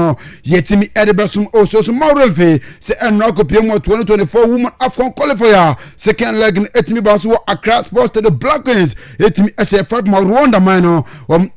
no yetimi edebesum also so Maurelfe se enrako PM 2024 woman Afcon qualifier second leg etimi baso Accra Sports to the Black Queens etimi SF5 Rwanda mino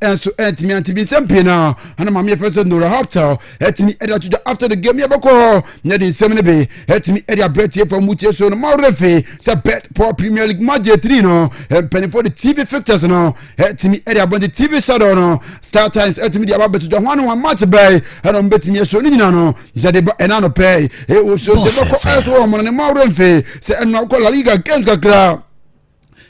enso etimi antibi sempina ana mama first no hotel etimi eda to after the game yabako na the semene be etimi eda bretie for mutie so no Maurelfe se bet for Premier League match 3 no penny for the TV fixtures no etimi eda bon the TV shadow no start times etimi dia bet to the one match by and betimi so ni no jadeba enano pay o so se bako eso mo ne Maurelfe se enako La Liga games kakra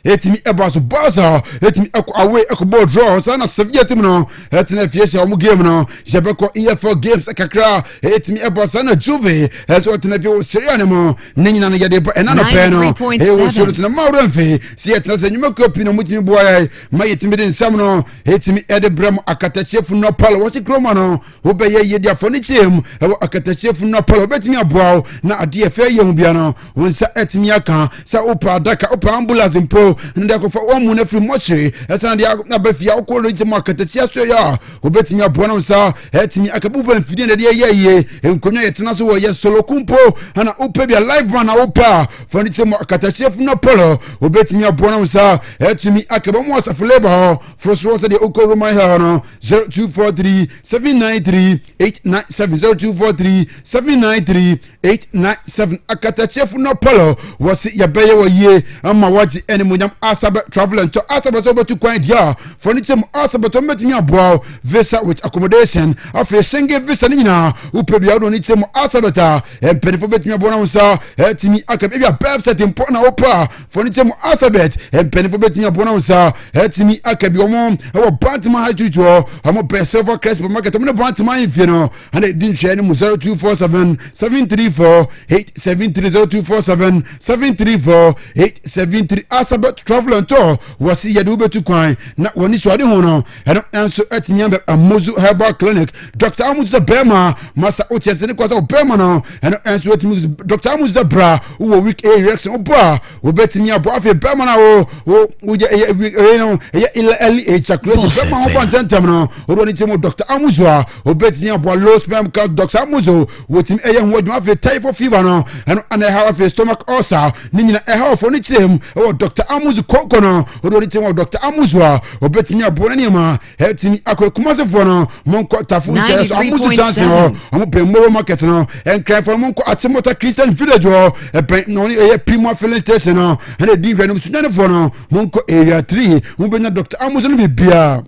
etimi ebaso basa etimi away ball draw sana Sevilla team no etina fiesha omu game no jebeko EFL games kakra etimi ebasa na Juve eso etina fi Serie A mo nyina na yade enano pe no o so na Maurelfe si etina se nyuma kopi no mutimi boy ma etimi den sam no etimi edebrem akatachefu no palo wasi kroma no obeye yedi afoni team ewo akatachefu no palo betimi aboa na ade efe ye hu bia no wonsa etimi aka sa opra daka opra ambulance pro nda ko fa omu na free mochre esa nda na bafia ko reach market tia so ya obetimi aboa no sa etimi akabuba mfidi na de ye enkonya yetena so wo ye solo kumpo ana opa bia live man na opa for nti mo akatachef na polo obetimi aboa no sa etimi akaba mo asafo labor frostro se de okoro my ha no 0243 793 897 0243 793 897 akatachef na polo wasi ya beye wo ye ama waji eni Asabe traveling to Asabe so to kwan dia for nitem Asabe to metimi aboa visa with accommodation afi single visa ni na upebia do nitem Asabe ta empedifo betimi aboa na so etimi akabia birth certificate na opa for nitem Asabe empedifo betimi aboa na so etimi akabia mo e Bantima hajujo amo be silver crest supermarket mo Bantima infie no and it din hwe ni 0247 734 873 0247 734 873 Asabe travel to wasi yadu betu kwan na woni so ade ho no enso etimi amozu herbal clinic Dr. Amuza Bema masa otiase ne kwasa Bema no enso etimi Dr. Amuza bra wo week a reaction oba wo betimi abo afi Bema na wo no eli ejaculation Bema ho pantentem no wo ni timo Dr. Amuza wo betimi abo low sperm count Dr. Amuza wo timi eye ho adwuma afi typhoid fever no and have afi stomach ulcer ni nyina e ha for ni tiem wo Dr. Amuzu kokono odori timo Dr. Amuzwa obetimi abona niema hetimi akokumase fo no monko tafu nche so amuzu chance no amopemoro market no enkran fo monko atimota Christian village o no e primo filling station no and di hwe no sunane fo no monko area 3 mobenya Dr. Amuzu no bibia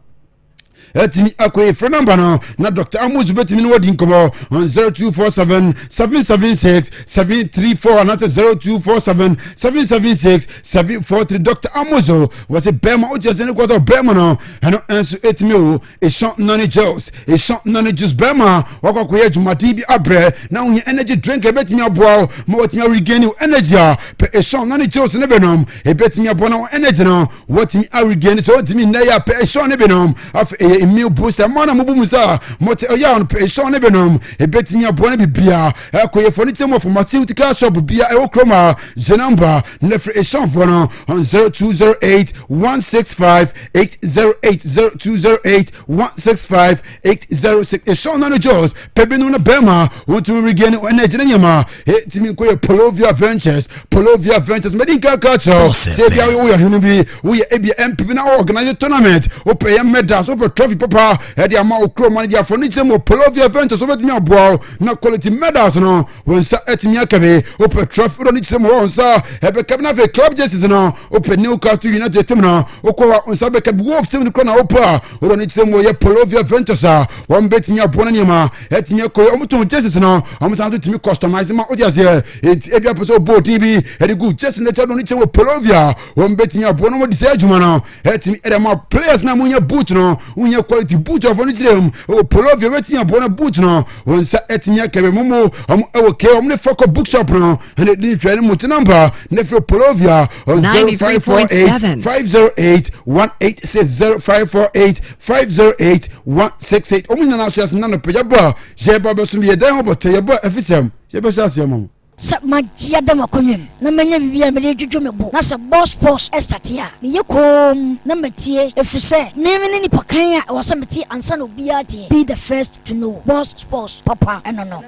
etimi akoye phone number no na Dr. Amuzu betimi no wadi nkomo on 0247 776 734 and that's 0247 776 743 Dr. Amuzu was a Bema ojese ne kwato Bema no eno enso etimi o e shot none juice Bema wakoye jumati bi abre na wo energy drink betimi aboa ma wetimi regain energy pe e shot none juice ne benom e betimi aboa na energy no wetimi regain so wetimi na ya pe e shot ne benom af immune booster mana mubumusa mote oya on pension ne benom e betimi aboa ne bibia akoye fonitem of pharmaceutical shop bibia e okroma jenamba nefre pension for no on 0208 165 808 0208 165 806 pension no jos pebinu na bema want to regain energy na nyama etimi koye Polovia Ventures medical culture say bia we ya hunu bi we ya ebia MPP na organize tournament o pay medals o trophy papa e dia ma okro man dia for nitem o Polovia Ventures so betimi aboa na quality medals no wonsa etimi akabe o trophy ro nitem wonsa e be kabna fe club justice no o pe Newcastle United team no o ko wonsa be kab wolf team no na opa ro nitem o ye Polovia Ventures won betimi aboa na nyama etimi akoy o muton justice no o musan to timi customize ma o dia se e bia person bo tv e de good justice na tado nitem o Polovia won betimi aboa no mo di se adwuma no etimi e ma players na munya boot no unya quality boot of onitirem o Polovia betimi abona boot no wonsa etimi akabe momo okay omne foko bookshop no and the trade muti number nefro Polovia on 0548 508 186 0548 508 168 omina na so yasna no pejaba jeba besum ye dan obote yeba efisem yeba shasiam sa magia da makonwem na menya bibia me de dwodwo me bo na sa boss sports estatia me yekom na metie efuse me ni pakan a wasa metie ansa no bia tie be the first to know boss sports papa no.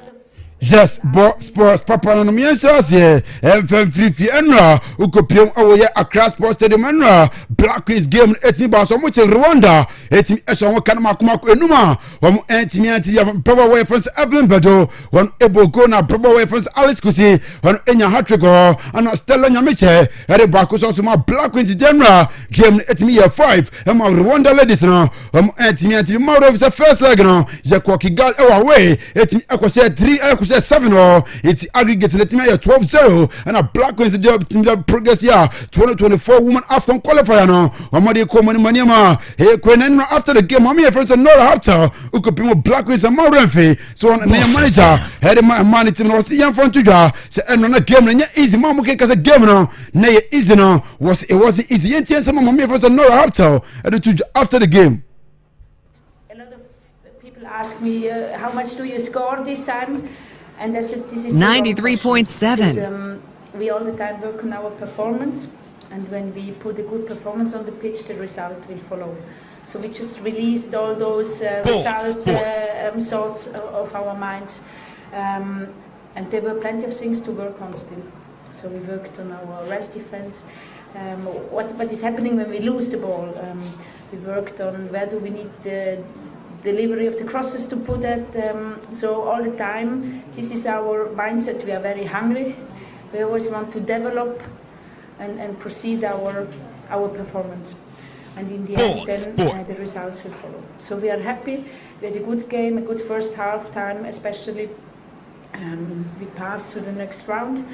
Yes, sports papa no me answer free enra ukopiem awoye Accra Sports Stadium enra Black Queens game etimi ba so mo che Rwanda etimi eso won kan makomako enuma won etimi papa way France Evelyn Bedo won ebogo na papa way France Alice Kusi won enya hat-trick and Stella Nyameche ere ba ko so ma Black Queens enra game etimi year 5 e ma Rwanda ladies no won etimi ma of the first leg no je ko Kigali away etimi akose 3 7 or it's aggregate let me 12-0 and a Black Queens progress here 2024 woman AFCON qualifier no amade ko mani ma hey kwenen after the game mama friends no after ukopimo Black Queens and Maurenfe so on the manager head man team no see yan front to ja say no na game na easy mama ke kasa game no na easy no it wasn't easy yentian some mama friends no after after the game. Ask me how much do you score this time, and I said this is 93.7. We all the time work on our performance, and when we put a good performance on the pitch, the result will follow. So we just released all those thoughts of our minds, and there were plenty of things to work on still. So we worked on our rest defense. What is happening when we lose the ball? We worked on where do we need the delivery of the crosses to put it. So all the time, this is our mindset. We are very hungry. We always want to develop and proceed our performance. And in the end, then the results will follow. So we are happy. We had a good game, a good first half time, especially. We passed to the next round.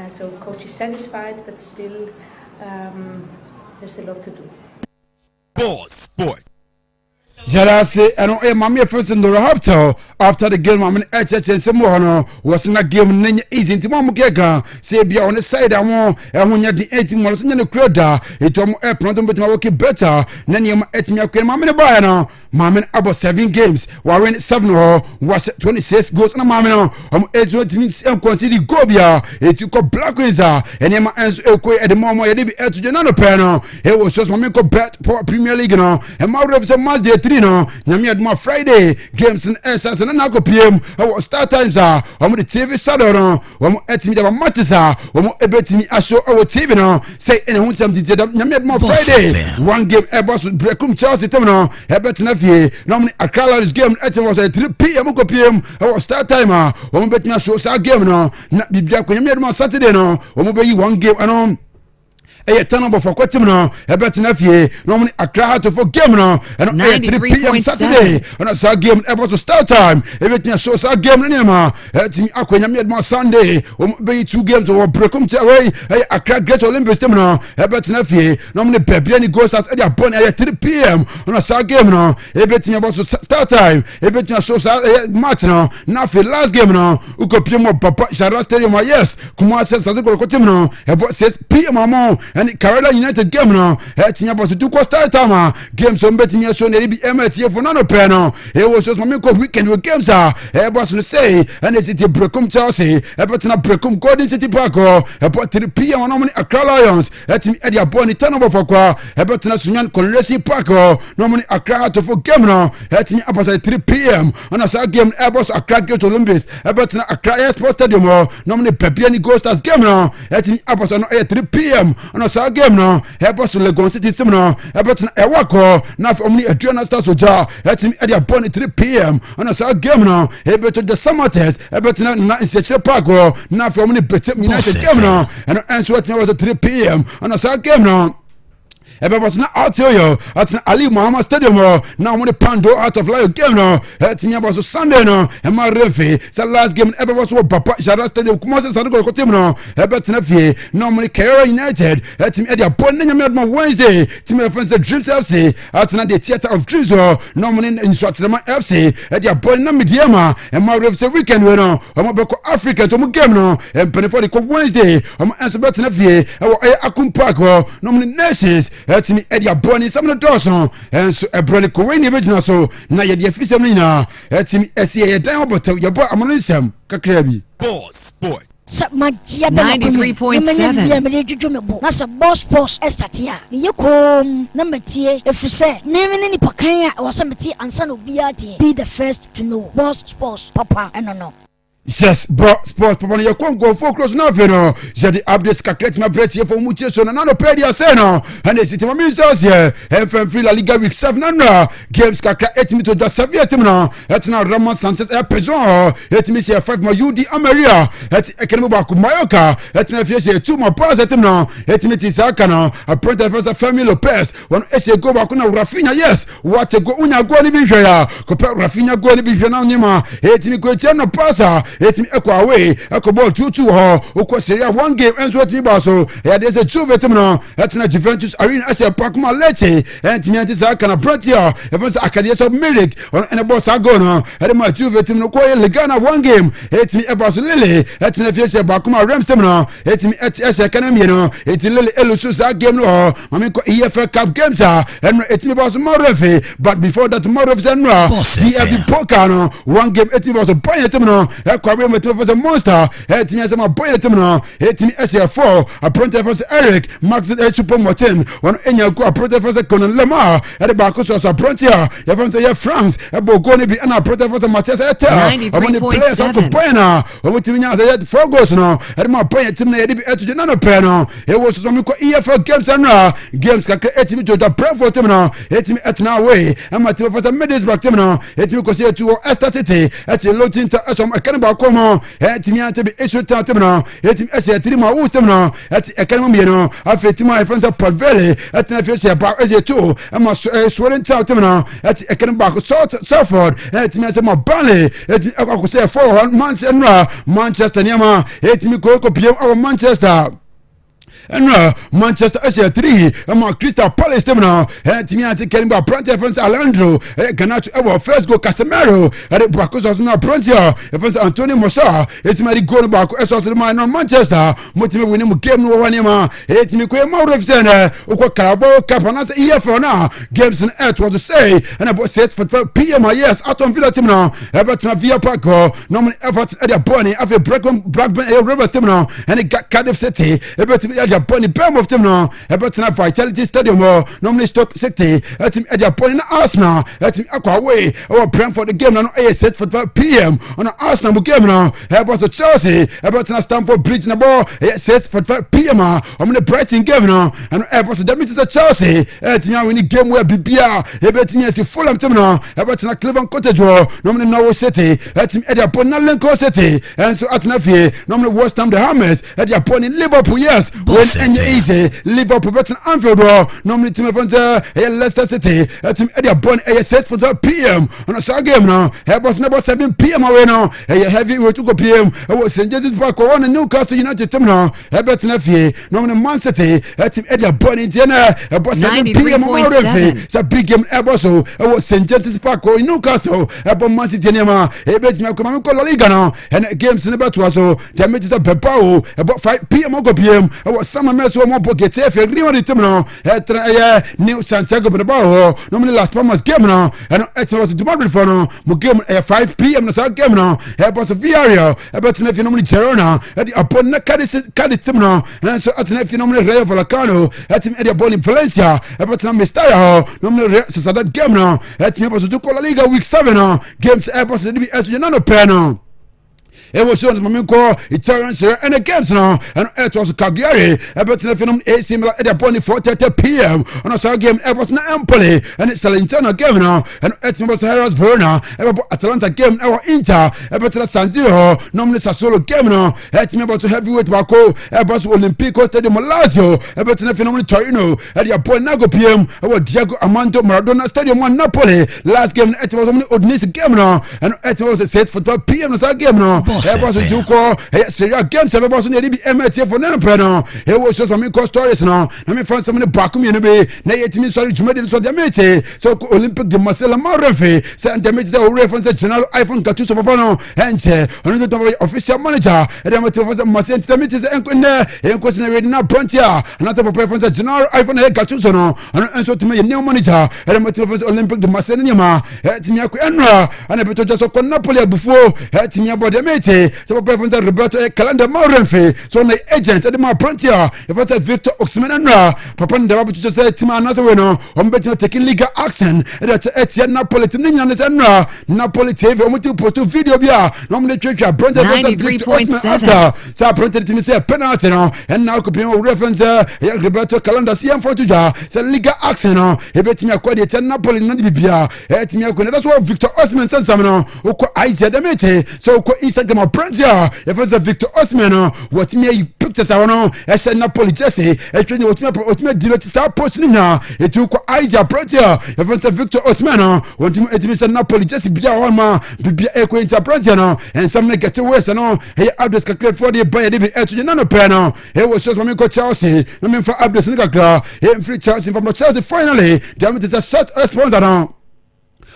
So coach is satisfied, but still there's a lot to do. Sport. Jarase and mama first in the hotel after the game mama HH some more was in a game nenya easy to mama keka say be on the side and when you the 18 months in the crowd it was a pronto but my better then you etimi akwen mama buy now mama about 7 games warren 7 was 26 goals na mama no is what means and consider go bia it you call Black Queens and you answer at the moment you be to the no panel it was just mama ko bet Premier League no and my of some match day no nyame aduma Friday games in SS and na go PM start times the TV shadow no etimi da matches ebetimi asho TV no say any who something nyame aduma Friday one game boss breakum Chelsea team no ebetina fie no Accra Lions game etimi was 3 PM go PM start time betimi asho sa game no na bibia ko nyame aduma Saturday no be yi one game ano turn up for Quatim no, Ebetina Fie, normally a crowd for game no, and 3 PM Saturday, and I saw game ever to start time. Everything shows our game Nema, Team Aquina made my Sunday, be 2 games or Brekum away, a crack great Olympics team no, Ebetina Fie, normally Bebiani goes as Eddie upon 3 PM, and I saw game no, everything about to start time, everything shows our match no, now for last game no, Ukopimo Papa Shara Stadium, yes, Kumasa Sadako Quatim no, about 6 PM more. And Kerala United game no etimi aboso du ko start time game so betimi so na bi emetie for no pe no it was just mama ko weekend with games boss no say and it's the Brekum Chelsea betina Brekum Golden City Park about 3 PM no money Accra Lions etimi e dia boni turn over for kwa betina Sunyan Conresi Park no money Accra to for game no etimi aboso 3 PM and as game boss Accra Great Olympics betina Accra Sports Stadium no money Pepiani Gold Stars game no etimi aboso no 3 PM and sa game no help us to Legon City sim no ebet na ewako na omni Adriana Stars oja etimi e dia born 3 PM and sa game no ebet to the summer test ebet na Nsiachire Park na omni Betem United game no and answer what was 3 PM and sa game no was not out here at Ali Muhammad Stadium now when the Pando out of live game no etimi was Sunday no and my referee the last game ever was Papa Shara Stadium Kumasi Sadiko team no ebet na fie no money Kerala United etimi e dia born nyame Wednesday team friends the Dreams FC at na the Theatre of Dreams no money in Shortema FC e dia born na Mediama and my referee weekend we no beko Africa to game no and penny for the Wednesday answer bet na fie Akum Park no money Nations etimi edia boni samno doson enso ebroni ko weni bejina so na ye de afisem ni na etimi esie ye dan obotaw ye bo amono nsem kakra bi. Boss Sport. 93.7 na sa boss post estatia ye kom na metie efuse nemi ni pakan a wasa meti ansa no biate be the first to know boss sports papa no. Yes, bro, sports papa no go focus na veno. Jadi updates ka create my breath here for mutie so na no pedia say no. And the city mami says here, FM free La Liga week 7 na games ka create 8 minutes to Sevilla team na. Et na Ramon Sanchez e Pejon. Et mi say 5 ma UD Ameria. Et ekenemo ba ku Mallorca. Et na fie say 2 ma pass team na. Et mi tisaka na. A print defense Femi Lopez. One ese go ba ku na Rafinha yes. What go unya go ni bi hwe ya. Ko pe Rafinha go ni bi hwe na nyima. Et mi ko tie no passer. Etimi ekwa away ekoball 2-2 ho ukwa Serie 1 game enzo etimi baso ya deze Juve team no etina Juventus arena ase pakuma leche etimi antisa kana Brantia evansa Academy of Milik on ene boss ago no edema Juve team no ko ye Legana 1 game etimi ebaso lele etina fiese bakuma Rams team no etimi ese kana mi no etimi lele elusu sa game no mami ko EFL Cup games and etimi baso Morefe but before that Morefe no DFB Poker no 1 game etimi baso Bayern team no ekwa was a monster. Etimi as my boy etimi etimi SR4 a print for Eric Max Chupo Martin one enya go a print for Conan Lemar at the back so a print here you France a bogoni be an a print for Matthias Etel among the players of the Pena or what you had 4 goals now at my boy etimi etimi no pena it was some EFL games and games ka etimi to the Brentford team now etimi etna way and my team for the Middlesbrough team now etimi ko say to Esther City at a low into some Canada komo etimi ante be issue tantem no etimi ese tiri ma wo sem no et ekanema me no afeti ma friends of Pavelle et na fiese ba ese to ma swollen tantem no et ekanema ba Salford etimi ese ma Burnley etimi akwa say 4 months and Manchester niama etimi ko piem our Manchester and Manchester SC3 and Crystal Palace team now etimi ante kerimba Brantia fans Alejandro Garnacho our first goal Casemiro at the Bracos na Brantia fans Antonio Mosa etimi go back eso to man Manchester motimi win mu game no one ma etimi ko Mauro Vicente ukwa Carabao Cup na EFL na games in it was to say and about set for 12 p.m. yes Aston Villa team now Everton via Park normally Everton at their bonnie after Blackburn Rivers team now and it got Cardiff City Everton at their bonnie Bournemouth team now Everton at Vitality Stadium normally Stoke City team at their bonnie Arsenal team aqua away our Brentford the game now set for 12 p.m. on Arsenal game now Everton Chelsea Everton at Stamford Bridge na ball set for 12 p.m. on the Brighton game now and Everton that means Chelsea team win the game where Bibia Everton is Fulham team now Everton at Cleveland Cottage normally Norwich City team at their bonnie Lincoln City and so at Nafie normally West Ham the Hammers at their bonnie Liverpool yes when easy Liverpool better Anfield normally team of Leicester City team at their bonnie set for 12 p.m. on a game now Everton about 7 p.m. away now heavy way to go p.m. was St. James's Park on Newcastle United team now Everton Nafie normally Man City team at their bonnie Indiana about 7 p.m. It's a big game Everton was St. James's Park in Newcastle about Man City Nema Everton La Liga now and games in about so damage is a Bepao about 5 p.m. p.m. was Summer Meso more pocket if you agree on the team now at New Santiago Bernabeu normally last Palmas game now and it was to Madrid for no game at 5 p.m. the South game now about Villarreal about if you normally Girona at the opponent Cadiz team now and so at if you normally Rayo Vallecano at him at the ball in Valencia about Mestalla normally Sociedad game now at me was to call La Liga week 7 now games about to be at Nano Peno. It was shown Mamiko, Italian Serie and the games now, and it was Cagliari, Everton Phenom AC Milan at the point 4:30 p.m. on a South game, Everton Empoli, and it's an internal game now, and it was Harris Verona, Atalanta game, our Inter, Everton San Siro, normally Sassuolo game now, it's me about to heavyweight Baco, Everton Olympico Stadium Lazio, Everton Phenom Torino, at the point Nago p.m. our Diego Armando Maradona Stadium on Napoli, last game, it was only Odinese game now, and it was set for 12 p.m. on South game now. Everton do call Serie games Everton dey be MT for none peno he was just me call stories now na me find some back me no be na yet me sorry jumedi so dey mate so Olympic de Marcel Marefe say dem say o reference general iPhone Gattuso papa no enche on the official manager and dem to Marcel Tamiti say enko question ready na Brantia and that papa reference general iPhone Gattuso no and so to me new manager and dem to Olympic de Marcel nyama et me akwa enra and be to just ko Napoli before et me about dem mate demete so papa fonza Roberto calendar Maurenfe so na agent de ma frontier if I Victor Osimhen na papa ndaba butu say team anasa we no ombetino taking legal action that etia Napoli team nya na Napoli TV omuti post video bia no mo twetwa Brentford 93.7 so Brentford team say penalty no and now could be reference Roberto calendar CM for tuja say legal action no ebetimi akwade etia Napoli na bibia etimi akwade that's what Victor Osimhen says no uko aija demete so uko Instagram Brentford if it's Victor Osimhen no what me pictures I no e say Napoli jersey e twene otime delete sa post ni na eti uko aija Brentford if it's Victor Osimhen no want me etimi say Napoli jersey bia one ma bibia eko inter Brentford no and some get away so no he address ka create for the boy dey be etu na no pe no he was just me ko Chelsea no me for address ni kakra he free Chelsea from Chelsea finally damn it is a short sponsor no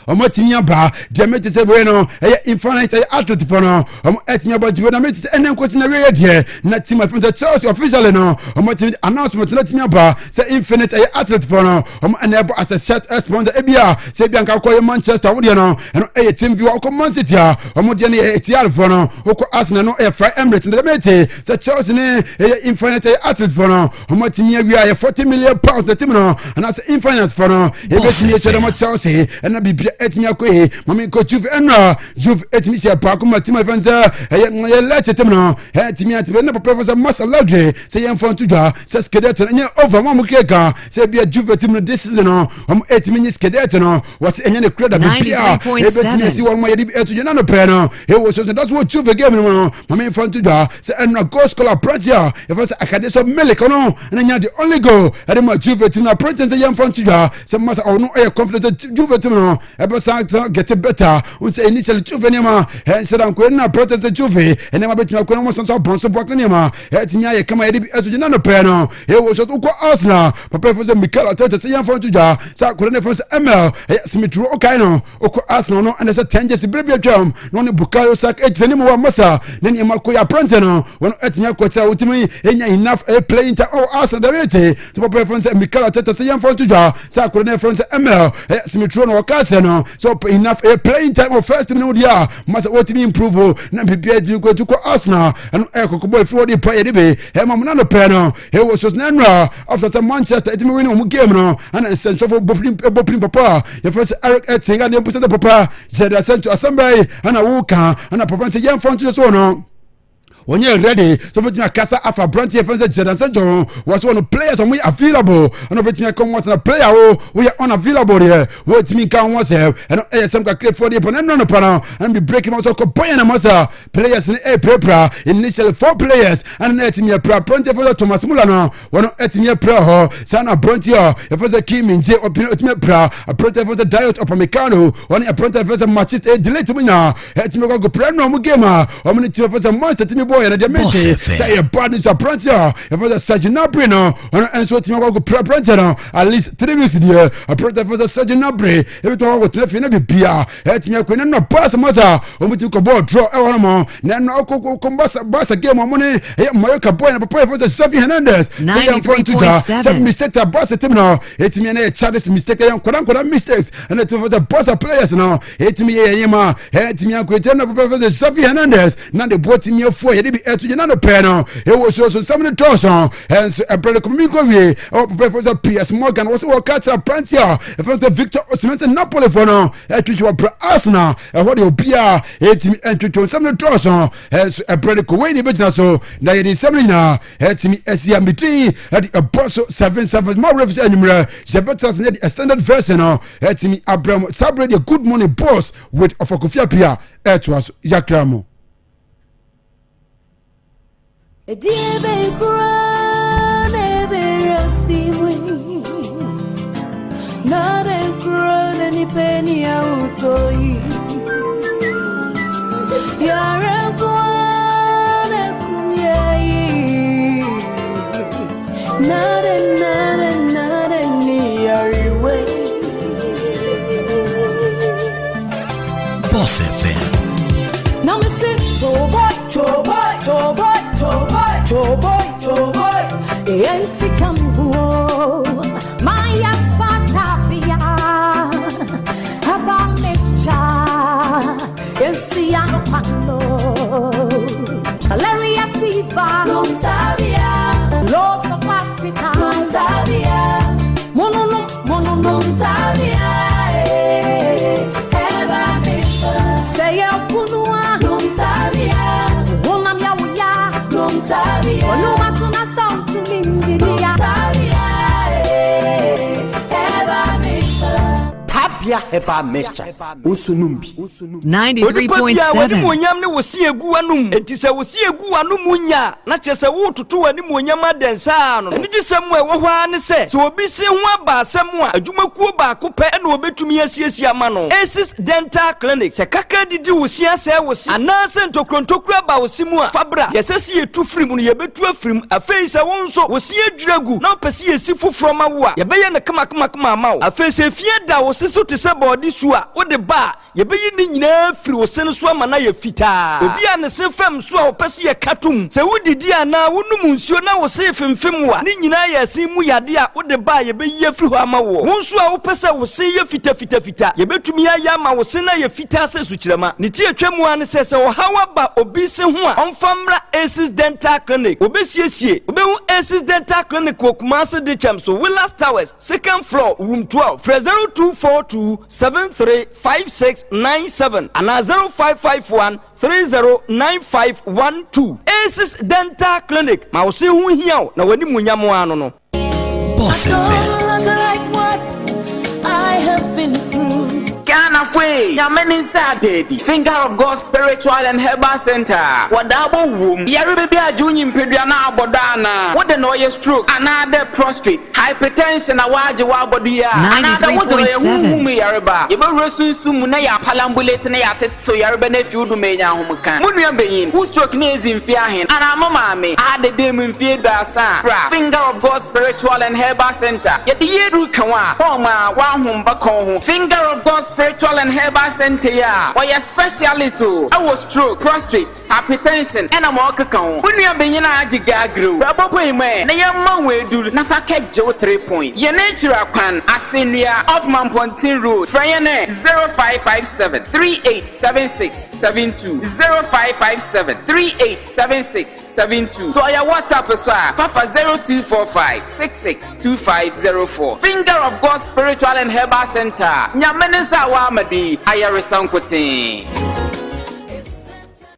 omo timia ba demete se bueno infinite athlete for no omo etimia ba jiwe na mete se enen kwesi na we de na team of the Chelsea officially no omo team announcement na timia ba se infinite athlete for no omo enable as a short sponsor ebia se bia nka ko Manchester wo de no eno team view ko Man City omo de na etiar for no ko Arsenal no fry Emirates na mete se Chelsea ne infinite athlete for no omo timia wi £40 million the team no and as infinite for no e be timia cho Chelsea and na bibia etimi akoe mami ko Juve enra Juve etimi se pa ko matima fanza ye lete temno etimi atibe na professor Masalagre se ye mfon tudwa se skedet na nye over mama keka se bia Juve timno this season no etimi nye skedet no what enye ne credit bia etimi si won ma ye etu na no pe no e wo so that's what Juve game no mami mfon tudwa se enra goal scorer Pratia e fa se Akadeso Meliko no na nya the only goal e ma Juve timna Pratia se ye mfon tudwa se masa ono e confident Juve timno get better we say initially Juve nema said am ko na protest Juve enema betuma ko no so bonso bok nema etimi aye kama yedi etu na no pe no e wo so ko Arsenal papa for say Mikel Arteta say yan for tuja sa ko ne for say ML Smith Rowe okay no ko Arsenal no and say 10 just brebia drum no ne Bukayo Saka ejene mo wa masa ne ne ma ko ya prante no won etimi ko tira utimi enya enough playing time Arsenal dabete to papa for say Mikel Arteta say yan for tuja sa ko ne for say ML Smith Rowe no ka no so enough playing time of first minute dia must what me improve na prepare to go to Arsenal and boy for the play dey he mam na no pe no he was just na after Manchester it me win on game no and central for boprim papa your first Eric Etting and the papa Jeda sent to assembly and a woka and a papa say yam front to so no when you're ready, so between a casa afa Branty and Jeda John was one of players and we available. And between a come once a player, we are unavailable here. What me can was here and some can create for the opponent on the panel and be breaking also company and massa players in a prepra initially 4 players and etimia pra Branty for Thomas Mulano, one etimia pro Sana Branty, if was a Kim in J or pra a Branty for the diet of Amicano, one a Branty for the matches a delay to me now. Etimia go preno gamer, or many two for the monster to me. And the message say a bad is a prancer if was a surgeon Nabri no and so to go prancer at least 3 weeks there a prancer for the surgeon Nabri every time go telephone be bia et me ko na pass maza o muti ko ball draw e won mo na no ko bass game money e Mayoka boy na papa for the Xavi Hernandez say am for to some mistakes are boss team no et me na Charles mistake yan kodan mistakes and it for the boss players no et me ye ma et me ko tell na papa for the Xavi Hernandez na the boy team for be etu na no pe no e wo so some the toss on and so a brother community we o for the PS Morgan was o catch a Prancia e for the Victor Osimhen Napoli for no etu you Arsenal e what you bia etimi etu some the toss on and so a brother ko we ni betina so na ye some na etimi esia miti at a boss 77 more refs anymore je better than the extended version no etimi Abraham celebrate a good morning boss with of APPIAH etu as Jakramo Ediebe kurane berasiwe Nare kurane ni peni ya utoi Yare kurane kumyei Nare ni yariwe Boss FM Now me say Toboy Enti kambuo Maya fatapia Aba mescha Ensi ano pano APPIAH herbal mixture. Unsunumbi. 93.7. Wonyam ne wosi egu anum. Enti se wosi egu anum nya na chese wo tutu ani wonyam adensa no. Eni gisem we wo hwa ne se obi se ho aba asem a adwumakuo ba ko pe na obetumi asiesie ama no. ACES Dental Clinic se kaka didi wosi ase wosi ananse ntokrontokura ba wosi mu a fabra yesesi etu firi mu no yebetu afirim afei se wo nso wosi edwiragu na opesi esi foforo ma wo a yebeye ne kama ma wo afei se fie da wosi so te se body su a wo de ba yebeyi ni nyina firi wosi no so ama na ye fita obi a ne se fam so a opesi ye katum se wodidi ana wonum nsuo na wosi femfem wa ni nyina ye sin mu yade a wo de ba yebeyi afiri ho ama wo wonso a wopese wosi ye fita yebetumi aya ama wosi na ye fita se sukyerema ne tie twemu an se wo hawa ba obi se ho a onfamra ACES Dental Clinic obesiesie obehu ACES Dental Clinic wo Kumasi Dichem so Willas Towers second floor room 12 0242 735697 and 0551 309512 ACES Dental Clinic ma wo se hu hia na wani munyam ano no BOSSTV. Yameni Sadedi, Finger of God Spiritual and Herbal Center. Wadabo womb, Yaribi Junior Pediana Bodana. What the noise stroke, another prostrate, hypertension, a wage wabodia, another one Yariba. Yabarusun Sumunaya Palambulate so Yarabene Fudu Maya Homukan. Munia Bain, who stroke nails in Fiahin, and Amamame, I had the demon feared Basa. Finger of God Spiritual and Herbal Center. Yet the Yedu Kawa, Homa, Wahum Bakon, Finger of God Spiritual and Herbal Center ya. Why a specialist who I was stroke, prostrate, hypertension, and a mockacon. When you are being agigagru, Rabopo man, they are my way do Nafaka Joe 3 points. Your nature can Asinia of Mampontin Road, Frayane 0557 387672 0557 387672. So I WhatsApp as well, Fafa 0245 662504. Finger of God Spiritual and Herbal Center. Nyamenesa Wamadi, Ayaresankote.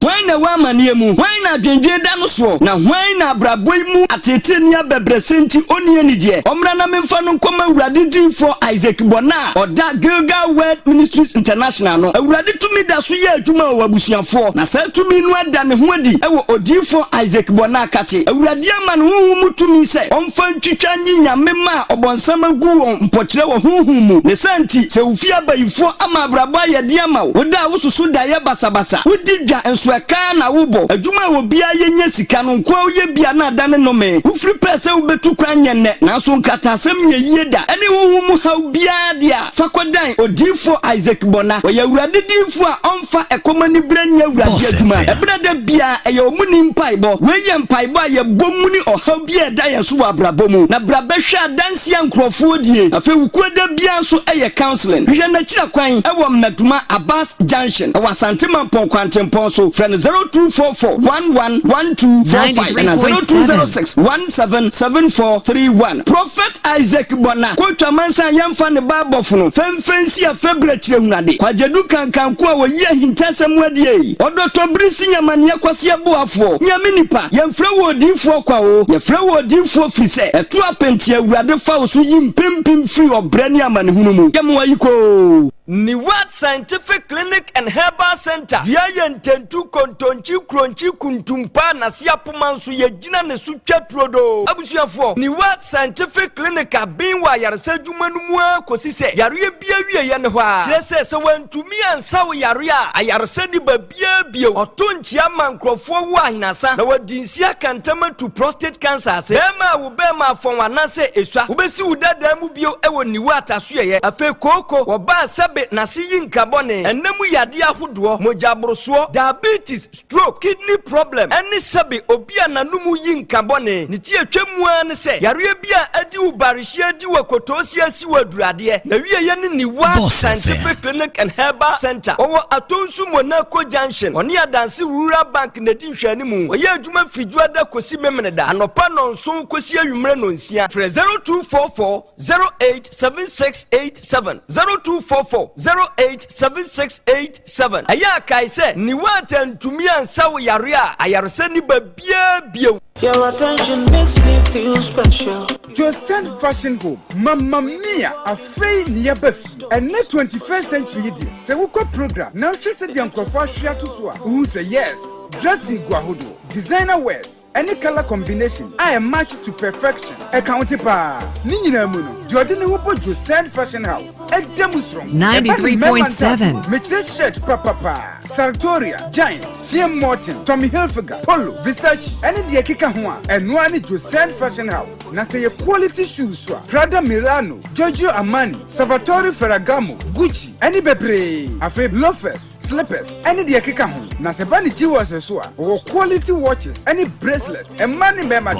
When the woman near mu, when I didn't danoso, now when I braboimu at Etenia Bebresenti Onionije, Omrana Memfano Koma ready for Isaac Bona or that Gilgal Word Ministries International. I ready to me that suya to my Wabusian for. Now said to me, no than Wadi, I will odi for Isaac Bona Kachi. A radia man who to me say, on fun chichani Yamema or Bonsama Gu on Potre or Humu, the Santi, so fear by you for Ama Brabaya Diama, what that was so Daya Basabasa, who did that and swaka na wubo adwuma wo bia yenye sika no kwa ye bia na dane no me wo free pese wo betu kwanye ne na so nkata asem ye yeda ene wo mu ha bia dia fakodan odifo Isaac Bona wo ya urade difo a onfa ekomani brani urade adwuma ebrada bia eye omuni mpaibo we ye mpaibo ye bomuni oha bia da ye so abrabomu na brabehwa danse ankrofo die afa wukoda bia so eye counseling hwe na kira kwan ewo mnaduma Abbas Junction ewa Santema Pon Kwantempon so friend 0244 111245 and 0206 177431. Prophet Isaac Bona kwatwa mansa yamfa ne Bible funo femfensi a February hunade kwajedu kankan kwa wo ye hintasem wadie odoto brisi nyamane kwase aboafo nyame nipa yemfra wo odifo kwa wo yefra wo odifo frise eto apenti awurade fa wo so yimpempim free obrani amane hunumu yemwa yiko ni what Scientific Clinic and Herbal Center via yententu kontonchi kronchi kuntumpa na siapomanso yegina ne sutwa trodo abusuafo ni what Scientific Clinic abinwa yaresa dwumanu mu akosi se yare bia wie ye ne ho a kirese se wantumi ansa wo yare a ayaresa ni babia bio otonchi amankrofo wo ahinasa na wadinsi akantama to prostate cancer se ema wo bema fon anase esua wo besi udada mu bio ewo ni what asoye afa koko wo ba sebe na siyin kabone enemu yade ahodo mojabroso diabetes stroke kidney problem any sabe obi ananumu yin kabone ni tie twemu an se yare bia adi ubarihia adi wakotosi asi wadurade na wie ye ni wa Scientific Clinic and Herbal Center owo atonsu Monaco Junction oni adanse rural bank na di hwani mu oye adwuma fidua da kosi memneda anopa nonso kosi awumre nonsia 0244 087687 0244 087687 aya kai se ni watantumi ansa wo yare a ayarese ni babia bio. Your attention makes me feel special. Josen Fashion Home, Mamma Mia, a fey near Buffy, and net 21st century. Se wuko program. Now she said the uncle for share to swa. Who say yes? Dressing Guahudo, designer wears, any color combination. I am matched to perfection. Accounting pa. Nina Muno, Jordan Wupo Josen Fashion House. A demonstration. 93.7. Mitchell shirt, Papa. Sartoria, Giant, CM Morton, Tommy Hilfiger, Polo, Versace, any the Akika Hua, and one Josen Fashion House. Na say a quality shoes, Prada Milano, Giorgio Armani, Salvatore Ferragamo, Gucci, any Bebre, Afraid loafers, slippers, any the Akika Hua. Na se bani jiwas or quality watches, any bracelets, and money mema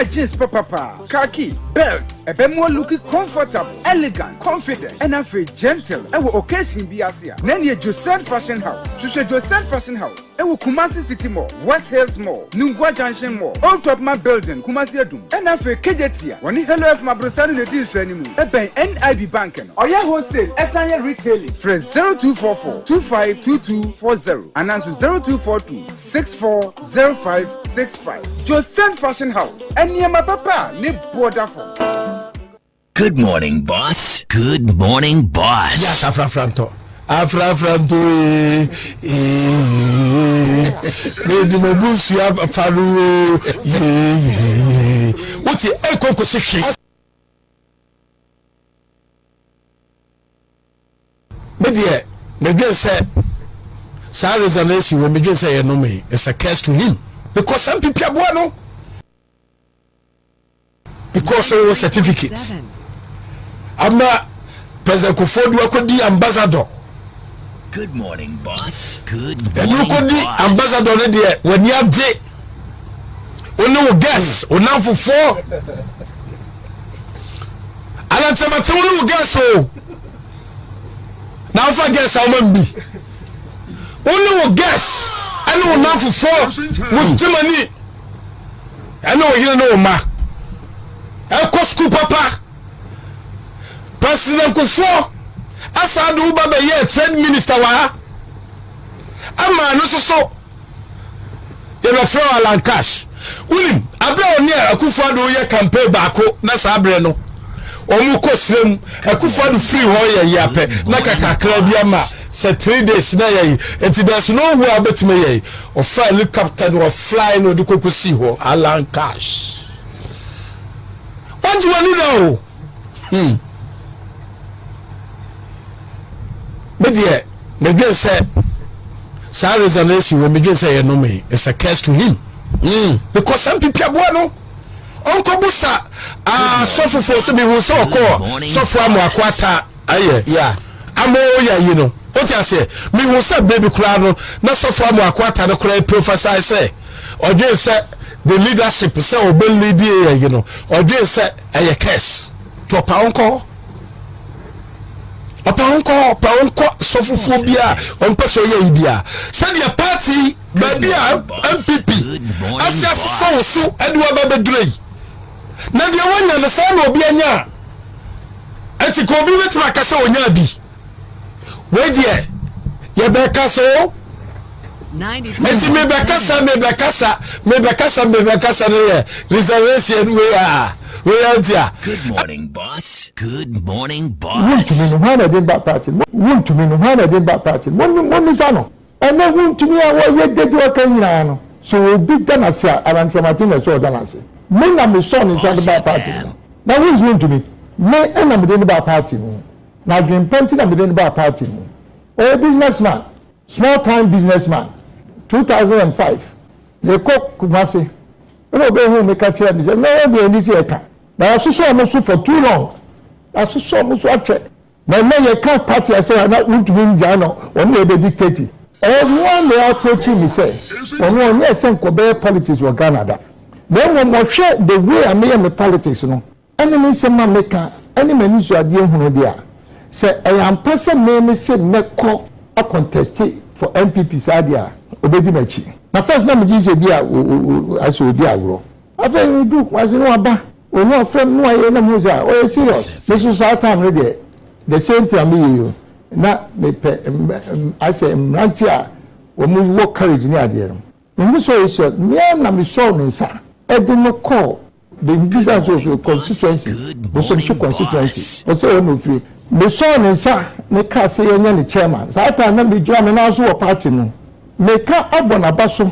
jeans, Papa, khaki, belts, a bit more looking comfortable, elegant, confident, and I feel gentle. I will occasion be as here. Nene Josen Fashion House, to show Josen Fashion House. I will Kumasi City Mall, West Hills Mall, Nungwa Junction Mall, Old Topman Building, Kumasi Adum, and I feel Kejetia. When he hello if my brother in the deal training, a bank NIB banking, or ya wholesale, SIA retailing, fresh 0244 252240, and answer 0242 640565. Josen Fashion House, and near my papa, ne border for. Good morning, boss. Good morning, boss. Yes, Afrafranto. Maybe my boots you have a faru. What's the echo position? But yeah, the girl said, Sarah's an issue when we say, no, me, it's a curse to him. Because some people are bueno. Because of certificates. I'm not President Kufuor could be ambassador. Good morning, boss. Good morning, and you could be ambassador there when you have J. When no guess, or now for 4. Alan Samatulu guess so. Now for guess how man be. Only guess. I know now for 4 with Germany. I know you know ma. I school papa. President Kufuor asadu baba ye trade minister wa ama no so ye be from Alan Cash unim abra oni Akufuor do ye campaign baako na sabre no omu kosrem Akufuor do free ho ye yape na kakakra bia ma say 3 days na ye enti there's no way abetime ye o fly helicopter no fly no do kokosi ho Alan Cash what you want know but yeah, the girl said, Sarah's an issue when we say, no, me, it's a curse to him. Because some people are bueno. Uncle Busa, suffer for some people so called, suffer more quarter. Yeah, I'm all yeah, you know. What I say, me will say, baby crown, not suffer more quarter, the cry professor, I say. Or they say, the leadership, say, or be leader, you know. Or they say, a curse to a uncle. Paunko sofuphobia on person ye bia said your party baby MPP as your so and we ba bedrei na dia wanya na sa na obi anya ati ko bi wetu akasa onya bi we die ye be kaso 90 ati me be kasa ne reservation we are. Good morning, boss. Good morning, boss. Why I did back party? Won't to me no why I did back party. One sano. And no won't to me I was yet dead work in so we'll beat them as Aranse Martinez or Danase. Men and my son is at the back party. Now who's going to me? Me and I'm the back party. Now dream painting I'm the back party. A businessman, small time businessman, 2005. They cook Kumasi. No be home make a chair. Me say no be any say can. Now I saw almost for too long. I saw almost watch it. Now you can't party. I say I not want to win Jano. One may be dictating. Everyone may approach me say, "Oh no, yes, and Kobe politics were Canada." Then when I share the way I may politics, no. Enemy say man make enemy news you are dealing with there. Say I am person name say meko a contest for MPP Sadia Obedi Mechi. Now first name is Dia aso Dia agro. After we do was no aba. We no friend no aye na muza. Oh serious. This is our time ready. The same time you. na me pe I say mrantia we move work courage ni ade no me so is me na me so no nsa e dey no call the English of the constituency the social constituency o say no free me so no nsa me ka say yenya ni chairman so that time na me join me na so party no me ka abona baso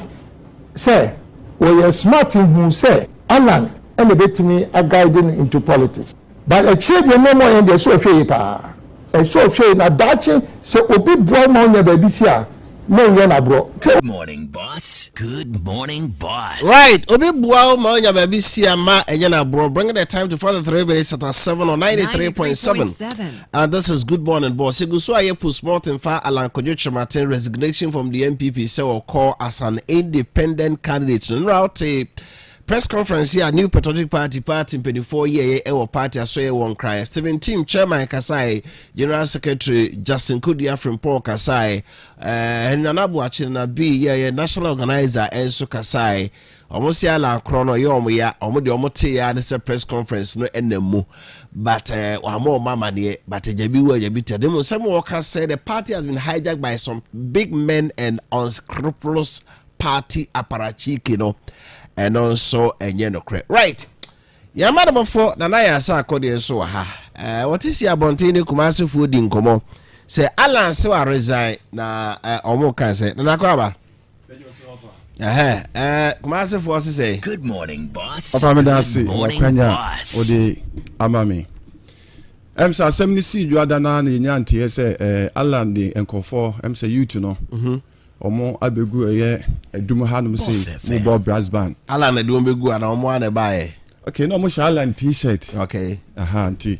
say we smart who say Alan and betimi a guiding into politics but a change no more in the so fe pa e so fe na dachi say obi boy ma onya ba bisia no nya na bro. Good morning, boss. Good morning, boss. Right, obi boy ma onya ba bisia ma enya na bro. Bring the time to further 3 minutes at 7 or 93.7. And this is Good Morning, Boss. Igusu aye postmortem fa Alan Kojo Martin resignation from the MPP so call as an independent candidate. Route press conference here, New Patriotic Party in 24 year our party as well one cry. Steven Team Chairman Kasai, General Secretary Justin Kudia from Paul Kasai, Nanabu Achina B, National Organizer Enso Kasai, almost la chrono yom ya, omote ya this press conference no enemu. But more mama near, but a Jabita demo. Some workers say the party has been hijacked by some big men and unscrupulous party apparatchik, you know. And also a yenokre. Right. Ya madam before Nanaya sa kodi so ha. What is your bontini kumasi food in komo? Say Alan so resign na omo kan say na kwaba. Kumasi for say good morning, boss. Good morning, boss. Odi amami. Sa asem si juada na nya ntie say Alan de enkofo say you to no. Omo abegu eye edum hanum say mo brass band Alan na dum begu ana omo ana bae okay no mo Alan t-shirt okay anti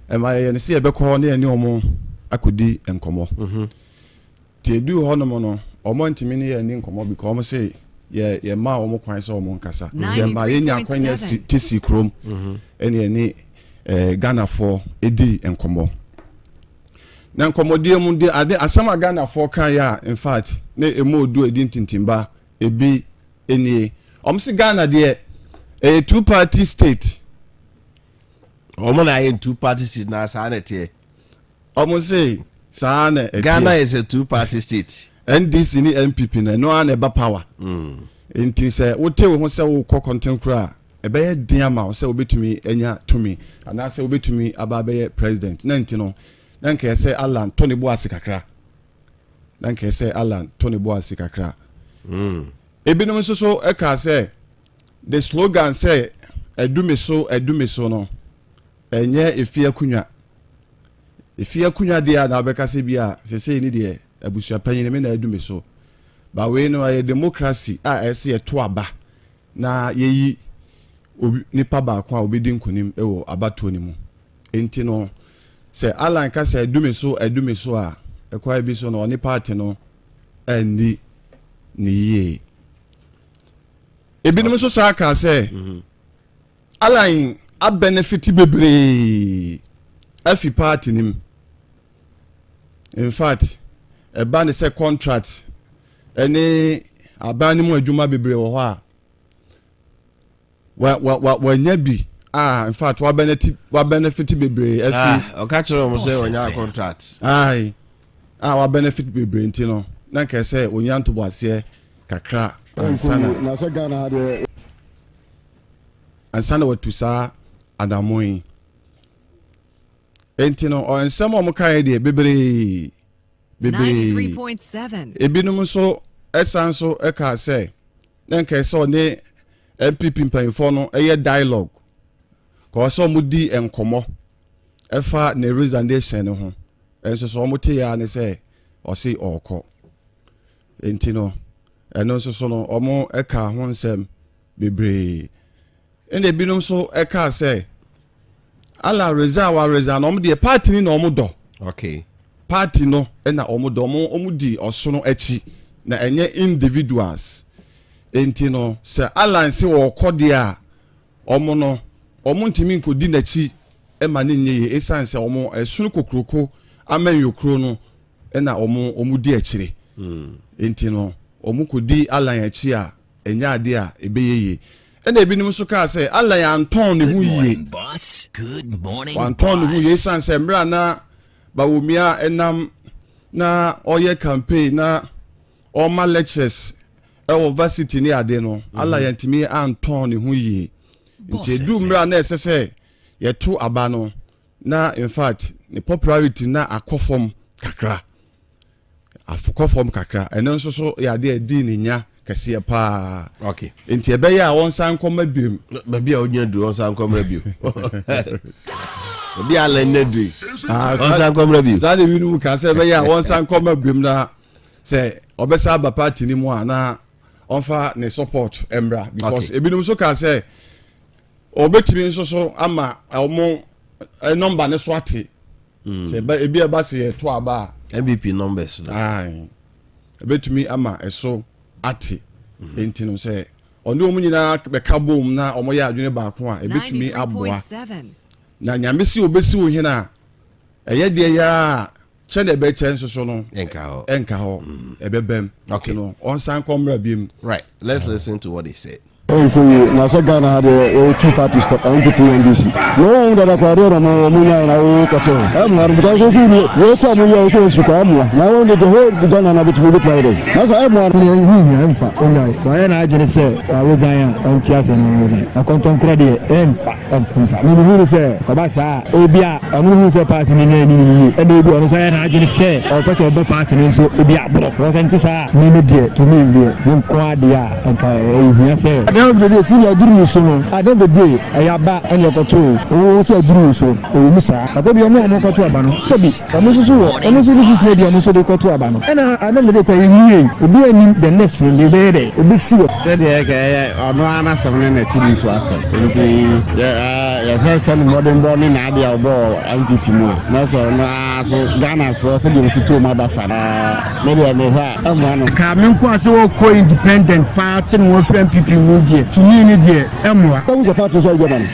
emaye ne se ebekọ na eni omo akodi enkomo ti edu honom no omo ntimi ne eni enkomo because omo say ye ma omo kwan say omo nkasa ye ma ye nya kwanya tisi krom eni Ghana for edi enkomo na nkomodie mu de ade asama Ghana for kan ya in fact na emodu edi ntintimba ebi enie omsi Ghana de a two party state omo na ye two party state na sanete omo say sana Ghana is a two party state NDC ni MPP na no an eba power enti say wote wo say wo kọ content kra ebe ye dia ma say obetumi enya tumi ana say obetumi aba be president na enti no then can say Alan Tony Boasi kakra. Then can say Alan Tony Boasi kakra. Ebinom so eka say the slogan say edume so no. Enye efia kunwa. Efia kunwa dia na obeka se bia se ni de abusua panyin me na edume so. Ba we no a democracy a ese eto aba na yeyi nipa ba kwa obedi nkonim ewo abato ni mu. Enti no say Alan ka say edume so a ekwa bi so no oni party no ani ni ye ebinom so sa ka say Alan a benefit bebre afi party nim in fact e ba ne say contract ene abani mu adwuma bebre wo ho a wa nya bi in fact wa benefit bebre okachiro mo say onya contract wa benefit bebre nti no na ka say onya ntobo ase kakra na so Ghana de ansana watusa adamoyi enti no o ensem o mkae de bebre 93.7 ebinum so esan so eka say na ka say ne MPP mpanfo no eye dialogue ko so mudi enkomo efa ne resignation ho enso so mote ya ne say o si oko enti no eno so no omo eka ho nsem bebre ene binum so eka say ala resign no de party ni no do okay party no na omo do omo di osono echi na enye individuals enti no say alliance wo kode a omo no omo ntimi nkodi nachi ema ne nyeye esanse omo esunu kokroko amanyokro no na omo di akire enti no omo kodi alliance a enya ade a ebeyeye ena ebinim so ka say alliance anton ne hu yie boss good morning anton ne hu yie esanse mra na bawomia enam na oye campaign na all my lectures varsity ni ade no ala yantimi anton ne ho yie nti du mra na esese yeto aba no na in fact the popularity na akofom kakra afukofom kakra eno nso so ya de adi ni nya kase pa okay nti ebe ya won san koma birim ba bia onya du won san koma birim obi ala nedi won san koma birim za de winu ka se ebe ya won san koma birim na se obesa aba party ni mu ana onfa ne support emra because ebinum so ka se obetimi nso so ama omo number ne so ate se ba ebi aba se to aba MVP numbers ai ebetumi ama eso ate enti no se ono mu nyina be kabom na omo ya adwene ba ko a ebetumi aboa na nyamesi obesi wo hina eye de ya chene be chen so no enka ho ebebem okay no on san komra biem right let's listen to what he said. na so Ghana had two parties for NPP and NDC. No that I career no munya na o kaso. Am na because so we ko munya so su ka mu. Na won the whole the Ghana na bit we play dey. Na so am na emfa onai. Wa na ajene se we zan on tiase no we. Na konton kra dey emfa. Me hu se ko ba sa obi a amu hu se party ni na ni. E dey bi on so na ajene se o pese o be party ni so obi a bro. Ko senti sa me me dey to me dey. Won ko ade a enka e hu se I don't know if you so I don't know day I aba and your control oh so duru so o musa I go be mo mo control aba no so bi amusu so this lady amusu dey control aba no and I don't know dey kwa yiye obi ani the next one dey there obi si o say dey ono ana seven na tiri so asa nti ya first time modern born na ade obo MPP mo na so na so Ghana so say dey sit to ma ba fa na me dey me ha amano ka me nko ase wo ko independent party no friend MPP mo to me ni die emwa ka wo party so go man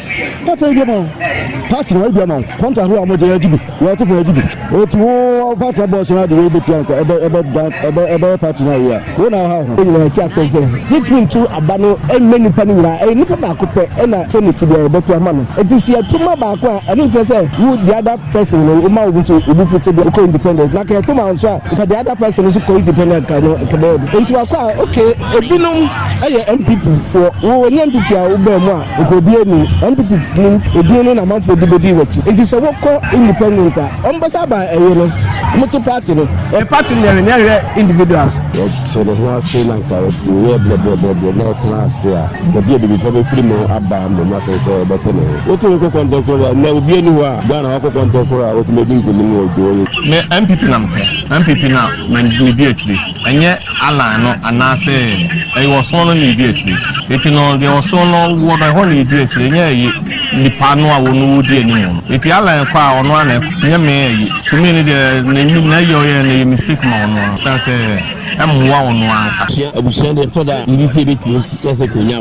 party no go man konta ro amoje yajibi wo to yajibi o ti wo party boss na de be plan ko ebe party na ya wo na ha ho ni cha sense hitwin to abano emeni panira ni pa ba ko pe na senate de be to ma no enti si atuma ba ko a ni say you the other person no ma obi so obi fi say ko independent na ka to ma so ka the other person so ko independent ka no ka do enti wa kwa okay ebinum aye MPP for wo ni MPP a wo be mu a ko bi eni MPP ni edin na man for di body wachi enti se wo ko independent a ombasa ba eyo no mutu party no e party ne ne individuals so the one say like we blah no class ya the bi be for free mo aba mo na say say be tele wo to ko konto ko na obi eni ho a gba na ko konto ko a wo to me bi ko ni ojo me MPP na MPP na man di DHD enye ala no anase e wo so no ni DHD eti no de wo so no wo na ho ni DHD enye yi ni panu a wo no di eni mo eti ala kwa ono ana enye me yi to me ni de na yo ye na mistake ma ono say say emwa ono anka abusia de to da ni se be say ko nya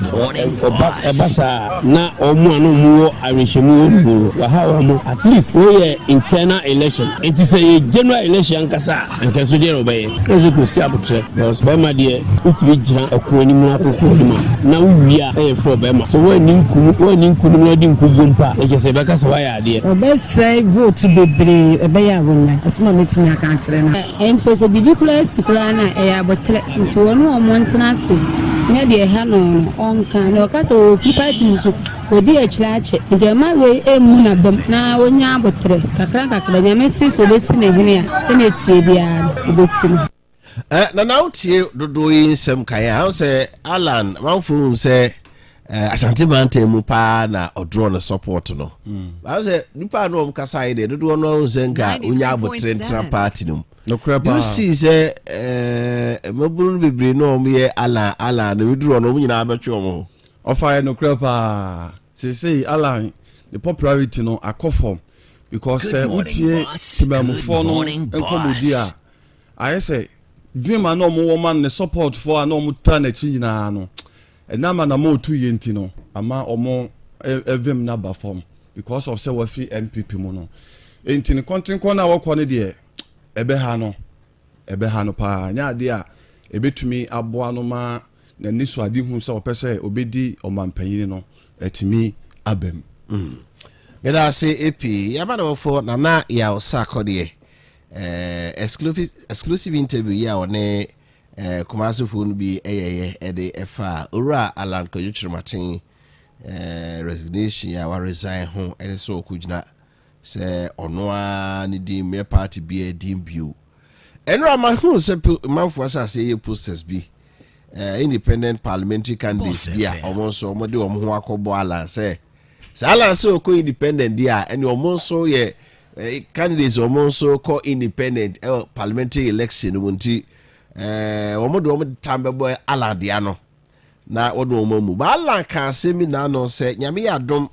obasa na omu anu mu arishemu mu wa ha mo at least we ye internal election eti say general election kasa nke so de robaye e ko si abutre because be ma de utiri gira akwo ni mu akoko ni ma na wia e for be ma so we ni nkunu no di nkugompa e je se be kasa wa ya de obe say vote bebre e be ya wonna asma metimi aka kire na empose bibi kula sikula na e ya botre nti wonu omontena se ne de ha no onka na okasa o fi party muso odi echirache nti ma we emu na bam na wonya botre kakra nyamesi so besi na hene a na tie bia obesi na now tie dodo yin sem kan I say Alan manfo say Asante Mante mu pa na odro na support no I say nipa no mkasa ide dodo no zenga unya abotre ntra party no you see say maburu bebre no me ala na widro no nyina abetwe mo offer no krepa say Alan the popularity no akofom because utie tibamufo no enkomodi a I say Vima no mo woman ne support for no mo ta na chi nyina no enama na mo tu yenti no ama omo evim na ba form because of say wafi MPP mo no enti ne kontin na wokọ ne de ebe ha no pa nya de a ebetumi aboa no ma na niso ade hu se opese obedi omampanyin no etimi abem Gada say AP yaba no for na ya osakode exclusive interview ya one Kumasi phone bi ede efa ora Alan Kojuchirmatin resignation ya wa resign ho ede so okujina se ono a ne di me party bi edim bio enra ma hu se manfo asase ye posters bi independent parliamentary candidates bi a omonso omode omho akobo ANANSE se ANANSE oko independent dia ene omonso ye candidates omonso ko independent parliamentary election wonti omode tambe boy aladia no na wodo omamu ba ala ka semi na no se nyame ya dom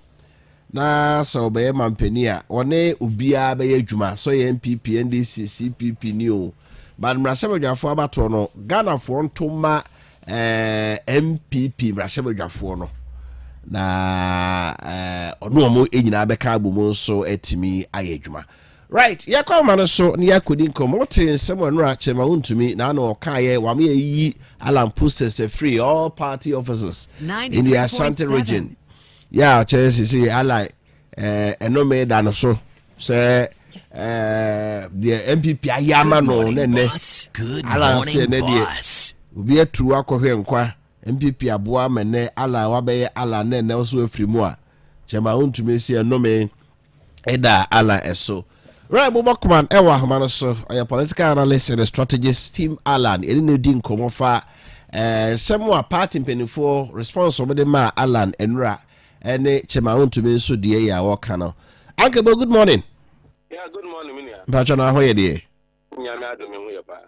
na so be mampani a one obia be adwuma so ye MPP NDC CPP ni o ba mrasebadwafo abato no Ghana fo ntoma MPP mrasebadwafo no na ono omo enyina be ka agbomo so etimi ayedwuma right yakoma no so ne yakodi nkomo tin semo nura chema untumi na na okaye wa me yi Alan Posters free all party officers in the Ashanti region. Yeah, see Alan enome da no so say the MPP ayama no nene Alan say ne die obi atu akohwe nkwa MPP aboa mene Alan wabe Alan nene so afiri mu a chema untumi see enome eda Alan eso. Right, Boba Kuman, Ewa Hamanoso, a political analyst and a strategist, Team Alan, any din Komofa, somewhere party penny for response over the ma Alan and Ra, and Chemaun to me so dear Wakano. Uncle, good morning. Yeah, good morning, Minia. Pachana, how are you?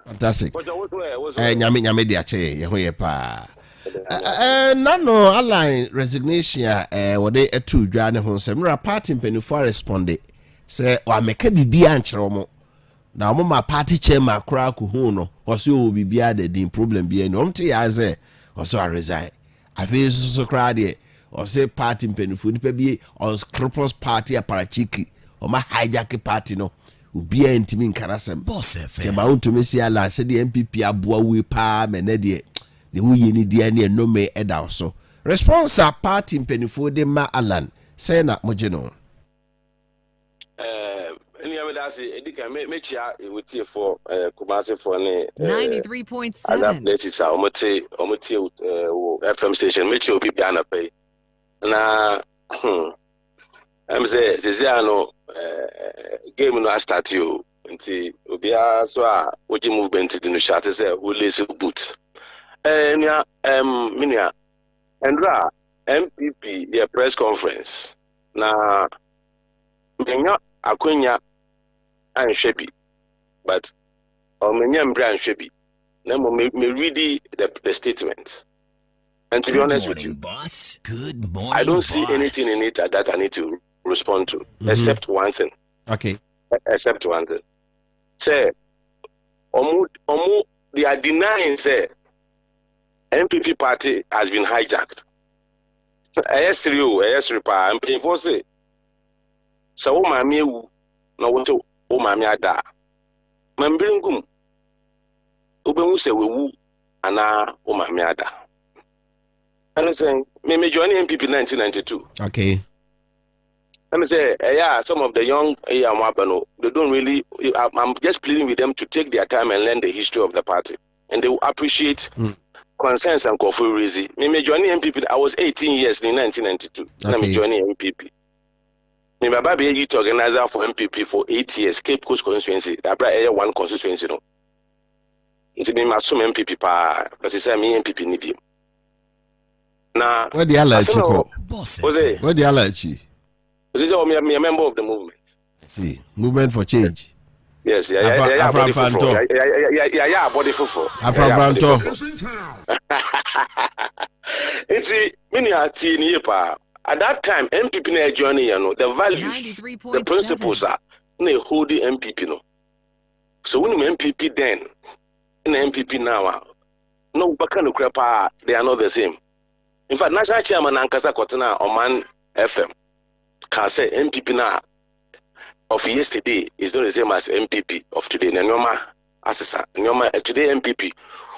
Fantastic. Yami dia che, Yahoyapa. Nano Alan resignation, what they a two Joanne Honsemra party penny for responded. Say wa meka bibia nkyere mo na mo ma party chairman kra ko hu no oso o bibia de din problem bia no mte ya say oso resign afi so kra de oso party mpenifo nipa bi on scrupulous party aparachiki o ma hijack party no ubia ntimi nkarasem ke ba untumi si ala se de MPP aboa we pa mena de ne hu yeni de ne no me eda so response party mpenifo de ma Alan say na mojeno anyway, that's it. Make sure with you for Kumasi for 93.7. Other places are Omote FM station. Make sure people are pay. Na, I'm say no game no start you. Until Ubia so what you movement in the shot is a listen boot. Minia Andra MPP the press conference. Na Minya Akwenya and Shebi, but Omenian Brand Shebi. Nemo me read the statement. And to be honest with you, boss. Good morning, I don't see anything in it that I need to respond to, except one thing. Okay. Except one thing. Say, they are denying, say, MPP party has been hijacked. AS3 pa, I'm paying for say. So mami wu na woto o mami ada mambringum obehu se wewu ana o mami ada and saying me join MPP 1992. Okay. Let me say yeah, some of the young Amwabano, they don't really, I'm just pleading with them to take their time and learn the history of the party, and they will appreciate consensus and KOFI Rizi. Me joining MPP, I was 18 years in 1992. Okay. Let me joining MPP. My baby used to organizer for MPP for 8 years, Cape Coast constituency. I brought one constituency. No, it's me masum MPP pa, but it's me MPP nibi. Now, what the allergy? What the allergy? This is me a member of the movement. See, movement for change. Yes, yeah, body fufu. Yeah, body fufu. It's many are teen pa. At that time, MPP na journey, you know, the values, the principles are na holding MPP no. So when MPP then, in MPP now, no bakano krepa, they are not the same. In fact, national chairman Ankasa Kotana Oman FM can say MPP now of yesterday is not the same as MPP of today. Nyoma asesa, nyoma today MPP.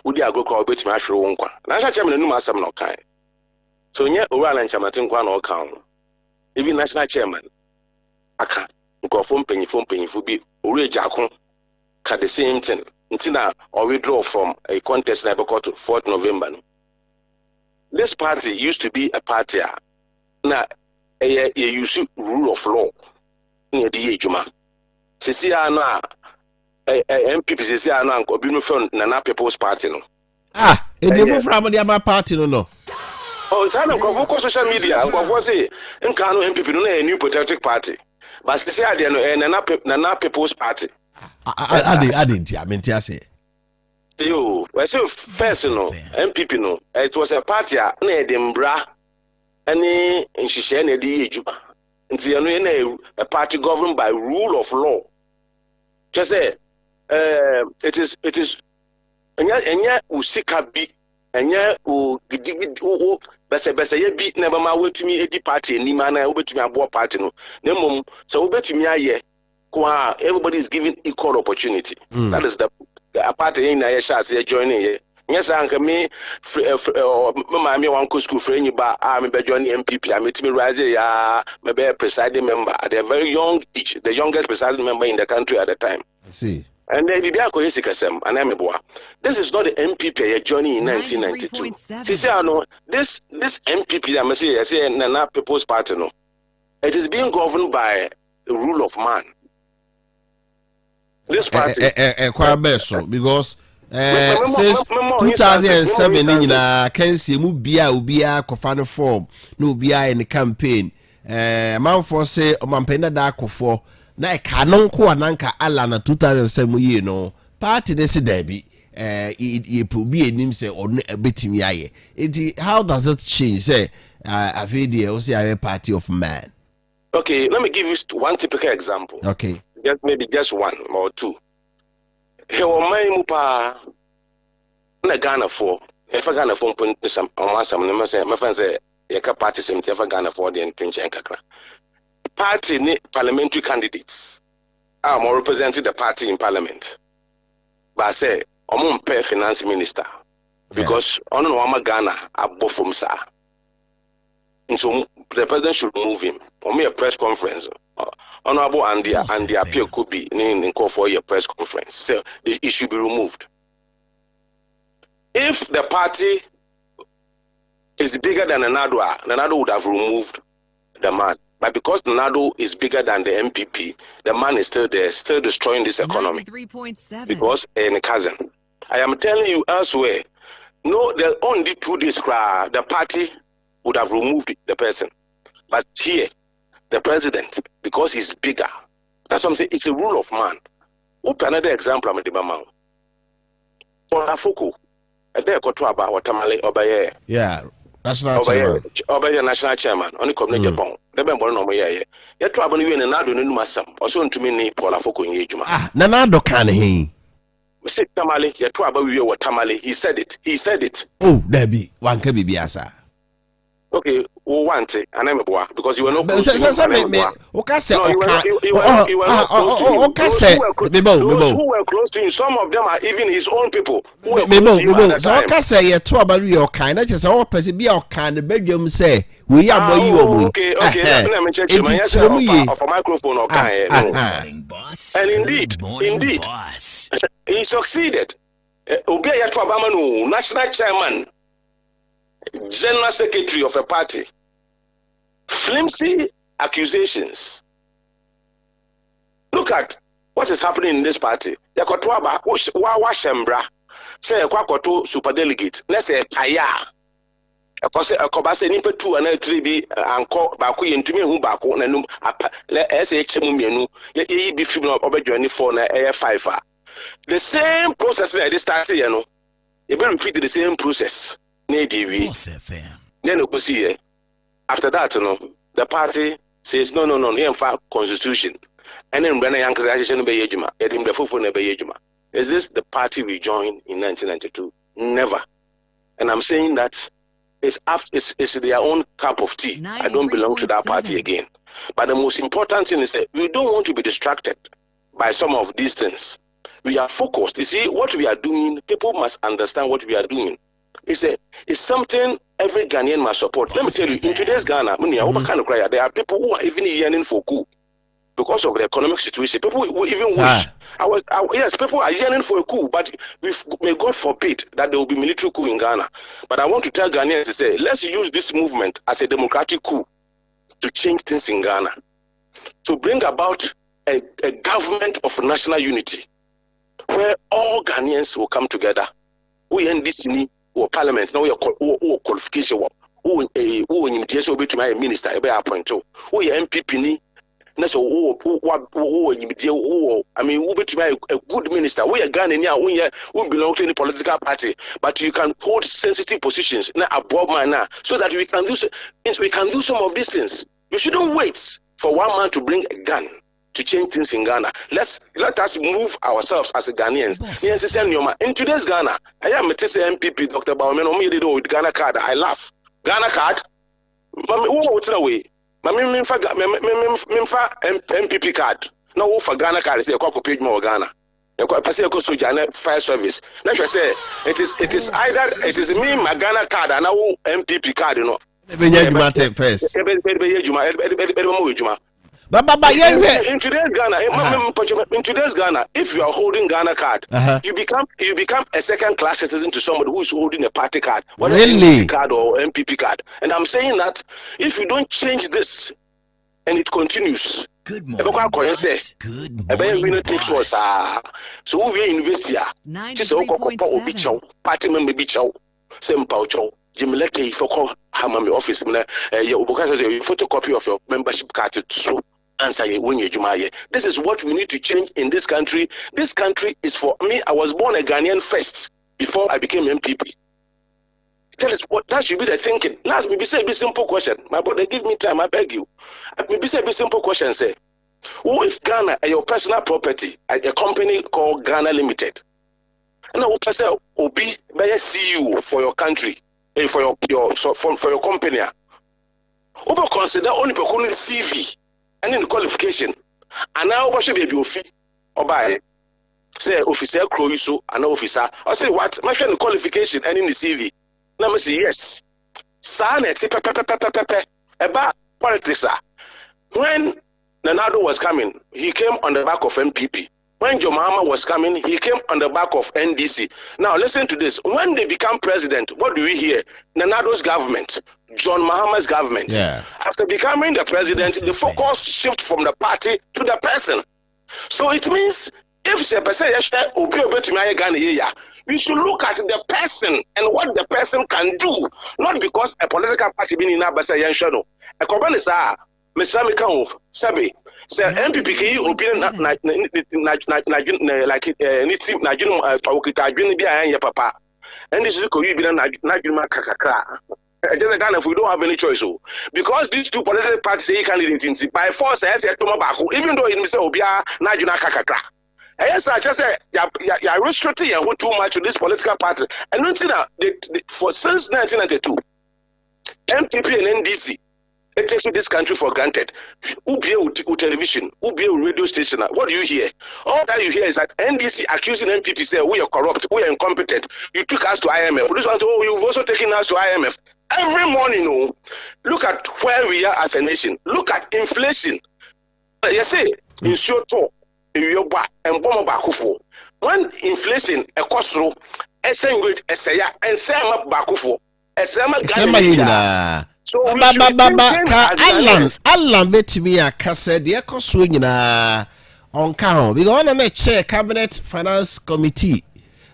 Udi agoko obet ma hwere wonkwa. National chairman no masam no kan. So nye Owala Nchamatin kwa no kan. Even national chairman aka nkofo mpanyifo bi ori ejako the same thing. Until or withdraw from a contest na to 4th November. This party used to be a party na a use rule of law in the Juma. Sisi ana MPP sisi ana anko binu from Nana People's Party no. Edevo from the party no. Oh, it's an uncle social media. Uncle say nkano MPP no a new patriotic party. But sisi ade no Nana People's Party. I didn't say. Yo, I say first no MPP no. It was a party na Edinburgh any nhihye na di ejuma. Nti no a party governed by rule of law. Just say it is enya usika bi enya o gidi bese ye bi na ba ma wetumi edi party ni ma na obetumi abo party no. Na mom so obetumi aye kwa everybody is given equal opportunity. That is the party in na ye share say joining ye. Yes, anka me mama me wan school friend you ba me be join MPP am me rise ya me be presiding member at a very young age, the youngest presiding member in the country at the time. I see. And then the Biako Yesikasem and Ameboa. This is not the MPP joining in 1992. Sisi no this MPP I must say Nana People's Party no. It is being governed by the rule of man. This party quite best because since 2007 nyina kansi mu bia kofano form no bia in the campaign man for say omampena da akofo na kanon ko ananka ala na 2007 year no party dey say debi e probi enim say onu betimi aye it how does it change say afedi o say a party of man. Okay, let me give you one typical example. Okay, just one or two. He was my mupa na Ghana for if I Ghana for some my friends say yaka party same if I Ghana for the entrench kakra party ni parliamentary candidates are more representing the party in parliament but I say pay finance minister because on no Ghana above from sa and so the president should move him or a press conference. Honorable and the appeal could be in call for your press conference. So it should be removed. If the party is bigger than Nanado would have removed the man. But because Nanado is bigger than the MPP, the man is still there, still destroying this economy. 93.7. Because in a cousin. I am telling you elsewhere, no, the only 2 days the party would have removed the person. But here, the president, because he's bigger, that's what I'm saying, it's a rule of man. Open another example, I'm the for Afoko, a day or two about Watamale Obaye. Yeah, national chairman. Obaye national chairman, only come Japan. The member no more yeah. Yet trouble you in another new masam, also to me, Paul Afoko in Yejuma. Nanado can he? Mr. Tamale, yet trouble you what Tamale, he said it. Oh, there be one can be biasa. Okay, who want it? And I'm a boy because you were not. Those who were close to him, some of them are even his own people. So say you two about your kind. I just all person be our kind. The bedroom say we are boy you. Okay. Let me check of a microphone or kind. And indeed, he succeeded. Obey Obama, national chairman. General secretary of a party, flimsy accusations. Look at what is happening in this party. Yakotwaba Washembra say Kwakoto super delegate. Let's say APPIAH. Akobase nipa 2 and 3 bi anko baako yentumi hu baako nanum SHM mienu ye bi film obedwani 4 na 5. The same process that they started here no. You better repeat the same process. Then you see after that, the party says no, in fact, constitution. And then when is this the party we joined in 1992? Never. And I'm saying that it's their own cup of tea. I don't belong to that party again. But the most important thing is that we don't want to be distracted by some of these things. We are focused. You see, what we are doing, people must understand what we are doing. It's something every Ghanaian must support. Let me tell you, in today's Ghana, there are people who are even yearning for coup. because of the economic situation. People will even wish. Yes, people are yearning for a coup, but may God forbid that there will be military coup in Ghana. But I want to tell Ghanaians to say, let's use this movement as a democratic coup to change things in Ghana, to bring about a government of national unity, where all Ghanaians will come together. We in this or parliament now, we qualification. Who in the minister, who MPP I mean, who be a good minister. We are Ghanaian, we belong to any political party, but you can hold sensitive positions above man so that we can do some of these things. You shouldn't wait for one man to bring a gun to change things in Ghana. Let us move ourselves as a Ghanaians. In today's Ghana, I am a MPP, Dr. Bauman, with Ghana card. I laugh. Ghana card? What's away? Mimfa MPP card. No for Ghana card is a copy page more Ghana. Fire service. Let me say it is either it is me my Ghana card and now MPP card, you know. First. In today's Ghana, if you are holding Ghana card, you become a second-class citizen to somebody who is holding a party card, whether MPP card or MPP card. And I'm saying that if you don't change this and it continues, good morning, boss. Good morning, boss. So we are university. 93.7. Party member be chow, same pow chow. Jimleke for Hamami office, your photocopy of your membership card to answer when you Jumaye. This is what we need to change in this country. This country is for me. I was born a Ghanaian first before I became MPP. Tell us what that should be the thinking. Last, maybe say a simple question. My brother, give me time. I beg you. Maybe say a simple question. Say, who if Ghana your personal property at a company called Ghana Limited? And I will say, Obi, be a CEO for your country. For your company, over consider only per CV and in the qualification, and now what should be a fee or buy say officer crow so an officer or say what my friend qualification and in the CV. Now me say yes. Sanet about politics. When Nanado was coming, he came on the back of MPP. When Joe Mahama was coming, he came on the back of NDC. Now listen to this. When they become president, what do we hear? Nanado's government, John Mahama's government. Yeah. After becoming the president, the focus shifts from the party to the person. So it means if the person we should look at the person and what the person can do, not because a political party being in Abasa Yanshano. A company sa Mr. Mikao Sabi. Say MPP ki opinion like anything na junu tawukita adwene bi ayan papa and this is ko you bi na junu kakakra just kind of we don't have any choice because these two political parties say candidates by force say to mabako even though it say obia na junu kakakra yes I just say you restricting you too much to this political party and nothing for since 1992 MPP and NDC it takes this country for granted. Who be television? Who be radio station? What do you hear? All that you hear is that NDC accusing MPP say we are corrupt, we are incompetent. You took us to IMF. This one, you've also taken us to IMF. Every morning, look at where we are as a nation. Look at inflation. You say in short talk, and bomb back when inflation a cost through, a rate, a say, and say up back for a summer. So Alan bet me a cassette, the echo swing on count. We go on a chair cabinet finance committee.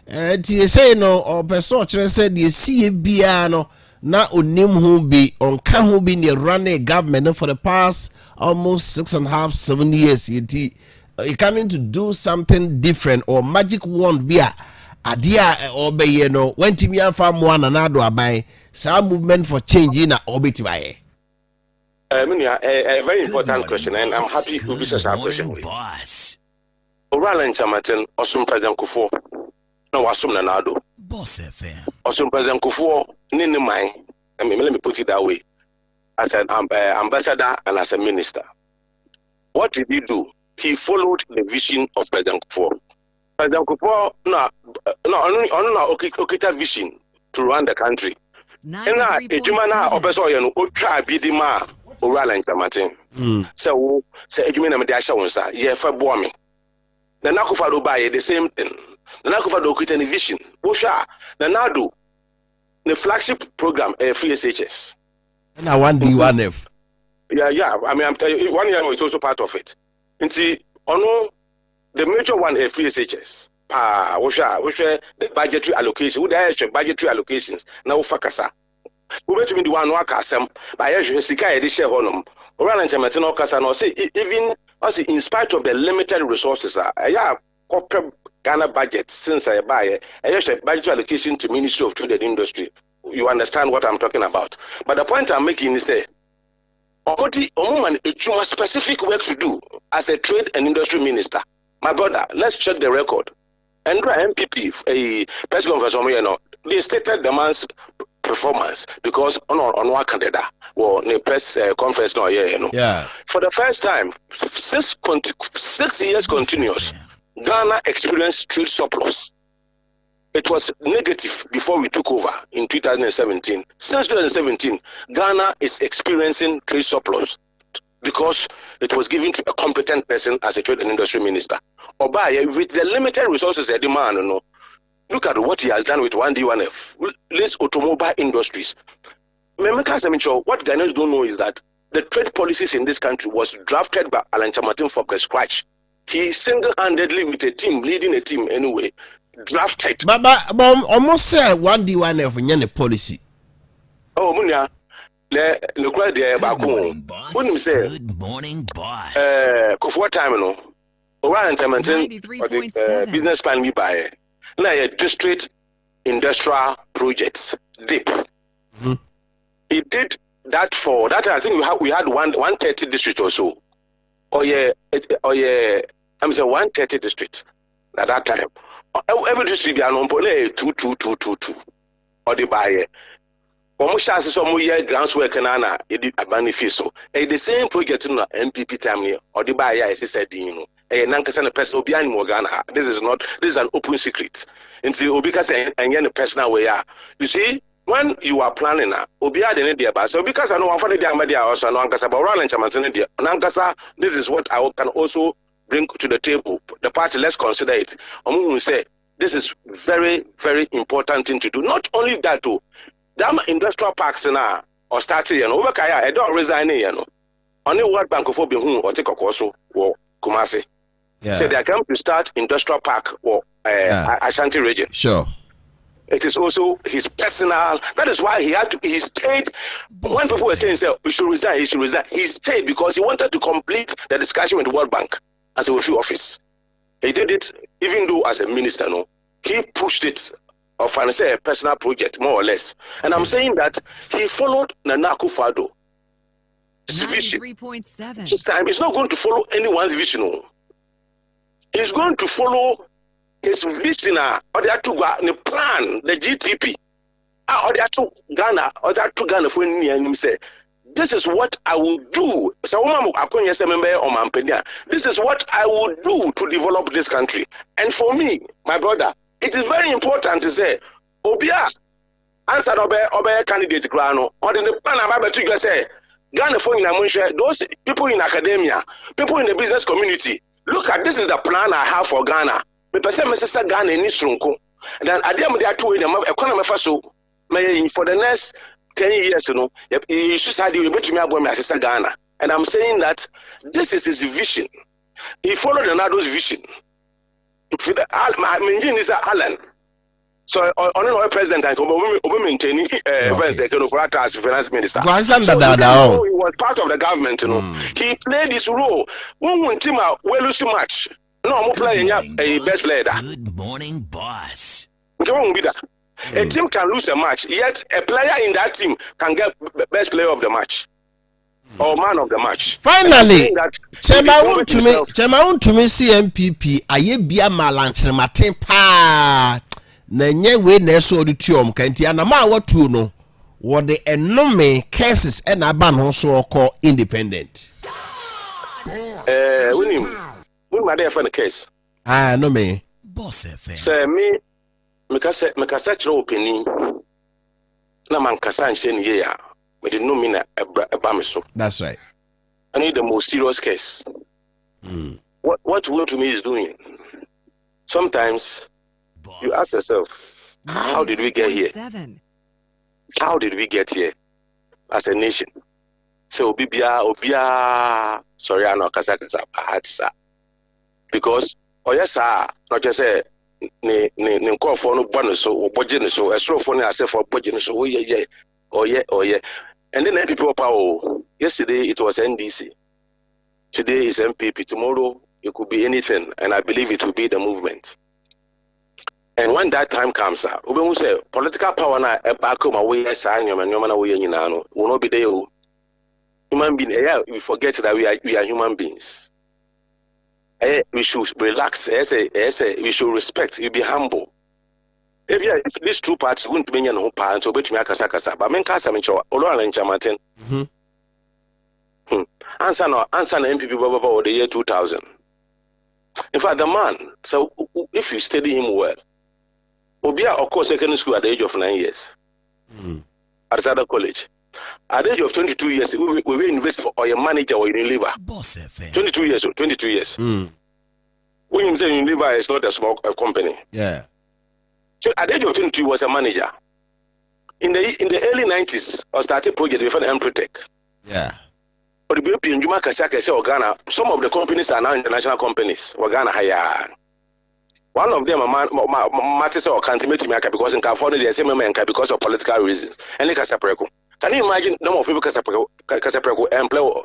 Say no or person said the CBiano na unim who be on can who be near running government for the past almost 6.5-7 years. You coming to do something different or magic wand be adia or be you know when Timmy farm one another abai. Some movement for change in a orbit by a very important question, and I'm happy to visit our question. Oral Chamatin, Osum President Kufo, no Asum Nanado, BOSSTV, Osum President Kufo, Nini Mai, I mean, let me put it that way, as an ambassador and as a minister. What did he do? He followed the vision of President Kufo. President Kufo, no, Okita vision to run the country. And ejuma na obeso ye no otwa bidima oral and Martin. So say you mean I'm the Ashawansa, yeah, for bombing. The Nakufado buy the same thing. The Nakufado quit any vision. Osha, the Nadu, the flagship program, free SHS. And I want D1F. Yeah. I mean, I'm telling you, 1 year is also part of it. And see, the major one, free SHS. Osha, the budgetary allocation. Who there budgetary allocations? Now, Fakasa. We went to be the one who are some by Sika edition honum. Oran and Chamatino Casano say, even in spite of the limited resources, corporate Ghana budget since I buy a budget allocation to Ministry of Trade and Industry. You understand what I'm talking about. But the point I'm making is say, it's a specific work to do as a trade and industry minister. My brother, let's check the record. And MPP, a press conference, they stated the man's performance because on one candidate or the press conference for the first time 6 years continuous Ghana experienced trade surplus. It was negative before we took over in 2017. Since 2017 Ghana is experiencing trade surplus because it was given to a competent person as a trade and industry minister. Obaye, with the limited resources at demand, look at what he has done with 1D1F. Let's automobile industries. What Ghanaians don't know is that the trade policies in this country was drafted by Alan Chamatin from the scratch. He single-handedly, with a team, leading a team anyway, drafted. But almost say 1D1F in any policy. Good morning, boss. Before time, Alan Chamatin, business plan me by district industrial projects DIP. He did that for that. I think we had 130 districts or so. I'm saying 130 districts at that time. Every district are on 2 or the buyer. Almost as some year grants work and Anna, it did a beneficial. The same project in MPP time or the buyer is said, Nankasana person Obiani Morgana. This is an open secret. Until Obikas and Yan personal way. You see, when you are planning Obia the India bus, so because I know one for the Amadia also Nankasa Baran and Chamantin Nankasa, this is what I can also bring to the table. The party, let's consider it. Omu say this is very, very important thing to do. Not only that too, damn industrial parks now or starting Obakaya, I don't resign only World Bank of Obi or take a course or Kumasi. So they are going to start industrial park or Ashanti region. Sure. It is also his personal. That is why he stayed. When people were saying, "We should resign," he should resign. He stayed because he wanted to complete the discussion with the World Bank as a WOFA office. He did it, even though as a minister, he pushed it of a personal project, more or less. And I'm saying that he followed Nana Akufo-Addo. 93.7. This time he's not going to follow anyone's vision. He's going to follow his vision or the two plan, the GTP. Or the two Ghana, or the two Ghana for him say, this is what I will do. So this is what I will do to develop this country. And for me, my brother, it is very important to say, Obia answer Obe candidate Grano, or the plan about to say Ghana for those people in academia, people in the business community. Look at this is the plan I have for Ghana. Me pese me sister Ghana ni sronko. Then adem dey atu we dem economy fa so for the next 10 years you should say you betumi abo me sister Ghana. And I'm saying that this is his vision. He followed Ronaldo's vision. Alan. So on the president and maintaining as finance minister. He was part of the government, He played this role. When team lose match. No, I'm playing a best player. Good morning, boss. A team can lose a match, yet a player in that team can get best player of the match or man of the match. Finally, Chema to me CMPP ayebia malanche matin pa na nye we na so auditorium kanti anama watu no wo de enome cases e na ba no so okọ independent. We might have a case. No me. BOSSTV. Say me kasa chiro opinion. Na man kasa nche ni ya. but it no mean a bamiso. That's right. I need the most serious case. What will to me is doing. Sometimes you ask yourself, how did we get here? How did we get here as a nation? So Obia, sorry, I know Kazakh, because yes, not just say ne call for no bonus or budget so a straw for say for budget so yeah. And then people power. Yesterday it was NDC. Today is MPP. Tomorrow it could be anything, and I believe it will be the movement. And when that time comes, we will say political power na back home away yes and will not be there. Human being, we forget that we are human beings. We should relax. We should respect. We be humble. If these two parts wouldn't be no parents, so bet me akasa. But men kasa me cho Olola and Chamatin. Answer MPP over the year 2000. In fact, the man. So if you study him well, Obia of course secondary school at the age of 9 years. At Sada College. At the age of 22 years, we will invest for your manager or your liver. 22 years old, 22 years. When you say Unilever is not a small company. Yeah. So at the age of 22, he was a manager. In the early 90s, I started project with Emprotech. Yeah. But the in Juma Kasaka say Ghana, some of the companies are now international companies. Ghana hire. One of them matters or can't make me because in California they say because of political reasons. And like Casapreco. Can you imagine the number of people Casapreco employ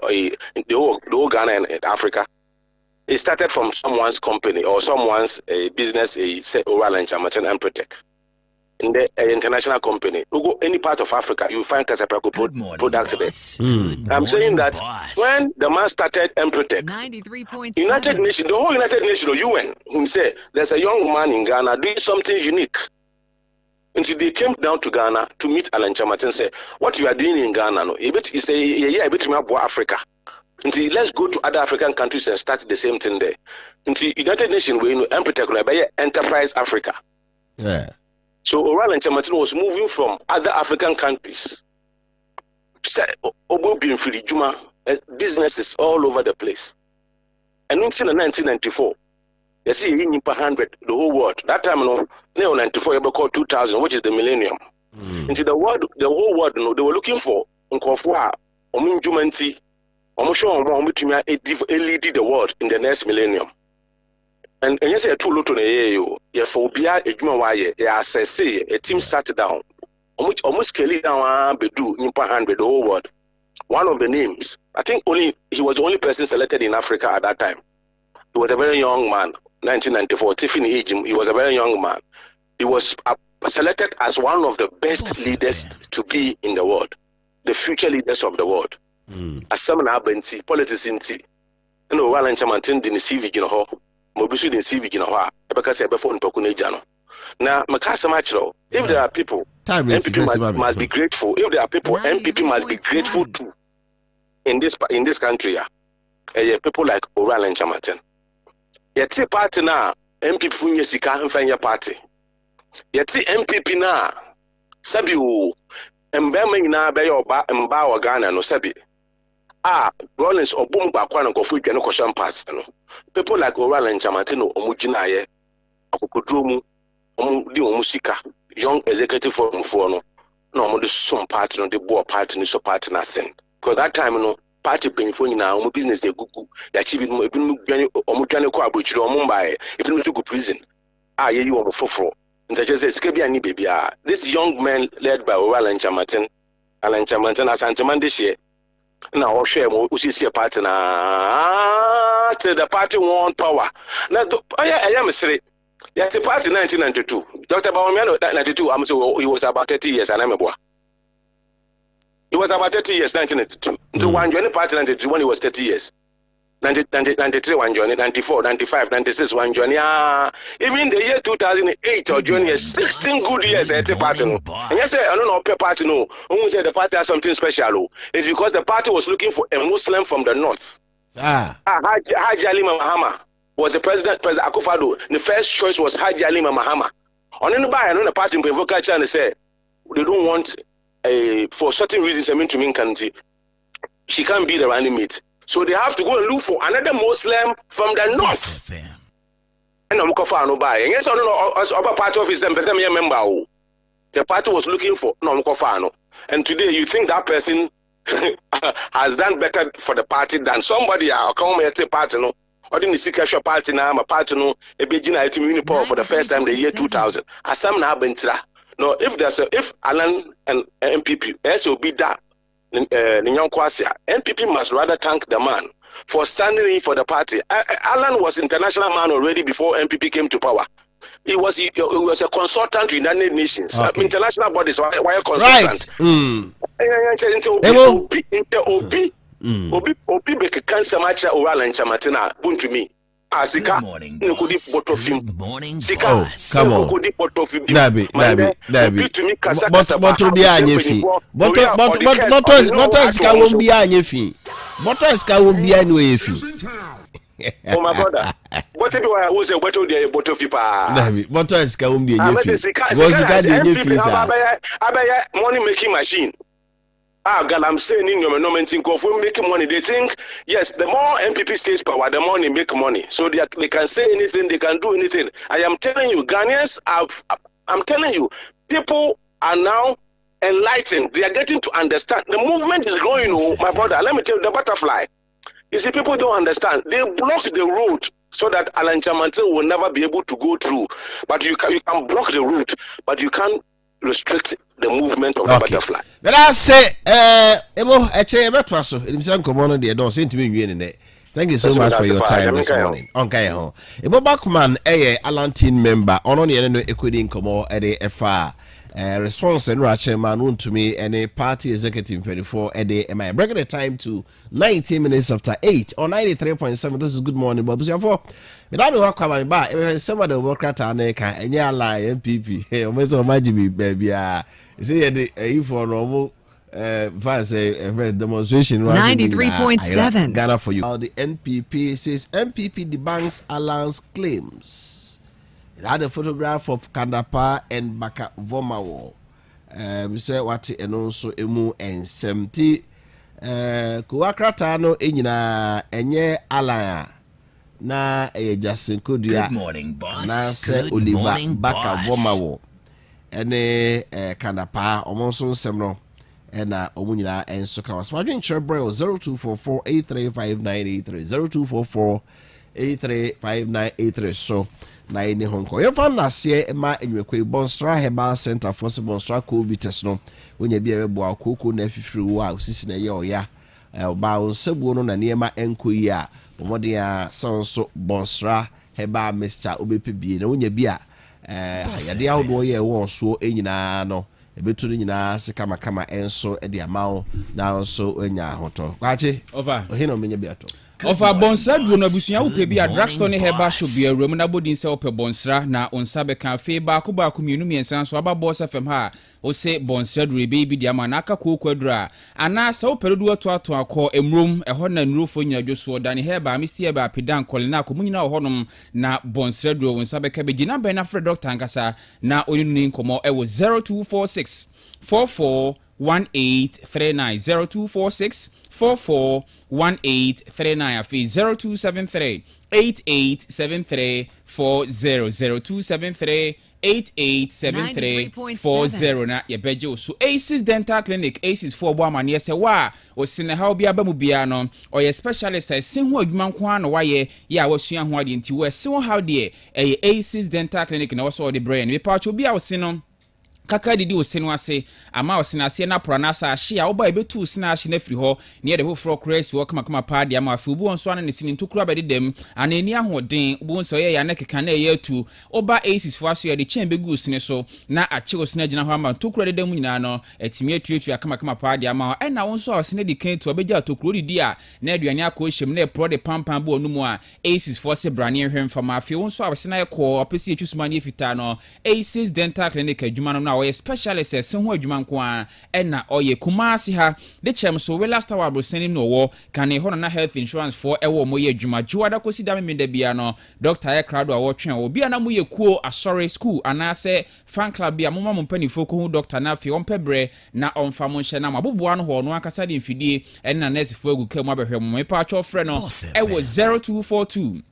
the whole Ghana and Africa? It started from someone's company or someone's business, say Oral and Chamatin and Protect. In the international company, you go any part of Africa, you find Casapreco products there. I'm saying that when the man started Emprotech, United Nations, the whole United Nations, the UN, who say there's a young man in Ghana doing something unique. Until they came down to Ghana to meet Alan Chamatin and say, what you are doing in Ghana, no, a bit more Africa. Until let's go to other African countries and start the same thing there. Until United Nations, we know Emprotech, Enterprise Africa. Yeah. So Oral and Chamatin was moving from other African countries. Businesses all over the place. And in 1994, you see in 100, the whole world. That time, no, 94, you called 2000, which is the millennium. Into the whole world, no, they were looking for Nkofwa, Ominjumanti, Omosho, lead the world in the next millennium. And you say a two lot on a phobia, a human wire, a team sat down. Almost Kelly down, Bedu, in 100, the whole world. One of the names, I think he was the only person selected in Africa at that time. He was a very young man, 1994, Tiffany Ejim, he was a very young man. He was selected as one of the best leaders to be in the world, the future leaders of the world. As some Benti, politics in tea. You know, while Chamatin didn't see Vigino Hall, Mobisu didn't see Vigino Hall, because I before in Pokunejano. Now, Makasa Machro, if there are people, MPP must be grateful. If there are people, MPP must be grateful too. In this country, people like Oral and Chamatin. Yet party now, MPP Funya Sika and Fanya party. Yet MPP now, Sabi Mbema na Bayo Mba or Ghana no Sabi. Rollins or Bumba Kwana go food and Koshan pass. People like Oral and Chamatino, Omujinaye, Akukudrumu, Musika, young executive for no, some party, no, the board party, no, so party, nothing. Because that time, no, party paying for now, business they go, they achieve it, Omujano Kwabuchi, or Mumbai, if you to go prison. You are for. And I just say, baby, this young man led by Oral and Chamatin, Alan Chamatin, as Antaman this year. Now, share we see a partner. The party won power. Now, I am a straight. Yet the party 1992. Dr. Bawamiano, 92, I'm so he was about 30 years, and I'm a boy. He was about 30 years, 1992. So one joined the party 92 when he was 30 years. 93 one joined, 94, 95, 96 one joined. Even the year 2008 or joined 16 good years at the party. And yes, I don't know, party no. Who said the party has something special? It's because the party was looking for a Muslim from the north. Haji Ali Mahama was the president Akufo-Addo. The first choice was Haji Ali Mahama. On the party in Provocation, they said they don't want for certain reasons, I mean to mean country, she can't be the running mate. So they have to go and look for another Muslim from the north. And I'm going to buy. And yes, I don't know, upper party office, them member. The party was looking for no. And today you think that person has done better for the party than somebody else. Come here, party no. Or didn't see cash party now, my party no. A big united for the first time the year 2000. As some now bentra. No, if Alan and MPP, SOB that MPP must rather thank the man for standing in for the party. Alan was international man already before MPP came to power. He was a consultant to United Nations, international bodies. Why a consultant? Obi beke cancer matcha oral and chamatina buntumi. Asika nkudi bottle film. Sika come on. Nabi. Bottle bi anyefi. Bottle sika won bi anyefi. Bottle sika won bi anyefi. Oh my brother. What if I was a bottle de bottle fipa? Nabi, bottle sika won bi anyefi. Was sika de anyefi sa. Abaya money making machine. God, I'm saying in your moment think of making money. They think, yes, the more MPP stays power, the more they make money. So they can say anything, they can do anything. I am telling you, Ghanaians, I'm telling you, people are now enlightened. They are getting to understand. The movement is going, my brother. Let me tell you, the butterfly. You see, people don't understand. They block the road so that Alan Chamante will never be able to go through. But you can block the route, but you can't restrict the movement of the butterfly. But I say, thank you so much for your time this morning. Okay, Ebo Backman, Alan team member, on equity Nkomo, FR. Response and chairman to me and a party executive 24 a day. Am I breaking the time to 19 minutes after 8 or 93.7? This is good morning, Bob. But I don't come back. Some of the workers are and yeah, lie MPP. Hey, baby. You see, if for normal demonstration 93.7 Ghana for you. The NPP says MPP debunks Alan's claims. It had a photograph of Kandapa and Baka Vomawo. We say what and also emu and semti kuwakratano enyina enye alaya na Justin Kodia. Good morning, boss. Na se Oliver Baka Vomawo. Ene Kandapa omonso semno ena omunyina enso ka was wadwen cherbro 0244835983 0244835983 so na ini honko ye fan nasie ma enwekwe Bonstra Herbal Center for Bonstra COVID test no wonya bia bebo akoko na afifiri wo a osisi na ye oya ba onsebuo no na niema enkoyi a bomode a sanso Bonstra Herbal Mixture obepebie na wonya bia yade ahodo ye wo so enyina no ebetu nyina se kama enso e dia mawo na nso enya ahoto kwache over ohino menya biato Ofa Bonsra duro na busunya wopɛ bi a drugstore ne Herbal shop bi awuram na bodin sɛ wopɛ Bonsra na onsa bɛka fe ba mienu miensa so aba Boss FM ha o se Bonsra duro be bi dia ma na aka kokwa duro a ana sɛ wopɛ do ato akɔ emrom ɛhɔ na nurofo nyina dwoso da ne Herbal Mr. Herbal pedan kolina ko munyina hɔnom na Bonsra duro onsa bɛka be gina bɛ na frɛ doctor ankasa na oni no nkomo ɛwɔ 0246 441839 0246 441839 afi 0273 8873 40 0273 887340 na yebeje so Aces Dental Clinic Aces for bo amane se wa o sine ha obi aba mu bia no o ye specialist sin ho adwuma nko an wa ye ya wasua ho ade nti wa si ho how de Aces Dental Clinic na wo so the brain me pa cho bia wo sino kaka didi osenu ase ama osena ase na prana sa ahye a oba ebetu osena ahye na firi ho ne de hofro kresi wo kama pa de ama afi obu onso ana ne sini ntokura bede dem ana eni ahoden obu onso ye ya na keka na ye atu oba Aces fo aso ye de chen begu osene so na ache osena gina ho ama ntokura de dem nyina no etimi atuatua kama pa de ama na wonso osene de kan tu obegya tokuro didi a na aduane akọ hyem na pro de pampan bo onumu a Aces fo se brane hwem fama afi wonso osena ye ko opesi etusuma ne fita no Aces Dental Clinic adwuma no na oye specialist se ho adwuma nko a na oye Kumasi ha de chem so we last hour brosani no wo kan e hono na health insurance for ewo mo ye adwuma juada kosi da me da bia no doctor e crowd a wo twen wo bia na mo ye kuo asori school anase fan club bia mo ma mo panifo ko hu doctor na afi on pebre na onfa mo hye na maboboa no ho no akasa de mfidie na nurse fo agu kam abehwe mo me pa cho frɛ no e wo 0242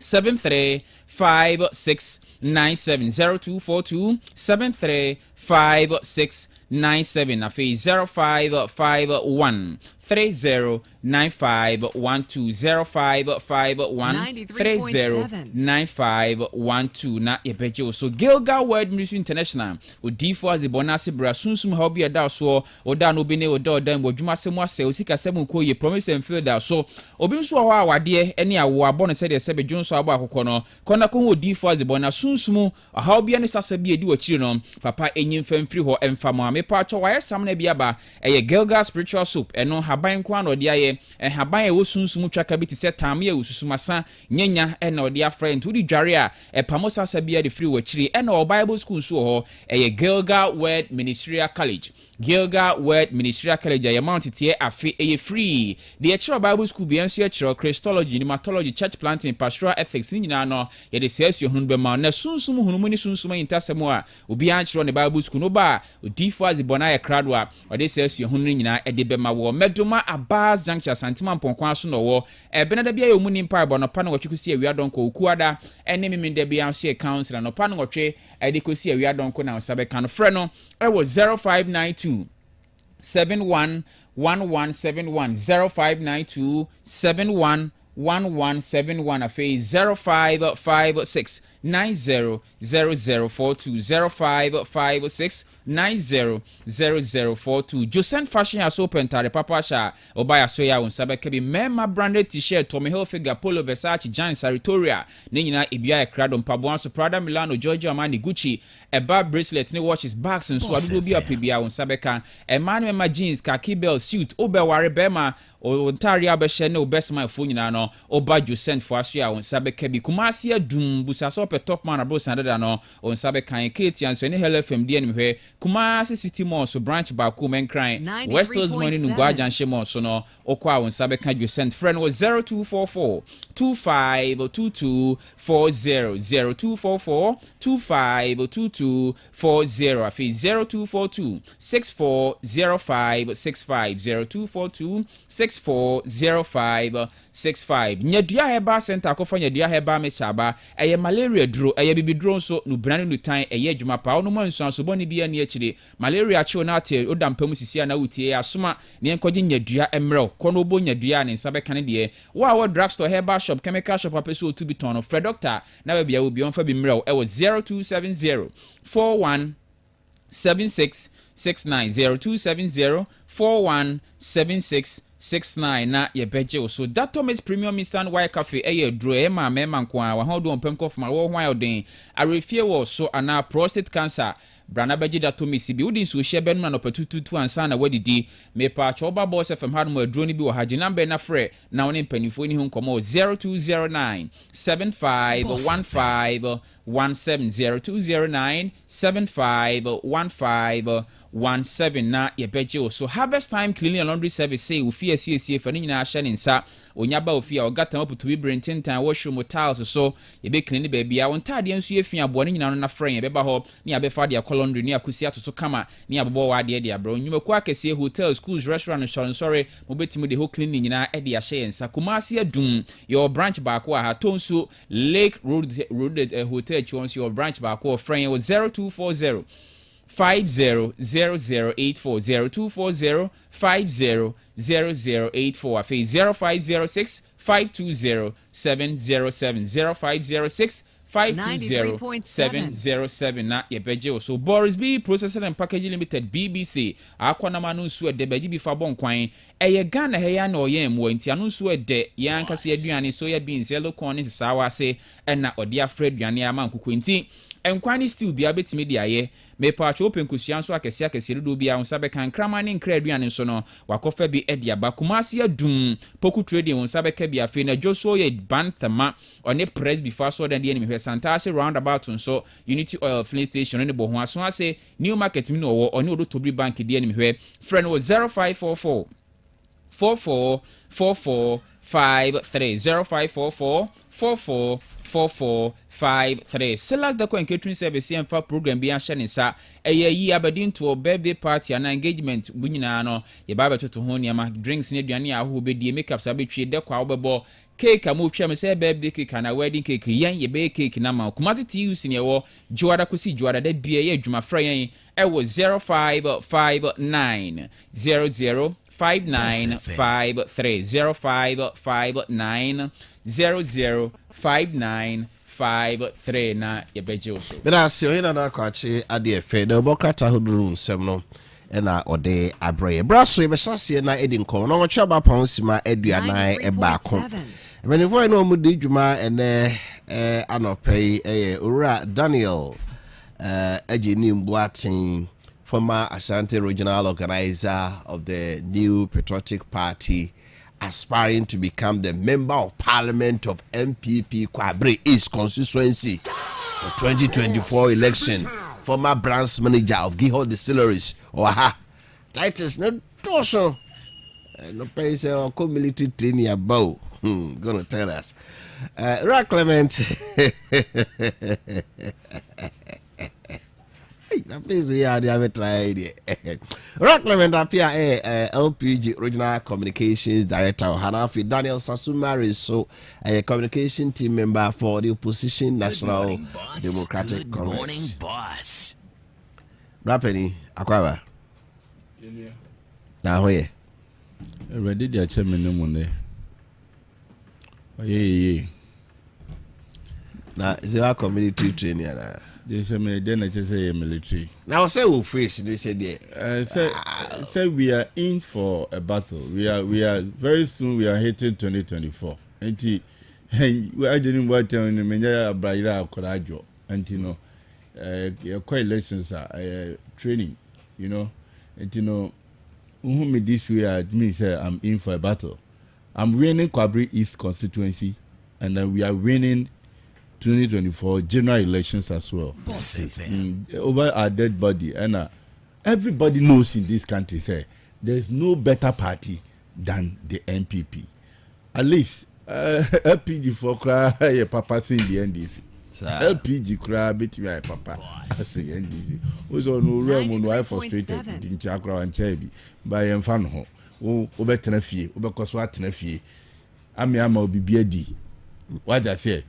735697 0242 afi 0551 309512 309512 na yebeje so Gilgal World Ministry International odifo as the bonus bra sunsum ha obi da so oda no bi ne oda dwuma semu ase osika semu ko ye promise and field da so obi nso ho awade ene awo abon se de sebe dwunso abo akokɔ no kona ko odifo as the bonus sunsum ha obi ne sasa bi edi wakiri no papa enyim famfiri ho emfa mo amepa acho waye sam na bi aba eye Gilgal spiritual soup eno haban kwa no de aye haban e wo sunsum twaka bi ti se tam ye ususumasa nyanya na ode afrent udi dware a epamo sasa bi ade free wakiri na o Bible school so ho eye Gilgal Word Ministerial College Gilgal Word Ministerial College ya mount tie afi eye free the church Bible school bi enso church Christology pneumatology church planting pastoral ethics ni nyina no ye de sesi hunu be ma na sunsum hunu mu ni sunsum intasemo a obi an chiro ne Bible school no ba odifo azibona ye krado a ode sesi hunu ni nyina e de be ma wo medoma abaz junction santima mponkwan so no wo benada bia ye mu ni mpa no pa na wotwekusi awia donko okuada ene memende bia an share council no pa na wotwe e de kosi awia donko na sabe kan frɛ no e wo 0592 711171 0592 711171 afi 0556 900042 0556 900042 Josen Fashion has open tare papa sha obaya soya on sabeke bi mema branded t-shirt Tommy Hilfiger Polo Versace Giant Saritoria ne nyina ebia e krado mpaboa so Prada Milano Giorgio Armani Gucci eba bracelet ne watches bags and so adugo bi apebia on sabeka e man mema jeans khaki belt suit obeware bema ontari abehye ne obesma fo nyina no oba Josen Fashion on sabeke bi Kumasi adum busa so top man abo sandada no on sabeka Kate and so ne Hello FM die ne Kumasi City Mall so branch ba ku men crying West Coast money no gwajan shemo so no okwa on sabeka Josen friend was 0244 252240 0244 252240 afi 0242 640565 0242 640565 nyadua heba center akofo nyadua heba mechaba eye malaria duro eye bibidro so no brand no tan eye adwuma pa ono manso asoboni bia ne akire malaria chiwo na ate odampam sisi na wutie asoma ne enkoje nyadua emrel kono obo nyadua ne nsabe kan de wa drugstore heba shop chemical shop apeso to biton no fred doctor na bia obi on fa bi mrel e wo 0270 41 7669 0270 41 7669 na ye beje so Datomet Premium Instant White Cafe eye dro e ma mema nko a wa hodo ompem kof ma wo hwan odin arefie wo so ana prostate cancer brana beje Datomet bi udin so hye benu na opatututu ansa na wadidi mepa choba boss FM hadum adro ni bi wo haje number na frɛ na woni mpanifo ni hu nkomo 0209 7515 170 7515 na ye beje so Harvest Time Cleaning and Laundry Service say we fear CAC fa ni nyina ahye ne nsa onyaba ofia ogata oputu bi brentintan washroom tiles so ye be clean ba bia won tade nso ye fia bo ne nyina no na frɛ ye beba ho ne ya be fa de laundry ne akusi atoso kama ne abobo wa de de abro nyumaku akese hotel schools restaurant sorry mo betimi de ho cleaning nyina e de ahye nsa Kumasi adum your branch back wa ha tonso Lake Road Hotel chons your branch back wa frɛ ye 0240 500084 0240 500084 afi 0506 520 707 0506 520-707 na yebeje so Boris B Processing and Packaging Limited BBC akwana manu nso de beji bi fa bon kwan eye Ghana he ya na oyem wo nti anu nso de yanka se aduane so ya beans yellow corn ni sawa se na ode afra aduane ama nkukwu nti enkwani stew bia betimi de aye me pa cho open kusua so akese do bia won sabe kan krama ne nkra aduane so no wakofa bi edi aba kumase adum poku trading won sabe ka bia fe na joso ye banthama one press before so dan de ni me santase roundabout so Unity Oil filling station ne bo ho aso ase new market mi no wo one odo Tobri bank de ni me friend wo 0544 444453 0544444453 Sellers the catering service and for program bi ahye sa yi abadin to birthday party and engagement bunyina no ye ba beto ho niam drinks ne aduane aho be die makeup sa betwe de kwa obebo cake amotwa me say birthday cake and wedding cake yan ye be cake na ma kumasi TUC ne wo joada kosi joada da bia ye adwuma fra yan e wo 0559 00 5953 0559005953 na yebeje oso bena se oyina na kwache ade efe na obokrata hoduru nsem no na ode abraye braso yebesase na edi nko na wocha ba ponsima aduanan e ba ko benefo na omudi dwuma ene anopei owura Daniel Ejini Mbuatin, former Ashanti regional organizer of the New Patriotic Party, aspiring to become the member of parliament of MPP Kwabre East constituency for 2024 election. Former branch manager of Gihol Distilleries, Oha. Titus no torso. No pay say or military training about. Gonna tell us. Rock Clement. Na face we are they have tried. Rock Clement APPIAH LPG Regional Communications Director Hanafi Daniel Sasumari, so a communication team member for the opposition National Democratic Congress. Good morning, boss. Rapeni Akwaba. Na hoye. Ready the chairman no money. Yeah. Na zero community training na. They say me then I just say military. Now say we face they say there. Say we are in for a battle. We are very soon we are hitting 2024. And we are doing what on the Menya Braira Coraggio. And you know quite elections are training, you know. And you know whom this way me say I'm in for a battle. I'm winning Kwabre East constituency and then we are winning 2024 general elections as well. Over our dead body, and everybody knows in this country say there's no better party than the NPP. At least LPG for cry papa say the NDC. LPG cry between papa say NDC. Also no realm no I frustrated in Chakra and Chebi by enfan ho. O betena fie, o bekoso atena fie. Ami ama obi biadi. What I say?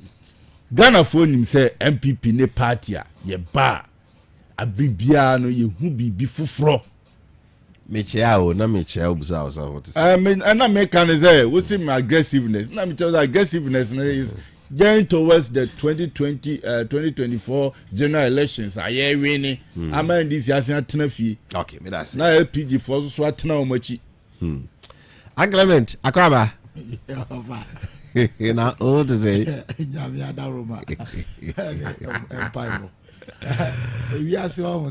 Ghana phone him say MPP ne party ye ba abibia no ye hu bibi fufuro mechia o na mechia obusa osa what is I mean and I make can say we see my aggressiveness na me tell aggressiveness is going towards the 2024 general elections aye winning ama this yasin atena fie okay me that na LPG for so atena o machi agreement Akwaba na o to say nyame adaroma empire we are so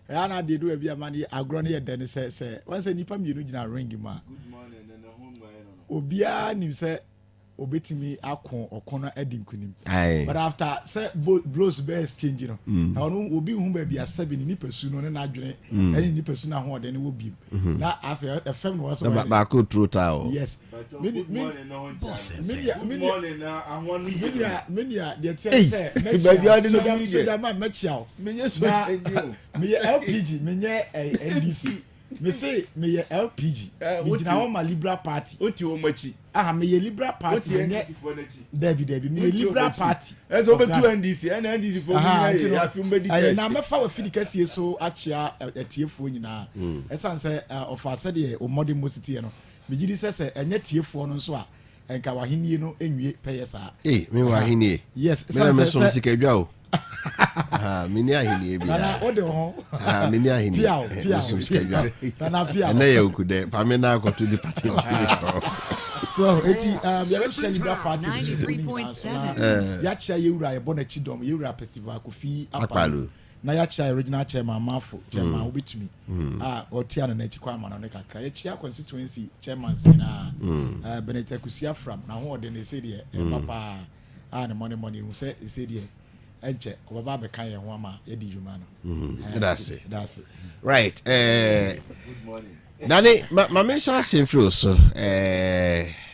ana dey do e bia man agro na ye den say once nipa mienu gina ring ma good morning and home obia nim say obetimi akon okono adinkunim but after say blows be exchange no na onu obi hu ba bia sabi ni pesu no na adwene ani ni pesu na ho de ne wo bi na afa fm no was ba ko true ta yes many they tell say me LPG me NDC me say me LPG me gina ho ma liberal party oti wo machi me liberal party me David me liberal party so be two NDC and NDC for me ya fi mbedi na me fa wa fidikasie so achia etiefo nyina esan say of ase de o modern city no me gidi say enye tiefo no so a enka wahenie no enwie peyesa me wahenie yes me so sikadwa o mini ahini bia na ode ho mini ahini pia na pia na ye okude famina akoto di patent so eti we are shall liberal party 93.7 ya cha yewura ye bona chidom yewura festival KOFI Apalo na ya chia original chairman mafo chairman obitumi otia na nachi kwa ma na kakra ya chia constituency chairman na Benedict Kusia from na ho de ne se de papa ne money who say se de enche obaba be kan ye ho ama ye di dwuma no that's it right good morning Nani ma mention Sinfro so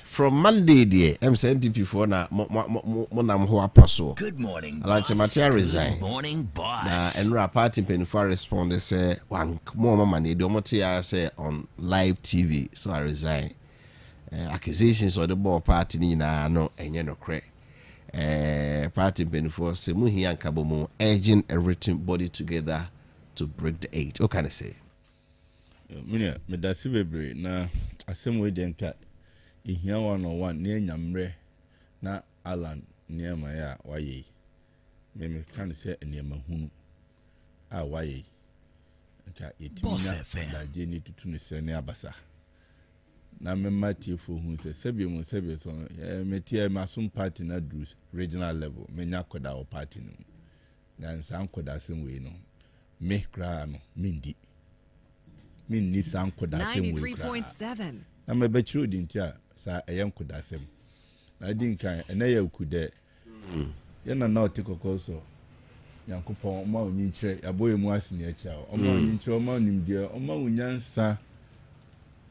from Monday there MPP for na mo nam ho apaso good morning Alanche Matia resign good morning boss na enra party penifar respond say one more mama need omotia say on live TV so I resign accusations of the ball party ni na no enye no kre party penifar say mu hia nkabomu urging everything body together to break the eight. What can I say? Minia me da si bebre na asem we den ka ehia 101 ne nyamre na Alan niema ya waye me kan se niema hunu a waye nta yetimina da je ni tutu ne se ne abasa na me matie fo hu se sebe so me tie masum party na do regional level me nya koda o party no na nsan koda sem we no me kra no mindi minni san kodasem we 93.7 na me be chiro di ntia sa eyem kodasem na din kan ena ya kude ye na otikoko yankopon ma onyi kire aboye mu asini echa o ma onyi kire o ma onimdie o ma onyansa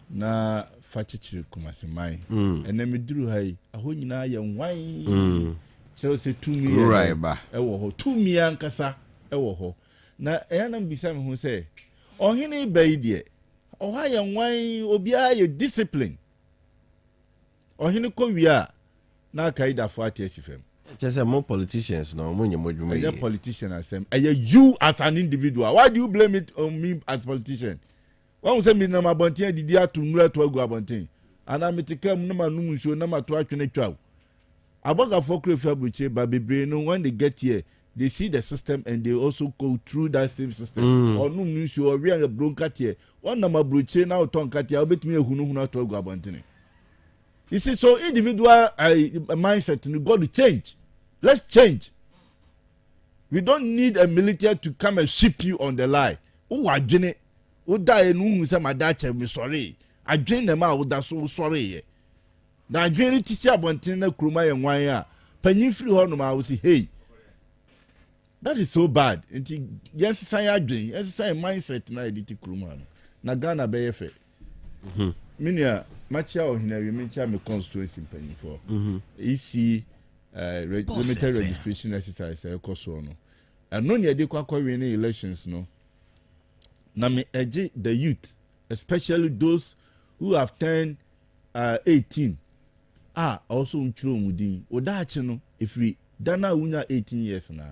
na fachichiri kumasemai ena meduru hai aho nyina ya nwan so se tumi ewo ho tumi ankasa ewo ho na eyana mbisa me hu se ohini baidie ohaya nwan obia ye discipline ohini ko wia na kaida fo atiesifem just more politicians no munye modwuma ye politician asem you as an individual why do you blame it on me as politician wọ́n say me na mabontin didi atunura to agu abontin ana metikam na manum nsuo na mato atwene twa aboga for krefa buche ba bebre no when they get here they see the system and they also go through that same system or no nsuo or we are bronca here one na mabroche na oton katia obetumi ehunu ato agu abontin. You see, so individual mindset you got to change. Let's change. We don't need a military to come and ship you on the lie. Oh, I didn't. Oh, die no say my dad me sorry. I drain them out. That's so sorry. Now I drain it to see abontina kruma and wanya. Penny free honor I will say, hey, that is so bad. And yes, say drain. Yes, say mindset na editi kruma. Na Ghana be fe. Minia Machia or Hinari Mincha me constituency penny for EC limited registration exercise no and no near de kwa winning elections no na me edge the youth especially those who have turned 18 also unchuro mudin odachi no ifri dana unya 18 years na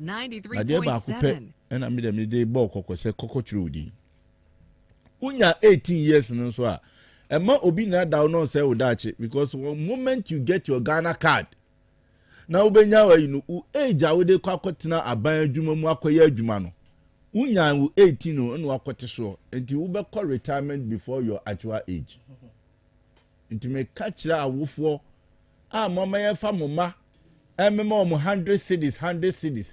93.7 and I made me dey ball kokose kokochuro udi unya 18 years no so a Ema obi na down no say odachi because one moment you get your Ghana card na ubenya wa you age a we dey kwakotena aban adwuma mu akoye adwuma no unya 18 no no akote so enti we be call retirement before your actual age enti me catch la awofo mama ya fa mama emema om 100 cedis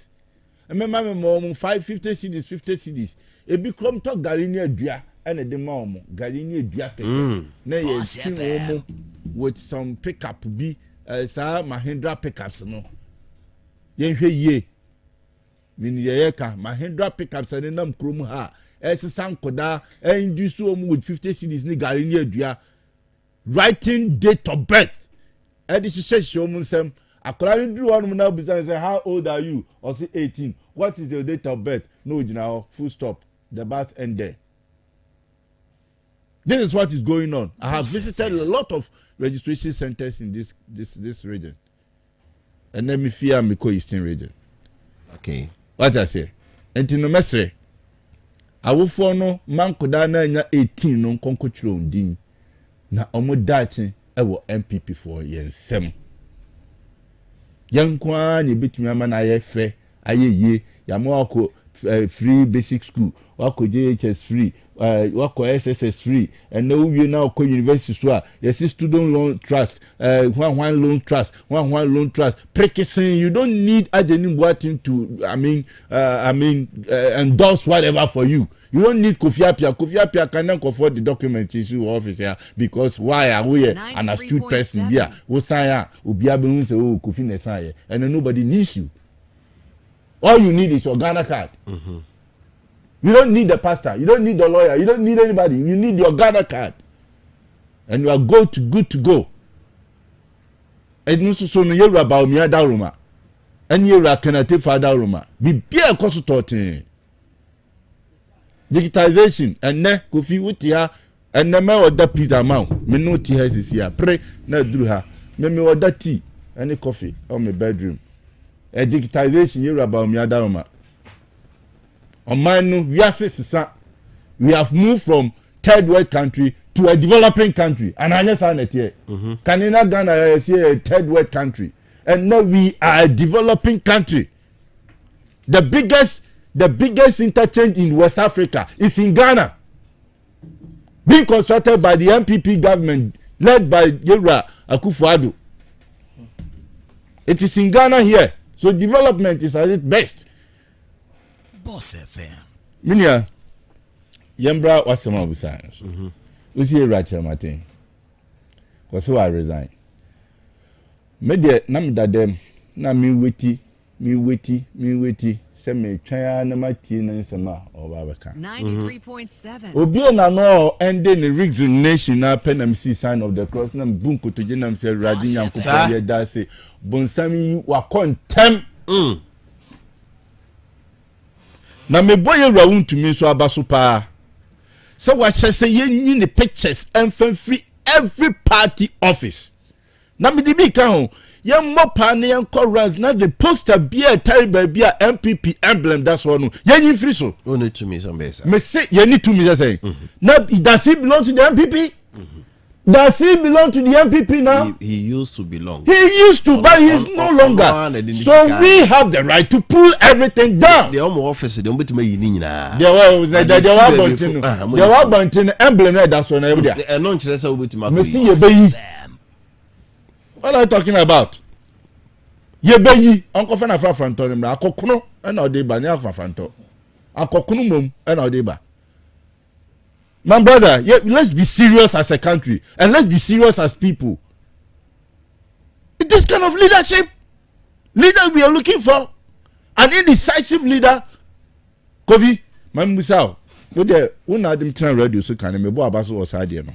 emema me mo 550 cedis 50 cedis ebi krom to gari ni adua and the mom Galini Diake na with some pickup be sa Mahindra pickups no ye min yeka Mahindra pickups and nam krum ha san koda induce with 50 cedis ni Galini Dua writing date of birth and this says some according to one now say how old are you or say 18 what is your date of birth no now full stop the birth end there. This is what is going on. I have visited a lot of registration centers in this region. And let me fear Miko Eastern region. Okay. What I say? And to no mesre. I will follow man kodana nya 18 no konkochiro ndin. Na omo dachi ewo MPP for yensem. Yankwa ni bitumi ama na ye fe aye ye ya mo akọ free basic school wako JHS free wako SSS free and now you now ko university so yes student loan trust one loan trust one loan trust practicing you don't need agent boating to endorse whatever for you. You don't need Kofi APPIAH cannot afford the documents issue office here because why are we an astute person here? We say Obiabun say oh Kofi Nesaya and then nobody needs you. All you need is your Ghana card. Mm-hmm. You don't need the pastor, you don't need the lawyer, you don't need anybody. You need your Ghana card, and you are good to go. And you so no you about me ada Roma, and you are cannot father Roma. Be a cost to digitization and ne Kofi Wutia and the man order pizza amount. Me no tea is here. Pray na do her. Me order tea and a coffee on my bedroom. A digitization you about me ada Roma. On my no we have moved from third world country to a developing country, and I just said it here. Can you not Ghana say a third world country? And now we are a developing country. The biggest interchange in West Africa is in Ghana, being constructed by the MPP government led by Yewura Akufo-Addo. It is in Ghana here, so development is at its best. Boss FM. Minia, Yembra was some of the science. We see a Rachel Martin. Was so I resign. Media Namda dem, na me witty. Send me China number 93.7. Obi na no ending the resignation na pen MC sign of the cross na bunko to jenam say radin yanko ye da say bonsami wa kontem. Na me boy rawun to me so abaso pa. So what say yen the pictures and free every party office. Na me di ka ho ye mo pa ne yan runs na the poster be a terrible be a MPP emblem that's one yen free so. You need to me some base. Me say you need to me just say. Now does he belong to the MPP? Does he belong to the MPP now? He used to belong. He used to, but he is no longer. So we have the right to pull everything down. The home office, they don't be me in. There were bunting emblem that's one every day. And non chess will be to my what are you talking about? Ye bayi, Uncle Fana Franto, a cocono, and our deba, Niaka Franto. A coconum, and our deba. My brother, let's be serious as a country and let's be serious as people. This kind of leader we are looking for, an indecisive leader. Kofi, man Musao, we not them turn radio so can me bo abaso was idea no.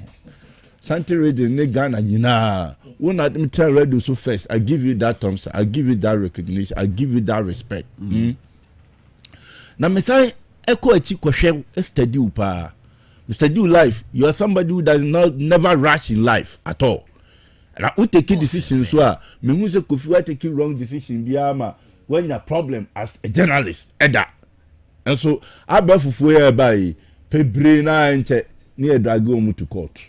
Santi radio ne Ghana nyina. We not them turn radio so first. I give you that thumbs, I give you that recognition, I give you that respect. Na me say eko echi kwhwe steady upa. Mr. Do life, you are somebody who does not never rush in life at all. And I will take a decision so me who say Kofi take wrong decision biama when you a problem as a journalist eda. And so I be fufu by pebre na enche near drago mu to court.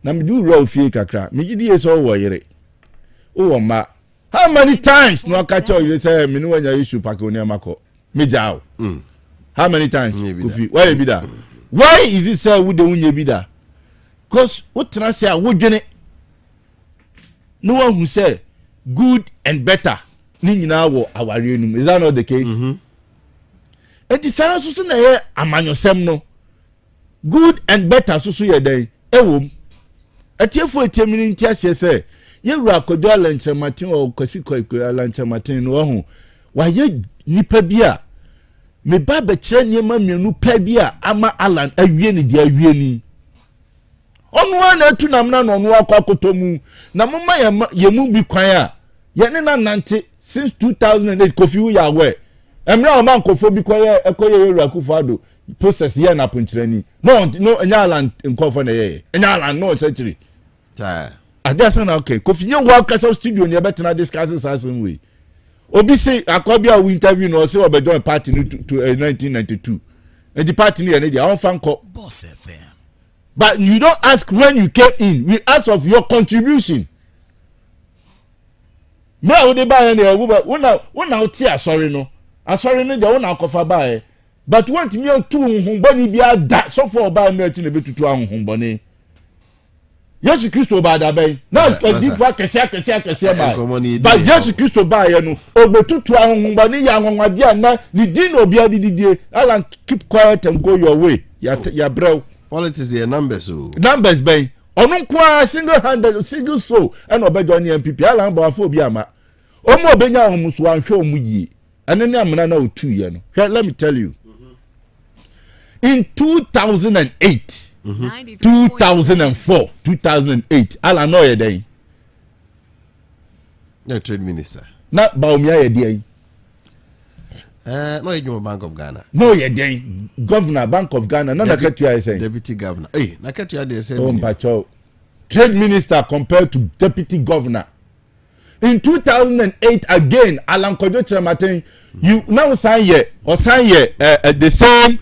Na me do raw fie kakra. Me gidi yes all wire. Oh ma. How many times no catch you say me no anya issue pack on mako. Me jaw. How many times Kofi? Why be that? Why is it so we don't be that? Because what can I say? No one who say good and better. Is that not the case? It is also na amanyosem no. Good and better so ye day. Ewom. Atiefo etiemini ntia say ye wura kodo alanche matin o kwasi koiko alanche matin no ho. Wa ye nipa bia me ba be kire niema mienu pa bia ama alan awie ne dia awie ni. Onu ana atunam na no no akwakoto mu na mama ye mu bi kwan a ye ne na nante since 2008 Kofi wu ya we emra o man kofo bi kwan ekoye Yewura Akufo-Addo process ye na ponchirani no enya alan nkofo na ye enya alan no century ta adasa na okay Kofi ye wa kasa studio ne betena discuss assassin we obi say akobia we interview no say obedo party to 1992 and the party ne dey on fan call Boss FM. But you don't ask when you came in. We ask of your contribution. Me I would buy any una sorry no. asɔre no deɛ wona akɔfa bae but want me to honhombɔne bia da so for ba no ati na betutu ahonhombɔne Yesu Kristo ba da bɛn na difa kɛseɛ ba but Yesu Kristo ba ye no obetutu ahonhombɔne ya anwanwade ana ni din obi adididie Alan keep quiet and go your way ya brew politics here numbers numbers bɛn ɔno nko single soul and obedo ne MPP Alan ba afọ obi ama omo obenya ahomuso anhwɛ omu yie ene ne amena na otu ye no let me tell you in 2008 2004 2008 ala no ye den the trade minister na Baumia ye den no ye Bank of Ghana no ye den governor Bank of Ghana na Nakatua ye say deputy governor Nakatua dey say trade minister compared to deputy governor in 2008 again Alan Kojo Chematin you now sign the same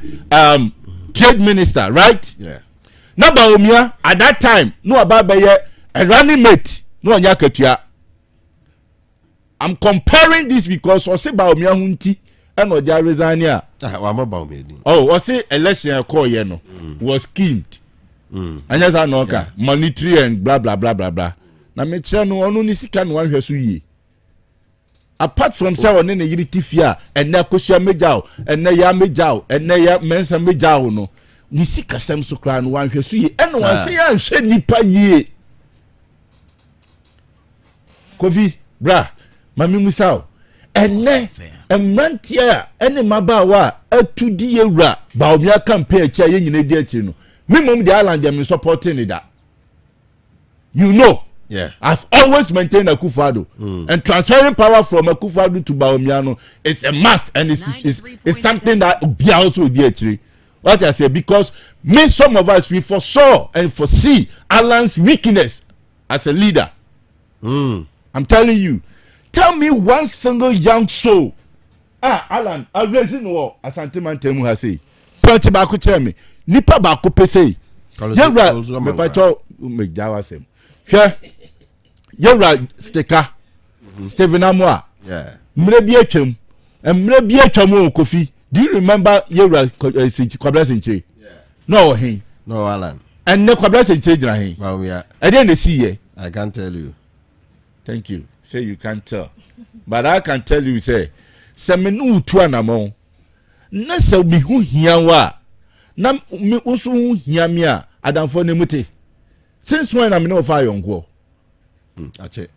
trade minister right yeah na Baumia at that time no ababaye a running mate no anya Katua. I'm comparing this because we say Baumia hunti and oja resign here was say election call here no was schemed anya za no ka monetary and blah blah blah blah blah na me kire no onu ni sika no anhwe so yie apart from say one na yiri tifia and na kosia meja and na ya meja and na ya mensa meja no ni sika sem so kra no wanhwe so yie eno wan say ya hwe nipa yie Kofi bra mami musao enne emrantia ene mabawa atudi ewura Baumia campaign chia ye nyina di akiri no minimum the island them supporting it that you know. Yeah, I've always maintained Akufo-Addo, and transferring power from Akufo-Addo to Baumia is a must, and it's something that be also the what I say because some of us we foresaw and foresee Alan's weakness as a leader. I'm telling you, tell me one single young soul. Alan, I raising war as Antiman Temu has said. Point back to tell me, nipa back to pay. Yeah, me pacho make Java same. Sure. You're sticker. Stephen Amwa. Yeah. Mrebiachem. And Mrebiachem Kofi. Do you remember you're Cobra Century? Yeah. No, he. No, Alan. And no Cobra Century. Well, yeah. I didn't see ye. I can't tell you. Thank you. Say you can't tell. But I can tell you, say, Semenu Tuanamo. Nasa be who hiawa. Nam me also hiamia. Adam for Nemuti. Since when I'm no fire on go. Ache.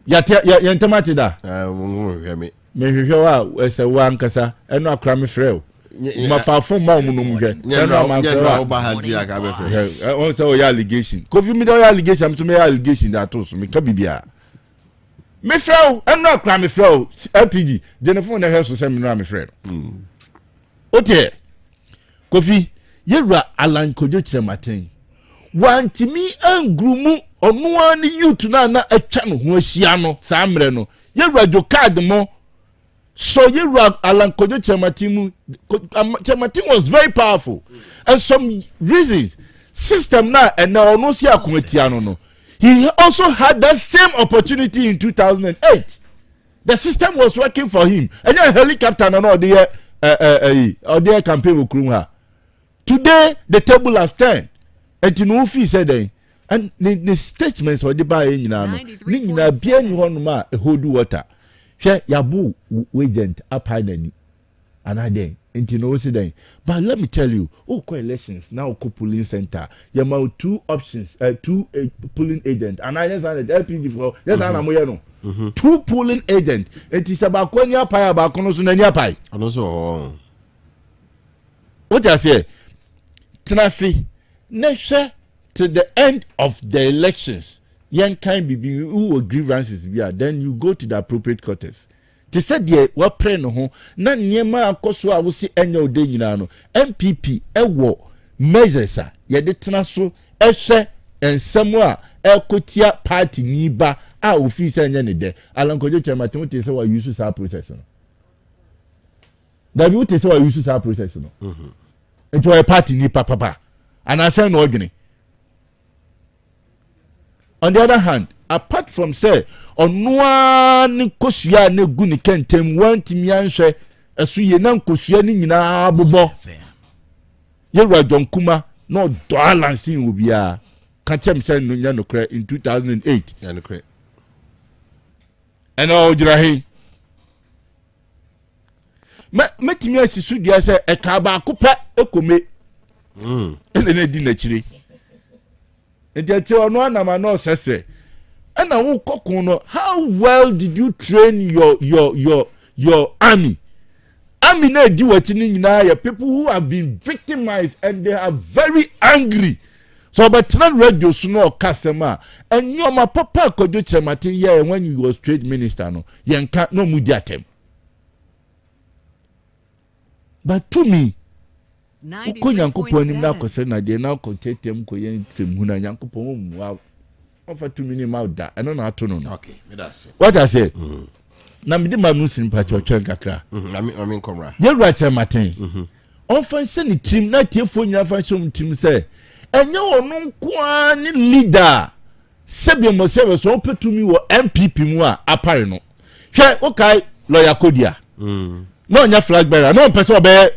Ya ntemati da. Me. Me hwewa ese wa nkasa eno akra me frɛ ma fa fo ma mu no mu hwɛ eno ma frɛ ba ha di aka be frɛ on say o ya allegation Kofi me do ya allegation am to me allegation that to so me ka bibia me frɛ eno akra me frɛ LPG jenefo na hwɛ so say me no me frɛ ote Kofi yewura Alan Kojo Chirematen wantimi angrumu onu ani youth na atwa no ho ahia no saa mre no yewura jo card mo so yewura Alan Kojo Chirematen Chirematen was very powerful and some reasons system na and onu si akomatia no he also had that same opportunity in 2008 the system was working for him and a helicopter no the campaign okrum ha today the table has turned and you know fi said and the statements or the buy nyina no ni nyina bia ni hono ma hold water hwe yabu agent apanani anade and you know say then but let me tell you ko elections now ko polling center you have two options two polling agent and I just an LPG for yes na mo ye no two polling agent it is about ko ni apai ba ko no so na ni apai ono so what I say tenasi next to the end of the elections yan kind be who grievances be then you go to the appropriate quarters to say the what pray no ho na niema akoso a wo si enya ode nyina no MPP ewo measures a ye de tena so ehwe ensem a ekotia party ni ba a ofisi enya ne de Alan Kojo Chirematen te say wa use sa process no da bi te say wa use sa process no into a party ni papa and I say no ogene. On the other hand, apart from say on one kosua ne gu ni kentem want mi anhwe esu ye na nkosua ni nyina bobo ye John Kuma no balance in obia ka chem say no nya no kra in 2008 ya no kra eno ojirahi metimi asisu dia say e ka ba kopa ekome ene di na chire enti ono anama no sese ena wo kokun no how well did you train your army na di watini nyina ya people who have been victimized and they are very angry so but na radio so no customer and your ma papa kodo chemate here when you was trade minister no yenka no mu di atem but to me ko nyankopon ni na kwese na de na ko tetem ko yen femhu na nyankopon mu offer 2 minutes out da eno na ato no okay me da say what I say na me de manu sin pa chotwen kakra I mean komra ye right matin offer se ni team na tiefo nyina fa shom team say enye wonu nkoa ni leader sebi mo se so petumi wo MPP mu a apare no hwe okay lawyer Kodia no nya flag bearer no person obey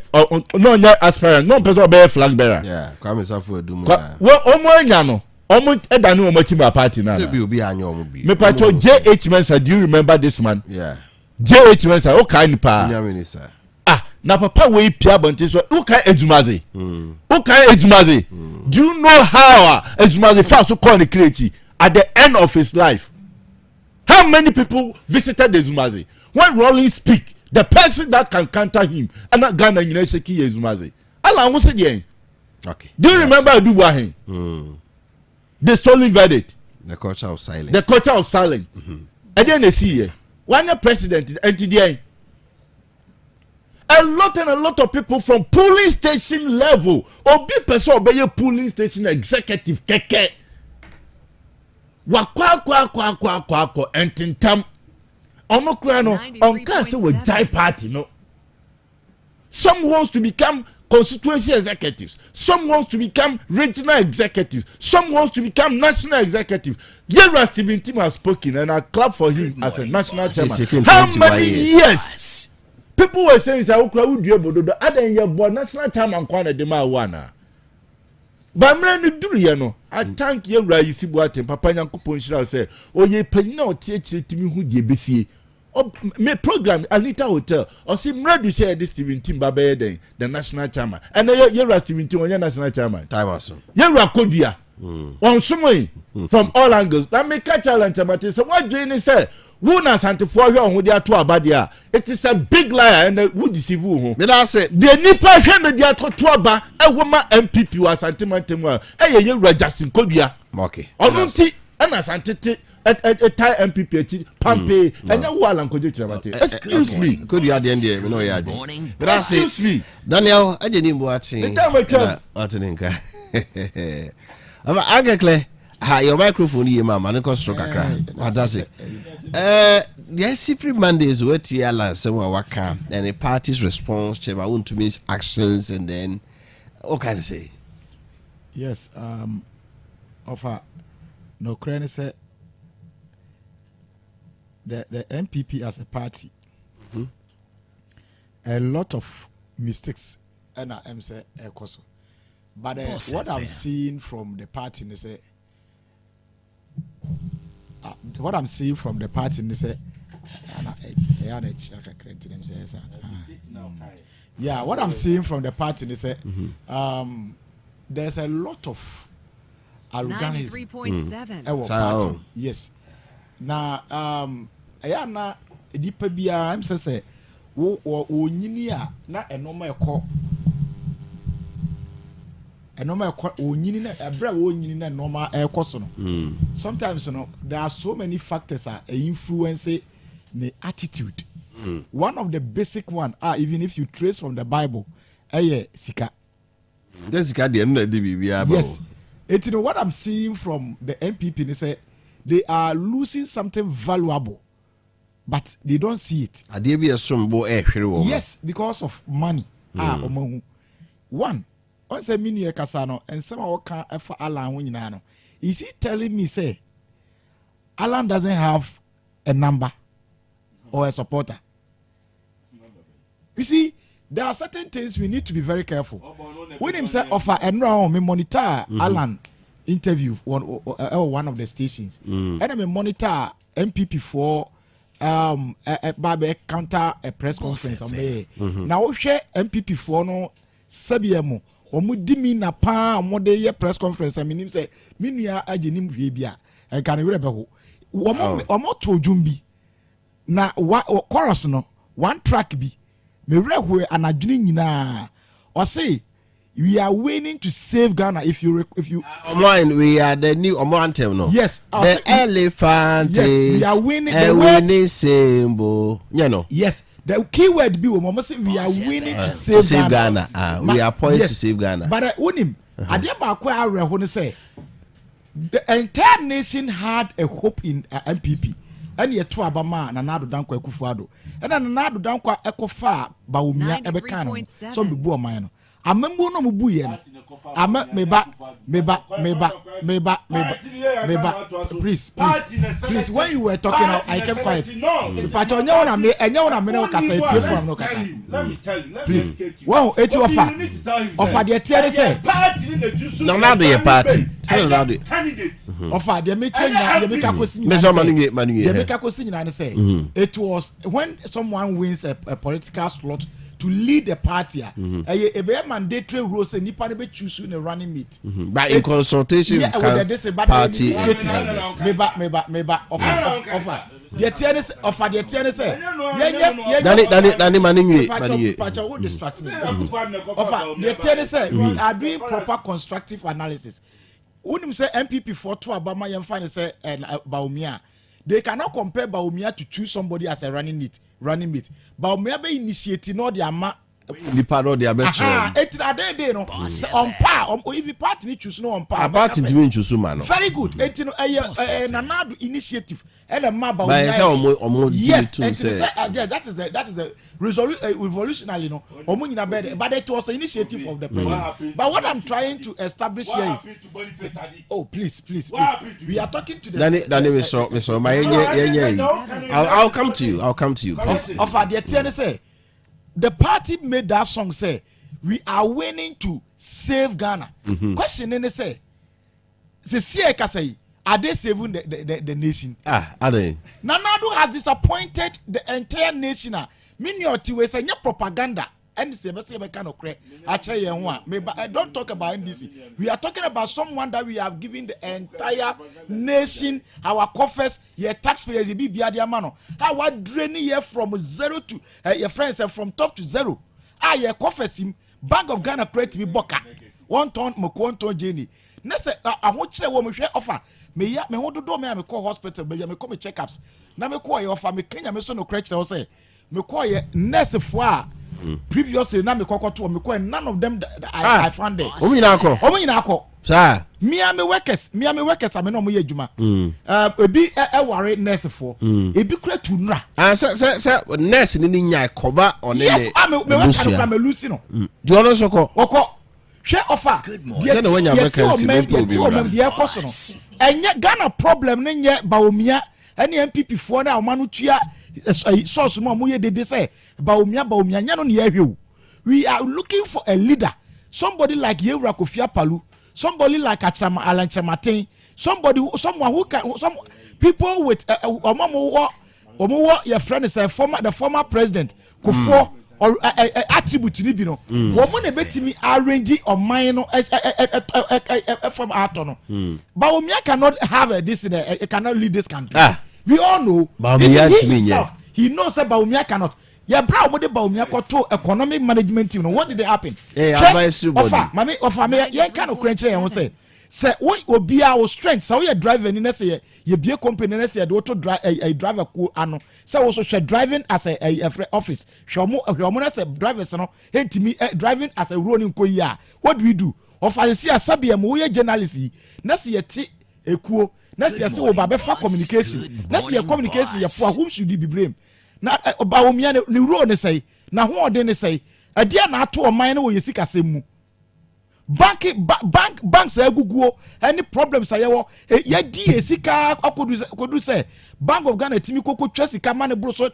no nya aspirant no person obey flag bearer yeah kwame safu edumu wo omo anya no omo edani omo chiba party na to be obi anya omo bi me pacho JH Mensa, do you remember this man? Yeah JH Mensa okay ni pa senior minister na papa we pia bonte so okay edumaze okay edumaze do you know how edumaze fast to call the crate at the end of his life? How many people visited Ezumaze? When Rolling speak, the person that can counter him and not Ghana University Ezumaze. Allah who said yeah. Okay. Do you remember Adubahin? The stolen verdict. The culture of silence. The culture of silence. And then they see here. One president and today. A lot of people from polling station level or be person obey polling station executive keke. Kwa entintam omokra no onka se we die party no. Some wants to become constituency executives, some wants to become regional executives, some wants to become national executive. Yera Stephen Tim has spoken and I clap for him as a national chairman. How many years? People were saying that okra would do bodo adan ye bo national chairman kwa na de ma wana. But many do you know? I thank you, Raisi Boatem, Papa Yankopon shall say, oh, ye penny or teach to me who ye be. Oh, me program Anita Hotel, or see Mradu share this Stephen Timbabe, the national chairman. And you're Stephen Tim, your national chairman. Timerson. You're Kodia. On some from all angles. That make a challenge about it. So what Jane say? Wuna santifuwa hwe dia to abadia. It is a big liar and who deceive who. Me da say the nipa hwe dia to aba e woma MPP wa santimantem a ye Justin Kodua. Okay. Onu nti na santete tie MPP echi pampe enya wo alankojo kiramate. Excuse me. Kodua de ndie me no ya de. Me da say Daniel ajeni mbo atin. Atinka. Aba agekle ha your microphone ye mama no ko stroke akra. What does it? Yes, every Mondays we tell some waka and the party's response to my own to means actions and then what can I say? Yes, offer no crane say the MPP as a party a lot of mistakes and I am say but what I'm seeing from the party is what I'm seeing from the party is yeah, what I'm seeing from the party is there's a lot of arrogance. 93.7. Yes. Now yeah na edipa bia I'm say wo onyini a na enoma ekọ onyini na ebra wo onyini na normal ekoso no sometimes there are so many factors that influence the attitude. One of the basic one even if you trace from the Bible sika. That's sika the end of the Bible. Yes. It's what I'm seeing from the MPP they say they are losing something valuable but they don't see it. Yes, because of money. One I say mini kasano and some of can for Alan when is he telling me say Alan doesn't have a number or a supporter? You see, there are certain things we need to be very careful. When him say offer and now me monitor Alan interview one of the stations, and I monitor MPP for Babe counter a press conference on me. Now share MPP for no Sabiamo. Omudimi na pa amode ye press conference. I mean him say minua ajenim hwebia. I can remember who. Omo to jumbi. Na chorus no one track bi. Me rehwe anadwene nyina. Or say we are winning to save Ghana if you we are the new anthem no. Yes. The elephant yes, is we are winning the winning symbol. You know. Yes. The keyword be we say we are winning to save Ghana. We are poised to save Ghana. But unim ade ba kwa areho ne say the entire nation had a hope in MPP. And ye to abama na nado dankwa Akufo-Addo. And na nado dankwa ekofa Bawumia ebeka so be bu oman no. Amembu no mubu ye no. Meba. Please, when you were talking out, I kept quiet. But you know na me no kasa etie from no kasa. Let me tell you. Please. Wow, eti offer the tiere say. No na do your party. Say na do. Offer the me change na the make akosi. Me so manu. The make akosi na say. It was when someone wins a political slot to lead the party, a mandatory rule say nipa ne be choose in a running mate. But in consultation with party. Meba offer. The tennis offer the tennis say. Dani manu. Pacha will distract me. Offer the tennis say we are doing proper constructive analysis. Unim say MPP for to Obama yam find say Bawumia. They cannot compare Bawumia to choose somebody as a running mate. Bawumia be initiating all the ama the part of the abecho. It are no on par. If party need choose no on par. Party to choose man. Very good. It another initiative. And a map yes, that is the revolutionary no. But it was an initiative of the president. But what I'm trying to establish here is please. We are talking to the I'll come to you. Please. The party made that song say we are winning to save Ghana. Question in say are they saving the nation? Are they? Nanado has disappointed the entire nation. Minyoti we say propaganda. And say kind of credit. I don't talk about NDC. We are talking about someone that we have given the entire nation, our coffers, your taxpayers, the BBI how what draining here from zero to your friends from top to zero. Your coffers him Bank of Ghana create to be boka 1 ton one ton Jenny. Next I want you to share offer. Me want to do me call hospital, baby. Me come checkups. Now me call your offer. Me Kenya me so no crutch. I say me call your nurse for previously. Now me call to me call none of them I found there. Omi na ako. Sir. Me am workers. I me no mo ye juma. Ebi worry nurse for. Ebi kura to nra. Sir nurse ni nya cover on the. Yes, me work from me lose no. Do you know so ko? Oko. Share offer. Enye Ghana problem ne nye Bawumia ene MPP for na omanu tua source mo amuye dede say Bawumia nya no ne ahwe. We are looking for a leader, somebody like Yewura Kofi Apalu, somebody like Alan Chamatin, someone who can some people with omo your friend is the former president Kufo or attribute ni bi no wo na betimi arrange on mine no from atono Bawumia cannot have this it cannot lead this country. We all know he knows that Bawumia cannot. Yeah, bra mo de Bawumia to economic management team no what did happen? Advisory body offer me ye kind of kwenche yan say we obi our strength so we driver ni na say ye be company na say de auto driver ko ano say we so share driving as a office shomo na say drivers no entimi driving as a running ko yi a what do we do offer see asabia mo we journalist na say ti ekuo na say we ba be fa communication na say communication ye for whom should be blame na Bawumia ni rule ne say na ho ode ne say adia na ato o man na wo yesika semu banks aguguo any problems ayewo ye di esika akodu say Bank of Ghana timi koko twasika man bro so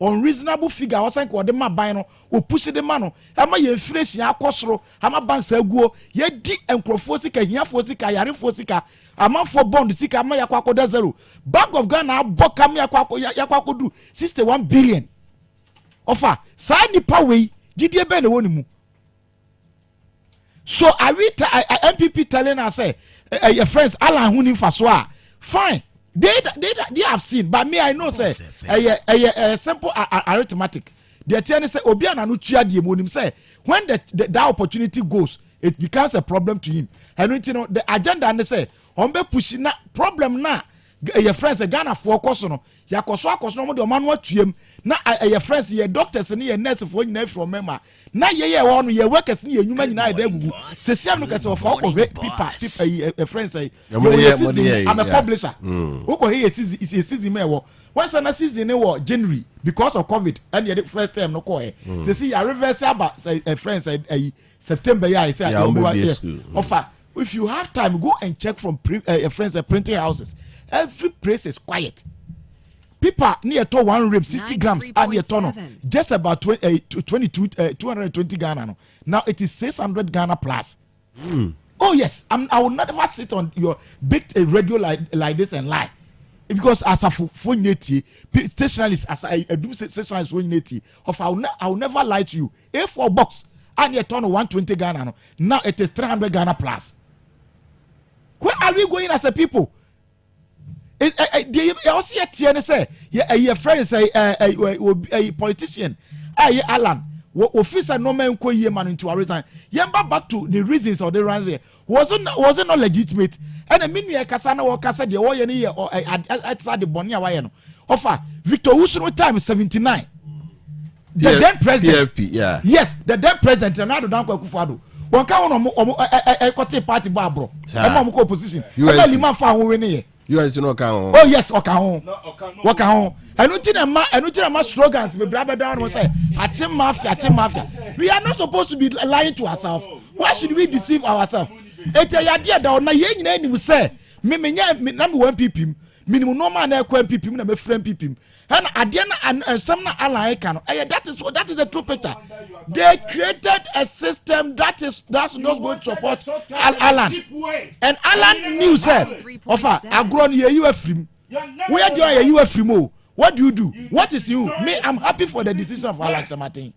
unreasonable figure wasan ko de ma ban no o push de ma no ama ye inflation akosoro ama banks aguo ye di enkrofo sika hiafo sika yarefo sika ama for bond sika ama yakwakoda zero. Bank of Ghana abokam yakwakodu 61 billion offer sa nipa we gidie be na woni mu. So MPP telling us say your friends Alan Hunin Fasoa fine. They have seen, but me I know say a simple arithmetic. The attorney say Obiana no tua die monim say when that opportunity goes, it becomes a problem to him. And you know the agenda and they say on be pushing na problem na your friends Ghana for course no yakoso no de man watuem na your friends your doctors and your nurses for nyina from member na ye one your workers ni enuma nyina dey gugu se siam no kase for people friends say I'm a publisher who ko here season me wo when sana season ne wo January because of COVID and the first time no ko e se see ya reverse about say friends September ya say offer. If you have time, go and check from friends printing houses. Every place is quiet. People near to 1 rib 60 grams and near ton just about 220 Ghana. Now it is 600 Ghana plus. Oh yes, I will never sit on your big radio like this and lie. Because as a phone stationalist, as I do stationalist phone of I will never lie to you. A4 box and near ton 120 Ghana. Now it is 300 Ghana plus. Where are we going as a people? Also, say, your friend say a politician, Alan, officer no man ko ye man into a reason. Yamba back to the reasons or the reason wasn't not legitimate. And a minute Kasana or Casa de Oye or outside the Bonia Wayano. Offer Victor Usuno time 79. The then president, yeah. Yes, the then president, Ronaldo Danko Kufado. One count on party barbro. I'm on opposition. US no count. Oh yes, Okahon. I don't think slogans with brother down was say Achim Mafia. We are not supposed to be lying to ourselves. Why should we deceive ourselves? It's a idea that na ye nyina will say me na me wan pipim minimum no man na ekwan pipim na me friend pipim. And again, and some ally can. That is the true picture. They created a system that's not going to support Alan. And Alan knew said, "Offer, I've grown here. You are free. Where do you are free more? What do you do? What is you? Me, I'm happy for the decision of Alan Martin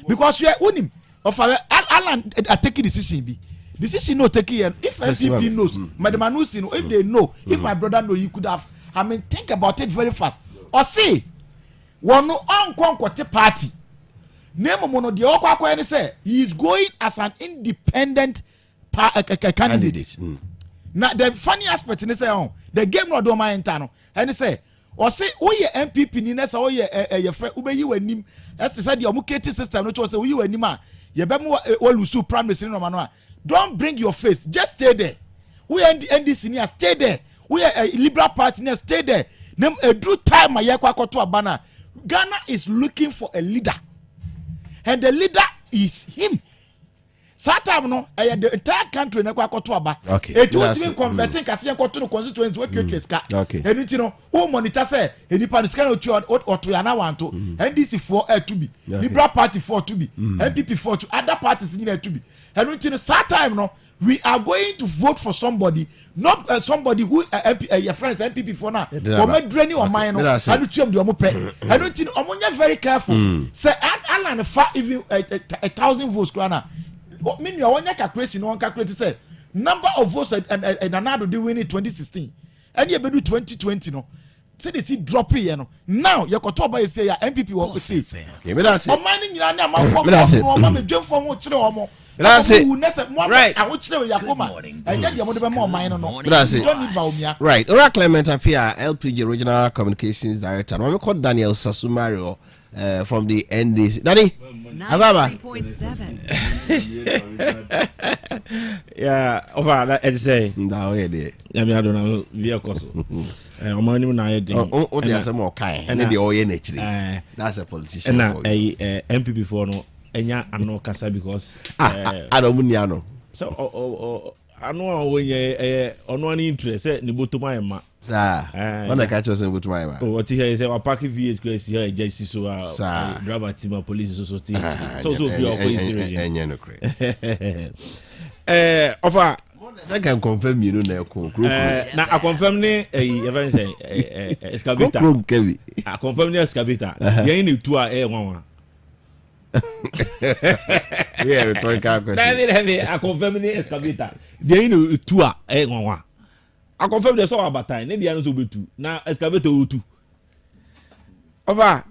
because you are unim. Offer Alan taking decision be. Decision no taking. If NCP knows, Madam Anusi know. If they know, if my brother know, you could have. I mean, think about it very fast. Or see, one no unconquered party. Name mono the okwa and say he is going as an independent candidate. Now the funny aspect in say the game no do my intano. And say or say oh ye MPP ni nessa oh ye your friend ube you enim. As they said the omuketi system no say you enima. Ye be mo olusu prime minister no mano. Don't bring your face. Just stay there. We NDC near stay there. We are a liberal party, stay there. Name a true time Ghana is looking for a leader. And the leader is him. Satam no, the entire country na kwakoto aba. It will be converting Kasian Koto constituency where you and you know, who monitor say, any party can or to yana want to, NDC for to be, Liberal Party for to be, MPP for to other parties need to be. And you know, Satam no. We are going to vote for somebody, not somebody who your friends MPP for now. Or draining or mine. I don't think I'm very careful. Say Alan even 1,000 votes. Mean you want to calculate, no one calculate. Say number of votes and another do win in 2016, and you do 2020 no. Say they see drop here no. Now you got to buy say your MPP will see. Okay, me that's it. O mining you na ma That's it. Right. That's it. Right. Ora Clement APPIAH, LPG Regional Communications Director. I'm going to call Daniel Sasumario from the NDC. Danny? 93.7. Yeah, over that I'd say. No, yeah, dear. Yeah, I don't know. Vehicle. That's a politician. And MPP for no. Enya ano kasa because I don't know. So ano when ye ono any interest say ni botuma ema When I catch us in Butuma. Oh, what he say wa park VH here JC so driver team police so team so be your police no cre. Offer I can confirm you know na I confirm ni even say excavator I confirm ni excavator you need to one yeah, rhetorical question. I confirm ni excavator you need to one I confirm the so about time. Maybe I know to be two. Now excavator two. Over.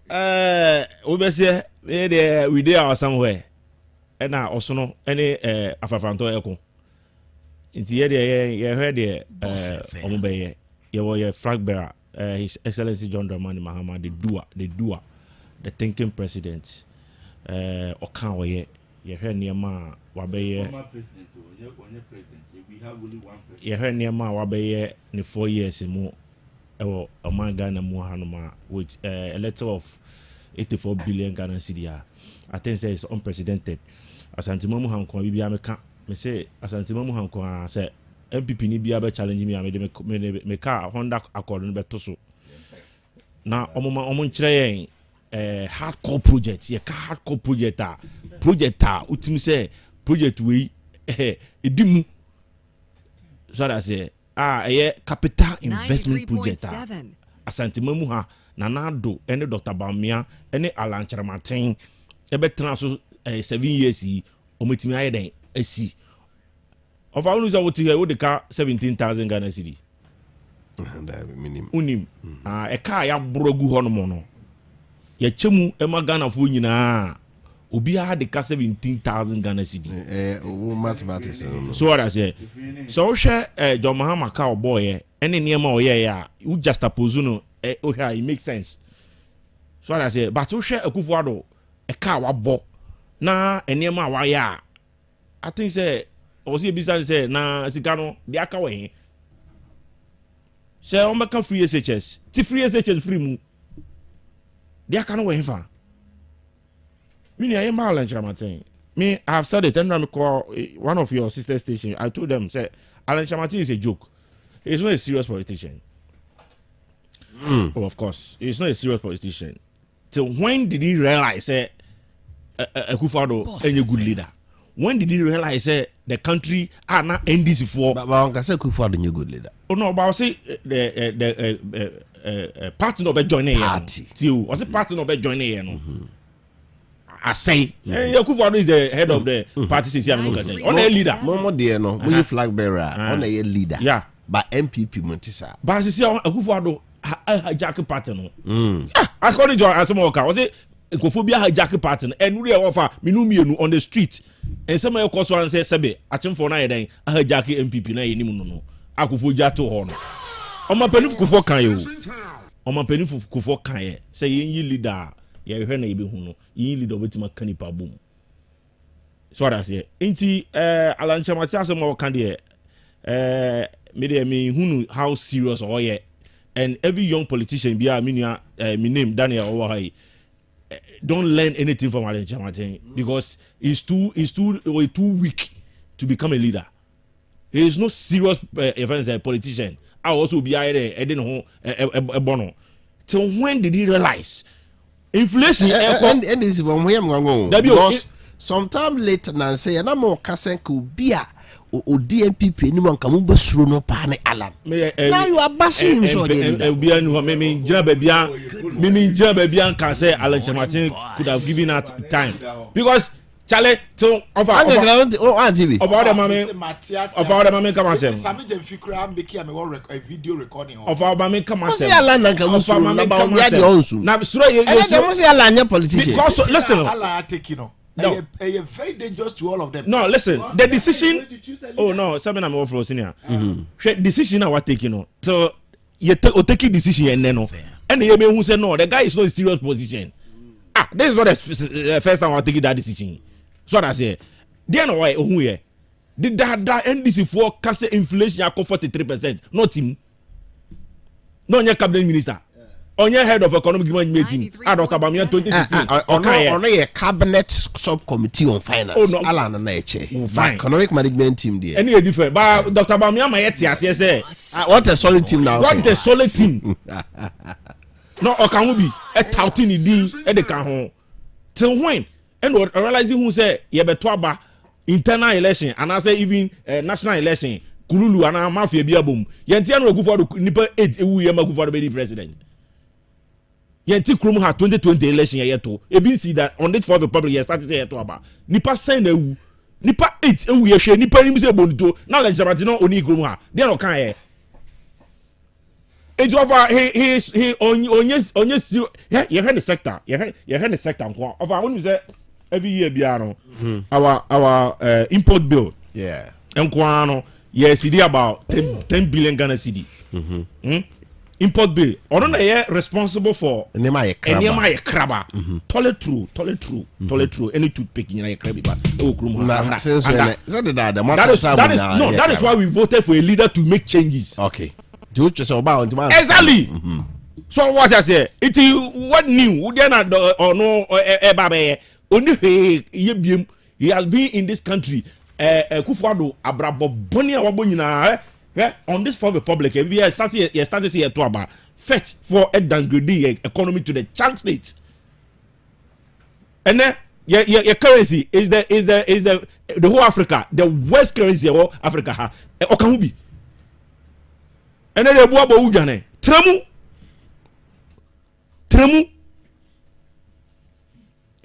We say we there somewhere. And now also no any afafanto eko. Inti ye heard the ombe ye flag bearer His Excellency John Dramani Mahama the thinking president okan ye heard niema wabeye you heard near my wabe in 4 years in more a man Ghana more hanoma with a letter of 84 billion Ghana cedi. I think it's unprecedented. As Antimomu Hanko Bibiameka, me say, as Antimomu Hanko say, MPP ni biabe challenge me, I made me car Honda Accord and Betoso. Now, Omonchre hardcore project, ye hardcore project, ultimate say, project we, idimu. So that say capital investment project Asante Mamu ha Nanado any Dr. Bamia any Alan Charmatin ebe transfer 7 years omitimi ayeden asi of our news what here the car 17,000 Ghana cedi unim e car ya brogu hono no ya chemu e ma Ghana fo nyina obi had the 17,000 Ghana cedi. Mathematics. So what I say? So share John Mahama cow boy any near more yeah you just oppose no it makes sense. So what I say, but so share a kufuado a cow bo na near my wire. I think say or see business say na Sigano the akaway. Say on back free SHS. Free SHS free mu. The akano fa. Me, I am Alan Chamatin. Me, I have said it, and I call one of your sister stations. I told them, say, Alan Chamatin is a joke. He's not a serious politician. Oh, of course, he's not a serious politician. So when did he realize, say, Akufo-Addo is a good leader? When did he realize, say, the country are not NDC for? But I say Akufo-Addo is a good leader. Oh no, but I say the party of a joining party. Was a party of a joining. I say, Akufo-Addo is the head of the party. On a leader. Momo dear no, we flag bearer. On a leader. Yeah. But MPP Montisa. But I see Akufo-Addo hijack party no. According to Asamoah, was it Kophobia hijack party and we offer Minumi on the street. And some of your and say, Sabe, Achim for night, I hijack MPP na no. Akufo to horn. On my penny for Kanye. On my penny for Kanye. Say, ye leader. Yeah, you heard na ibe huno. You lead over to my canipa boom. So what I say. Inti Alan Chamatin Asamoah Kandie me hunu how serious or yeah. And every young politician be me name Daniel Owahai. Don't learn anything from Alan Chamatin because he's too weak to become a leader. He is no serious politician. I also be I didn't know bono. So when did he realize? Inflation and this is from where I'm going because sometime later and say and I'm more Kasenku Bia or DMPP anyone come over through no pane Alan. Now you are bashing him so meaning Jabbian can say Alan Chamatin could have given that time because Charlie to of our TV of our mommy come and say Sami Fikra make a video recording of our mommy come and say Alan and come about now say Alan politician because listen Alan taking no, very dangerous to all of them. No, listen. The decision. Oh no, something I'm over senior. Decision I was taking. So you take decision and then and the who said no, the guy is not in serious position. This is not the first time I taking that decision. So what I say. Then why who here? Did that NDC for cash inflation 43%? Not him. No, your cabinet minister. onye head of economic management team Dr. Bamian 2016 ono ye cabinet subcommittee on finance ala na eche economic management team there any different but Dr. Bamian ma yet ase say what a solid team now what a solid team no okan wo bi e touting ni din e de kan ho till when and realizing who say ye beto aba internal election and I say even national election kululu ana mafia bi abom yentia na Akufo nipa 8 ewu ye Akufo be the president yenti krum ha 2020 election ye to e bin see that on this for the public ye started ye to aba nipa sen ewu nipa 8 ewu ye hwe nipa nim se bonito na le jabati no oni krum ha dey no kan ye it over he onye ye he the sector ye he the sector nko over when you say every year biano our import bill yeah nko no yes CD about 10 billion Ghana cedi import bill ono na ye responsible for enema ye kraba toilet true any toothpick nyina ye kraba ba e okrum na since when that is why we voted for a leader to make changes. Okay, do you say about exactly so what I say it what new we na or no e only ye biem he has been in this country Kufuado abrabo boni awabo nyina on this for the public we started here to about fetch for a downgrade economy to the chunk state and then your currency is the whole Africa the worst currency of Africa ha okahubi and then the buabo ujane tremu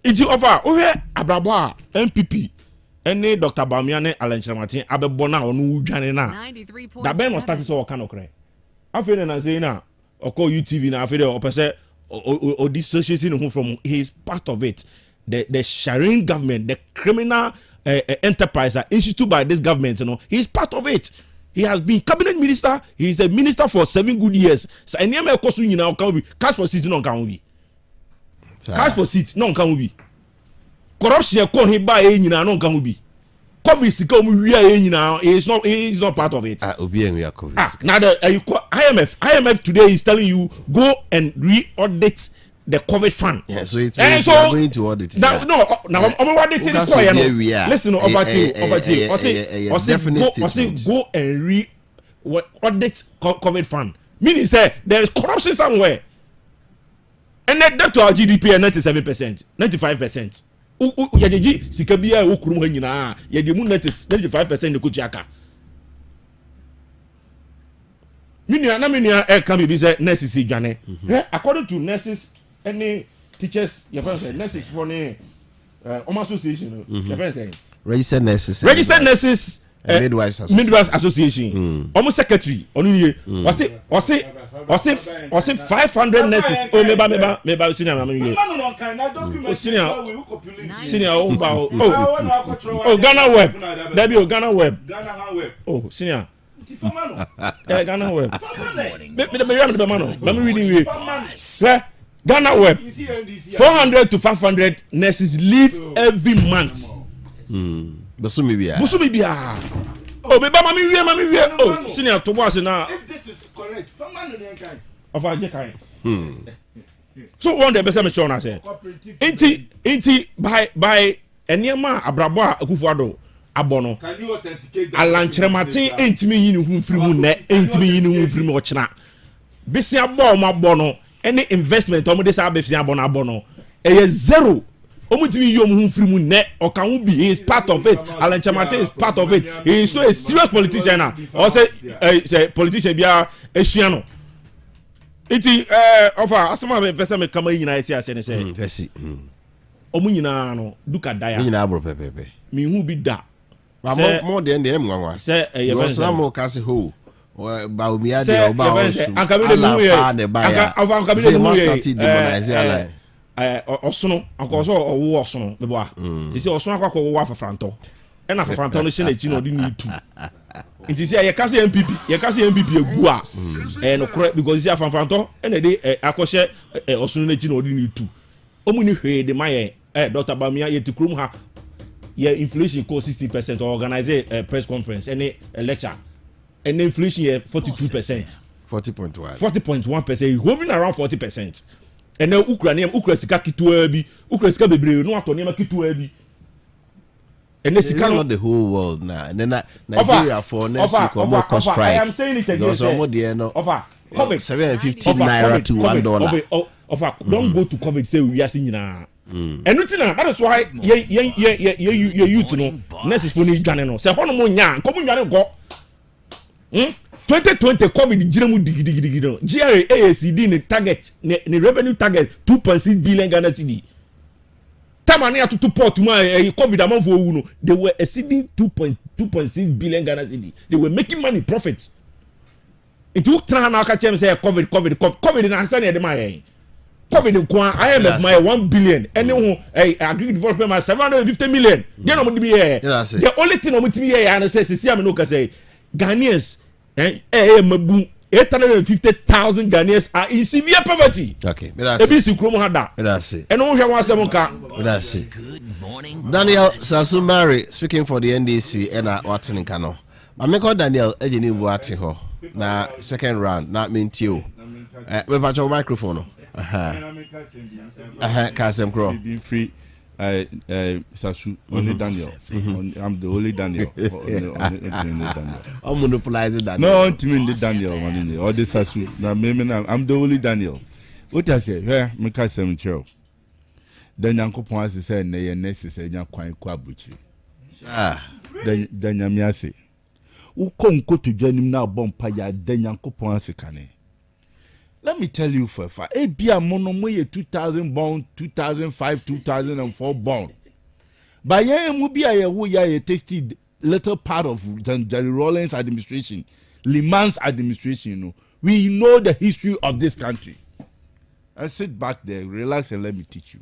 iti offer ohe abrabo MPP any Dr. Bamian Alanchamatin abebona onu udwane na da ben no start so kan okre afei na say na oko UTV na afei de opese o dissociating him from his part of it the sharing government the criminal enterprise instituted by this government, you know, he's part of it. He has been cabinet minister. He is a minister for 7 good years. So any me kosu nyina kan bi cash for seat no kan bi. Cash for seat no kan bi. Corruption ko he ba e nyina no kan bi. COVID sika mu wi a nyina he is not part of it. Obi en wi a COVID. Now the IMF today is telling you go and re-audit the COVID fund. Yeah, so it means you are going to audit it. No, now I'm auditing it. Listen, over to go and re-audit COVID fund. Meaning say there is corruption somewhere. And that to our GDP is 97%, 95%. Yaji sikabia ukurumu nyina yadi mu 95% de kujiaka. Minia can be say nurses dwane. According to nurses any teachers your friends nurses for any association your friends registered nurses midwives association almost secretary onu was it 500 nurses oh meba senior oh Ghana web there be Ghana web oh senior Ghana web me reading Ghana web 400 to 500 nurses leave every month. Busumi bia. Oh, beba mami wie. Oh, senior to boss na. If this is correct, fama no nkan. Of a jekai. So one day besa me show na say. Inti by eniema abrabo a Akufo-Addo abono. Can you authenticate that? Alankrematin entimi yini hu mfiri mu na entimi yini hu mfiri mu ochina. Bisia bo ma bono any investment omo de sa befia abono e zero. Omutimi yom hu mfiri mu na okan bi he is part of it. Alankrematin is part of it. He is so a serious politician now. Or say politician bia ehia no. Iti offer asema be pese me kama nyina eti ase ne say. Pesi. Omu nyina no duka daya. Nyina abro pepepe. Mi hu bi da. Ba mo de ndem nwanwa. Say you samo kasi ho. Ba umia de oba osu. Ala ne ba ya. Ankabile mu ye. Osono ankoso owo osono be boa. Isi osono akwa wo afafranto. E na afafranto no hye na chi no de ni tu. Nti say ye kase MPP egu a no correct because isi afafranto e na de akoshe osono na chi no de ni tu. Omu ni hwe de maye Dr. Bamia ye tikrum ha ye inflation co 60% organize a press conference any lecture and inflation here 42%. 40.1. 40.1%. Hovering around 40%. And now Ukra sika kituabi, Ukra sika bebre no atonema kituabi. And this is not the whole world now. And then Nigeria for next week or more cost strike. I am saying it again. Offer 750 naira to $1. Offer don't go to COVID say we are seeing now. And that is why you youth no necessarily Ghana no. Say hono mo nya, come nya go. 2020 COVID jiremu digidi. GRA AACD ne target ne revenue target 2.6 billion Ghana cedi. Tamani atu to port ma COVID amount for no. They were exceeding 2.6 billion Ghana cedi. They were making money profits. It took try na ka chem say COVID na answer ne de ma yen. COVID kwa IMF my 1 billion any who agri development my 750 million. They no be here. The only thing no be here and say see am no ka say Ghanaians mabu 850,000 Ghanaians are in severe poverty. Okay, that's it. And no hear one seven ka. That's it. Daniel Sasumari speaking for the NDC and Watson in Kano. I make Daniel Ejini Wati ho na second round not mean you. We patch your microphone. Kasem Crow. Free Sasu only Daniel. I'm the only Daniel. I'm monopolizing Daniel. No, to me the Daniel or the Sasu. Now I'm the only Daniel. What I say? Here, me Kasem Crow. Then Yanko Ponce say na necessary yan kwan kwa buchi. Then Yamiase. Ukonko to join na bompa ya then Yanko Ponce kane. Let me tell you for a fact. APPIAH monomoye 2000 born, 2005, 2004 born. But yeah, mubia wo ya tasted little part of Jerry Rawlings administration, Liman's administration. You know, we know the history of this country. I sit back there, relax, and let me teach you.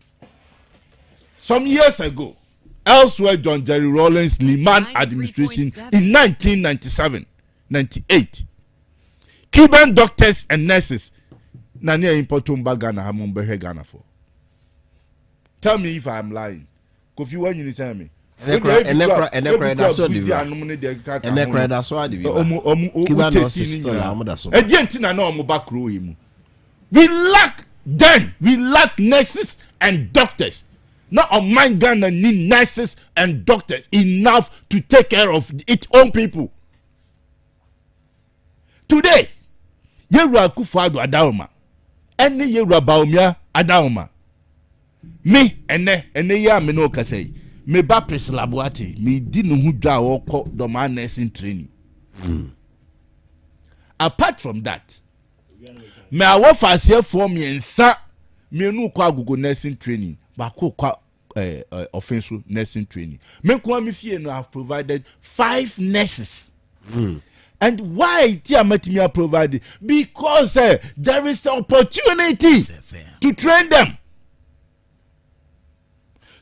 Some years ago, elsewhere, John Jerry Rawlings Liman administration in 1997, 98, Cuban doctors and nurses. Nania importumba Ghana hamumbehe Ghana for. Tell me if I'm lying. Kofi when you tell me. That's why we lack then. We lack nurses and doctors. Not on my Ghana need nurses and doctors enough to take care of its own people. Today, Yeru Akufo-Addo Adaoma. Any Yeru Baumia Adaoma. Me ene ya me no kasei. Me ba preslabuati. Me di no hu dwa woko doma nursing training. Apart from that, me awofa asie for me ensa me nu kwa agogo nursing training. Ba ko kwa offensive nursing training. Me kwa me fie no have provided 5 nurses. And why Tiamatimi provided? Because there is the opportunity to train them.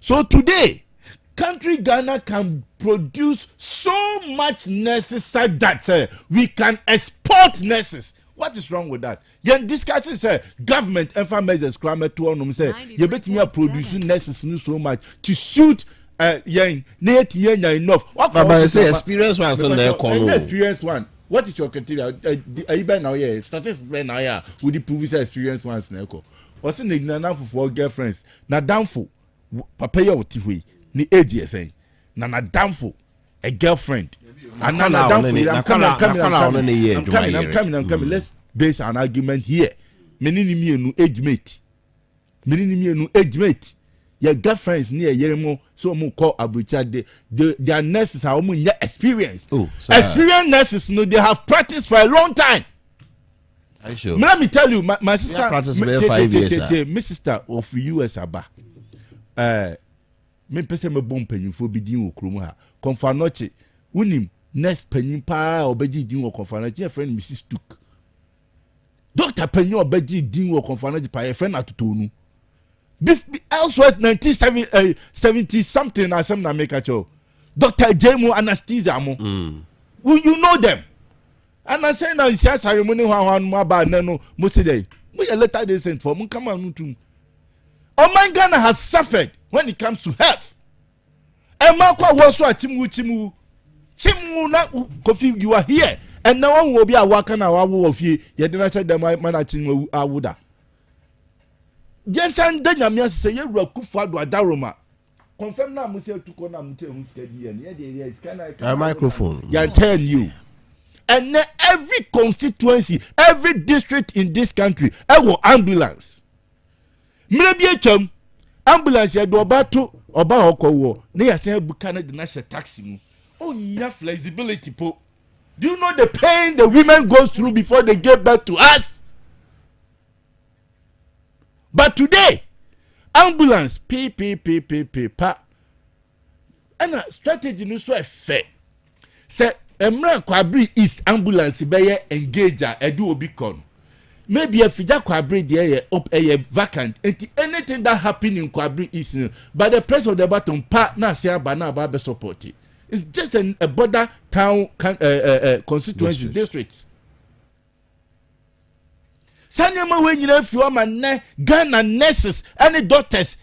So today, country Ghana can produce so much nurses such that we can export nurses. What is wrong with that? You're discussing government and measures climate to on say you bet me producing nurses so much to suit enough. But say experience one so experience one. What is your criteria? Are you by now here? Statistics by now here. Would the previous experience once neko? What's in the Nana for girlfriends? Na downful. Papa ya utiwe ni age say. Na downful a girlfriend. And now I'm coming. Let's base an argument here. Many no age mate. Your girlfriends near Yeremo, so mo call Abuja. Their nurses are almost experienced. Experienced nurses, they have practiced for a long time. Sure. Let me tell you, my sister, practiced for 5 years. My sister of US Aba. Me pese me bom penyin fo bi din okromu ha. Konfanoche, unim nurse penyin pa obeji din wo konfanoche, friend Mrs. Tuk. Doctor penyin obeji din wo konfanoche pa friend atutonu. Elsewhere 1970 something as some na make a show. Dr. Jemo anesthesia mo. You know them. And I say now you see ceremony one more bad no mo say dey. We a letter they sent for mo come on to. Oh my Ghana has suffered when it comes to health. And Marco was so chimu na Kofi, you are here and no one will be a worker now. I will fear. You didn't say them managing I would. Jensen Danyamia say you were Kufa do Adaroma. Confirm now, Monsieur to Konam to steady and microphone. Yeah, tell you. And every constituency, every district in this country, I will ambulance. Maybe a chum ambulance ya do obato oba okowo. Ne ya say bukana the national taxi. Oh, yeah, flexibility po. Do you know the pain the women go through before they give birth to us? But today, ambulance, pa. And a strategy no so fair. Say, Emran Kwabri East ambulance be engager edu obi kon. Maybe a Fija Kwabri there up a vacant. Anything that happen in Kwabri East, but the press of the button part na say bana ba support it. It's just a border town constituency district. Sanyama when you know if you are my Ghana nurses and doctors,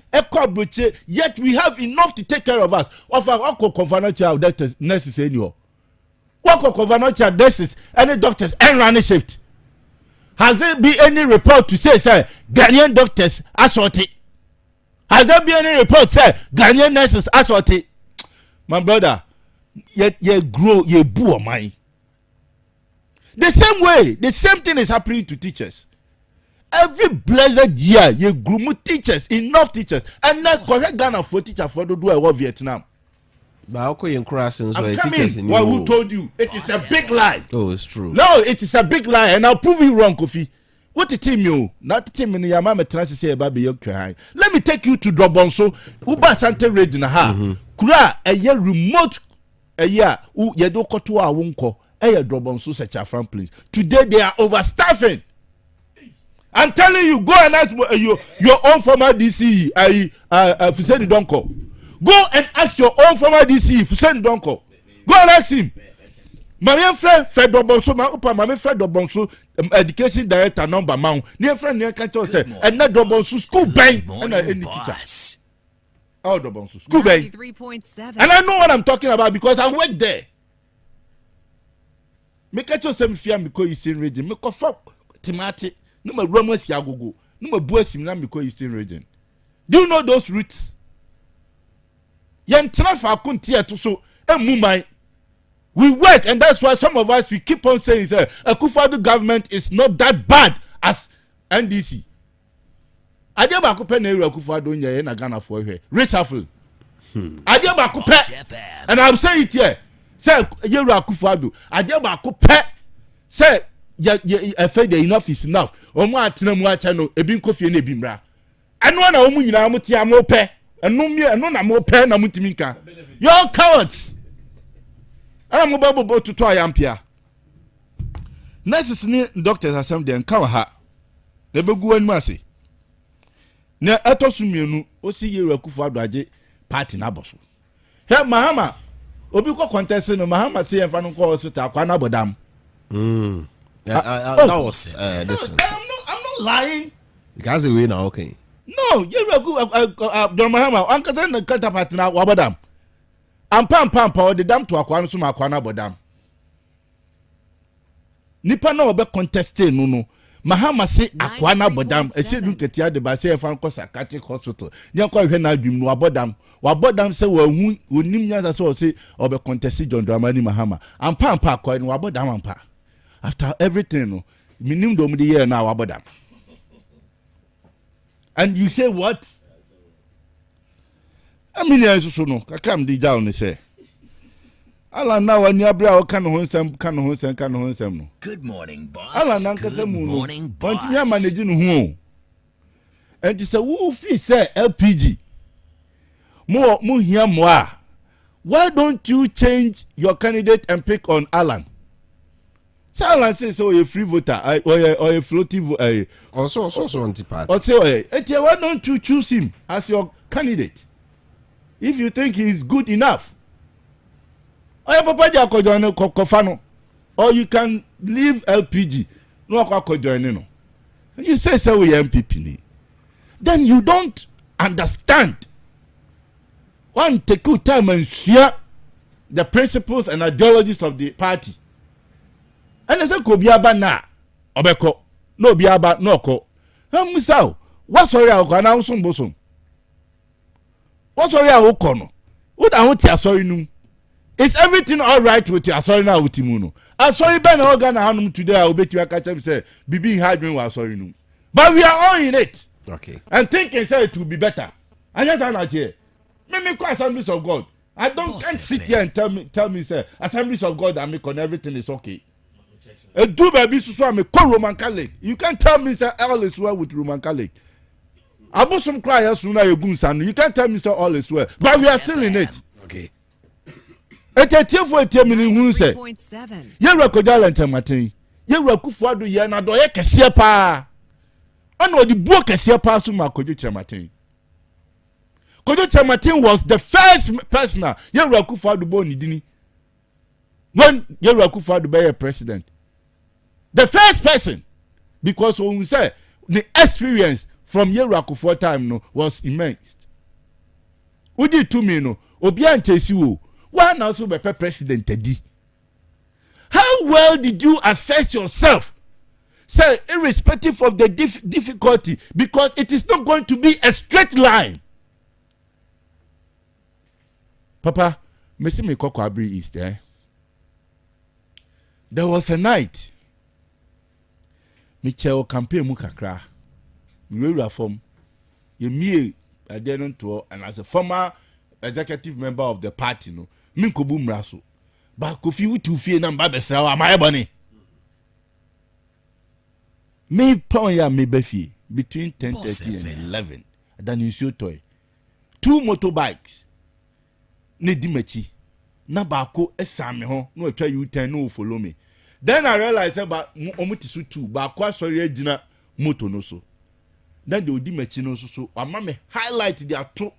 yet we have enough to take care of us. Of our conventional doctors nurses anymore. What conventional nurses and doctors and running shift. Has there been any report to say Ghanaian doctors are shorty? Has there been any report say Ghanaian nurses are shorty? My brother, yet ye grow ye boo mine. The same way, the same thing is happening to teachers. Every blessed year, you groom teachers, enough teachers, and now correct Ghana for teacher for the do a war Vietnam. But how can you cross and so teachers in well, who told you? It is a big lie. Oh, it's true. No, it is a big lie, and I'll prove you wrong, Kofi. What the team you? Not the team in your mama trying to say about your crying. Let me take you to Drobonso, Uba Santa Regina ha. Kura a year remote a year who ye do koto a wonko a year Drobonso such a front place. Today they are overstaffing. I'm telling you, go and ask your own former DC, Fuseni Donko. Go and ask your own former DC, Fuseni Donko. Go and ask him. My friend Fred Dobonso, my upa, my friend Dobonso, education director number man. Near friend near can't say, and not Dobonso school bank and any teacher. Oh, Dobonso school bank. 3.7. And I know what I'm talking about because I work there. Make it yourself fear because you see reading. Make a fuck Timati. No more Romans Yagogo. No more boys in because Eastern region. Do you know those routes? Yan Trafa Kuntia to so a mumai. We work, and that's why some of us we keep on saying a Kufadu government is not that bad as NDC. Adiaba Kupe Nero Kufadu in Ghana for here. Reshuffle. Adiaba Kupe. And I'm saying it here. Say Yera Kufadu. Adiaba Kupe. Say I feel the enough is enough. Omo atena mu acha no ebi nkofie na ebi mra. Anu na omu nyina amuti amope. Anu mi anu na mope na mutimi nka. You cowards. Am babo tutu ayampia. Nurses ni doctors asem de nka wa ha. Na begu anu ase. Na etosu mienu osi Yera Akufo Addo age party na boso. He Mahama obi ko contest no Mahama say enfa no ko hospital kwa na bodam. That was this. I'm not lying. Because we now okay. No, you John Mahama. Uncle then the cut up now. Wabadam. I'm pam the dam to Aquana Suma Aquana Bodam. Nipa no be contested no. Mahama say Aquana Bodam. I said look at the Basia Franco Psychiatric Hospital. You call her now Jim Wabodam say well nim as so say or be contested John Dramani Mahama. I'm pam coin Wabodam and pa. After everything, no, minimum do the year now about them. And you say what? I mean, I also know. I can't be down. They say. Allah now when you bring can no. Good morning, boss. Allah Good morning, boss. Want managing who? And it's a who fee say LPG. More here more. Why don't you change your candidate and pick on Alan? So Alan says so a free voter or a floating voter. Also anti-party. Why don't you choose him as your candidate? If you think he is good enough. Or you can leave LPG. No, you say so we MPP. Then you don't understand. One take good time and share the principles and ideologies of the party. ɛna sɛ ko biaba na ɔbɛkɔ na obiaba na ɔkɔ musa what sorry a ɔkɔ na nso mbosom what sorry a ɔkɔ no wo da ho ti asɔre num is everything all right with your asɔre na utimu no asɔre bɛ na ɔga na hanom today a obeti aka kyem sɛ bibi hadwen wa asɔre num but we are all in it okay and thinking say it will be better and yes I'm not here me call Assemblies of God I can't sit here and tell me say Assemblies of God and make on everything is okay. Do baby so me call Roman Catholic. You can't tell me say all is well with Roman Catholic. Abosom cry as soon as you go san. You can't tell me say all is well. But we are still in it. Okay. Etetie for etemini hu say. Ye rekodal entamaten. Ye Kufuado ye na do ye kese pa. Ana odi buo kese pa so ma Kojo Chematen. Kojo Chematen was the first person ye Kufuado bo ni dini. When ye Kufuado be a president. The first person, because when we say the experience from Yerakufo time no was immense. Udi to me no, Obian Chesiwo, one also be president Teddy. How well did you assess yourself? Say, irrespective of the difficulty, because it is not going to be a straight line. Papa, Messi me koko abri is there. There was a night. Michel campaign mu kakra we form ye me adeno to and as a former executive member of the party no me kobu mraso ba Kofi wutu fie na mba besra wa my boni me pon ya me befie between 10:30 and 11 dan you show toy 2 motorbikes ne di machi na ba ko esame ho no atwa U10 no follow me. Then I realized about omutisu too, but kwa sorry ejina moto no so. Then the odi mechi no so. Ama me highlight their two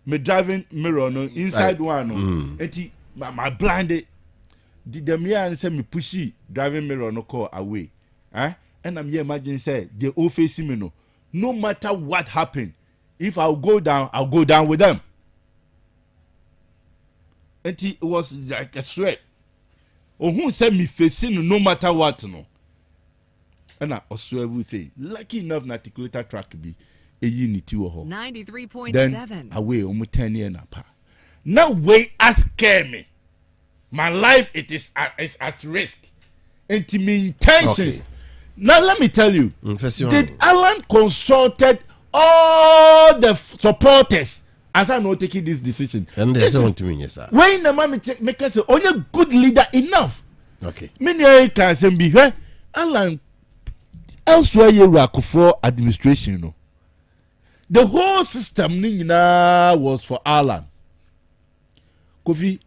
me driving mirror no inside one no. Eti my blinded. Did the me and say me pushy driving mirror no call away. And I'm here imagine say they all facing me no. No matter what happened, if I'll go down with them. Eti it was like a sweat. Oh, who said me facing no matter what no? And I also will say, lucky enough, articulator track to be a unity or 93.7. Then away almost 10 years now. Now way scare me. My life is at risk. And to me intentions. Okay. Now let me tell you, did Alan consulted all the supporters? As I'm not taking this decision. And there's something to me, yes, sir. When the man make us only good leader enough. Okay. Many can be here. Alan elsewhere you for administration, you know. The whole system was for Alan. Kofi,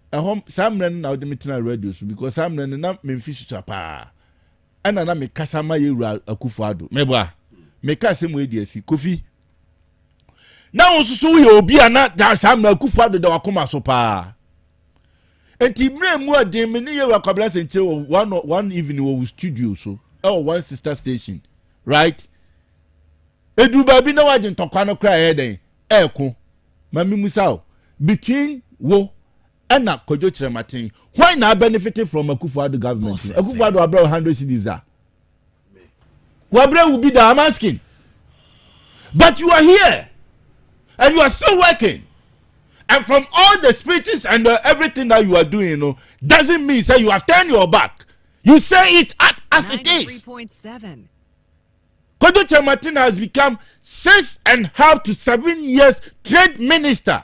some men now the meeting radios because some men not Memphis Chapa. And I make Kasama Yura Akufado. Meba. Make us some way, dear. Kofi. Now so we obi ana da sam na Akufado da wakoma so pa enti mre mu ade me ne Yura kwabla sente one evening we studio so one sister station right edu ba bi na waje ntokwa no kra ye den eko mami musa between wo and Kojo Chematen why na benefiting from Akufado government Akufado abra 100 cedis da wabra will be the I'm asking but you are here. And you are still working. And from all the speeches and everything that you are doing, you know, doesn't mean say you have turned your back. You say it as it is. 93.7. Kojo Chematen has become 6.5 to 7 years trade minister.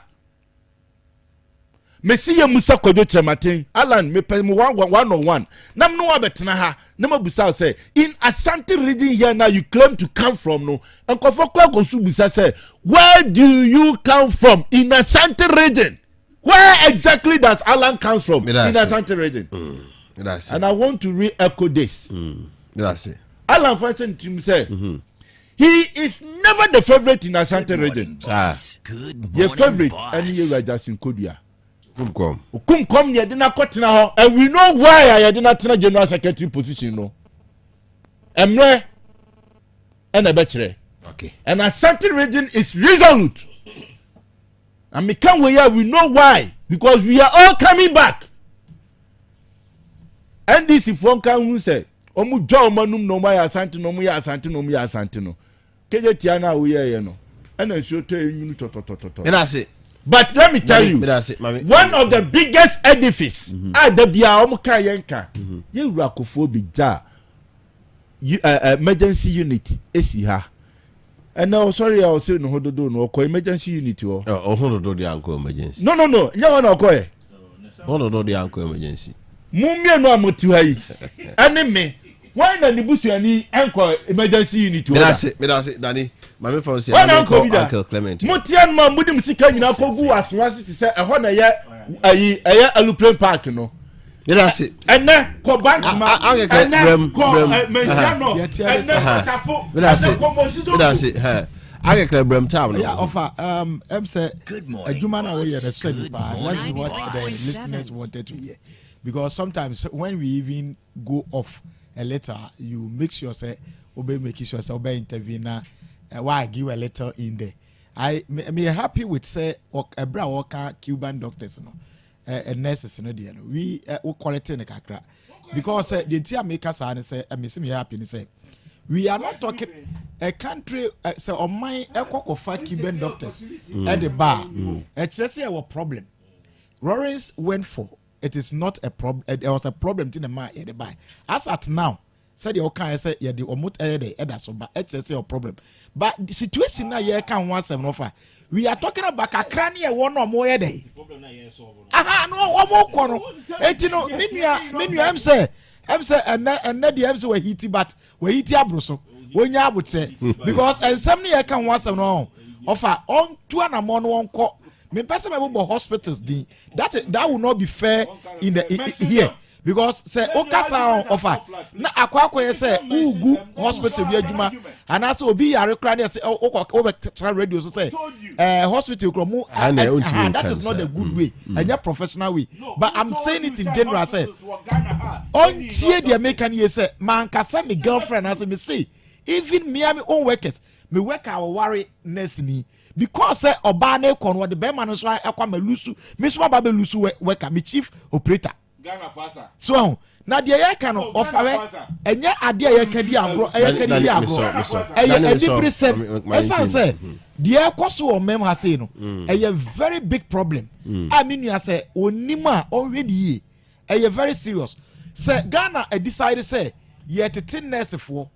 Messiah Musa Kojo Chematen, Alan, me pay me one. Nam no abetna ha. Nama Busa say in Asante region here now you claim to come from no. And Kofokla Gosu Busa say where do you come from in Asante region? Where exactly does Alan come from in Asante region? And I want to re-echo this. Alan Fansen to me say he is never the favorite in Asante region. Your favorite and you are just in Kodia. Kumkom ye dina kotena ho and we know why I did not general secretary position no. Emre and a betre. Okay. And Asante region is resolute. And we come here, we know why. Because we are all coming back. And this if one can who say omu jo manum no ma ya asante no mu ya asante no mu ya asante no keje tia na wo ye no and nsuo to enyunu totototo and I say but let me tell you one of the biggest edifice da bia omu kan yenka ye wurakofo bi ja emergency unit esi ha and now sorry I say no hododo no ko emergency unit o hododo dey anko emergency no nya wona ko e hododo dey anko emergency mummie no amotu ha yi ene me why na ni busuani enko emergency unit o me say Danny mama for say uncle Clement mutian ma mudim sika nyina ko gu aswase ti say eho na ye ayi aluplane park no that's it ene ko bank ma ene ko menjano ene kafo that's it I get Brem Town. Yeah, offer. Say good morning. Adwuma na we hear the story, but let's see what the listeners wanted to hear. Because sometimes when we even go off a letter, you make sure say obey make sure say obey intervene. Why give a letter in there? I me happy with say a bra worker Cuban doctors no, nurses no there. We quality in kakra because the team makers are say me happy say. We are not talking a country so on my KOFI Cuban doctors at the bar. Let's say our problem. Lawrence went for it is not a problem. There was a problem in the man at the bar. As at now, said the okay say yeah the omut the so but let's say a problem. But the situation now you can 175. We are talking about a cranial one or more day. Aha no one more corner. No menu I'm say and the MC were heaty but we heaty abroso when you would say because and some year can once and all offer on 2 and a month one call me person about hospitals that will not be fair in the here because say okasa offer na akwa say ugu hospital bi adwuma and also obi yare kra na say over radio so say hospital kromu that is not a good way and a professional way but I'm saying it in general say on tie the American you say man kasa me girlfriend as me say even me am own workers me work our worry nurse ni because say oba na ekon wo the be man so akwa malusu me so ba be lusu worker me chief operator Ghana fasa. So na de ye kan offer enye ade ye kan di abro ye kan di abro e different say de ekoso o mem ha say no e very big problem I mean you say onima already ye e very serious say Ghana decide say ye tete nurse fo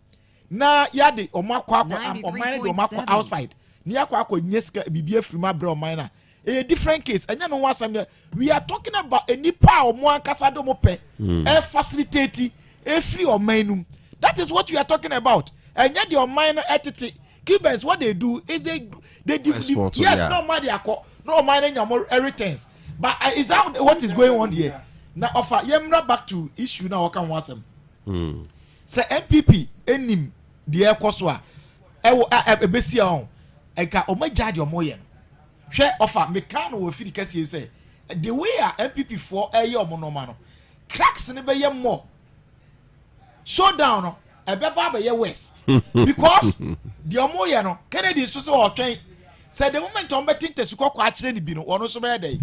na ya de o makwa o mine de o makwa outside ni akwa nyeska bibia frima bre o mine a different case and no one we are talking about a nipa or more casado mope a facilitating a free or mainum. That is what we are talking about. And yet your minor entity Cubans what they do is they yes no money no mining more everything. But is that what is going on here? Now offer yemra back to issue now can want some say MPP enim the air koswa e besia on e ka o ma jade o moye hwe offer me kan wo fi dikase say the way a MPP for eye omo no ma no cracks ne be ye more showdown no e be ba ye worse because the omo ye no Kennedy so o twen say the moment on betting tesu kokko a kire ni bi no wono so be dey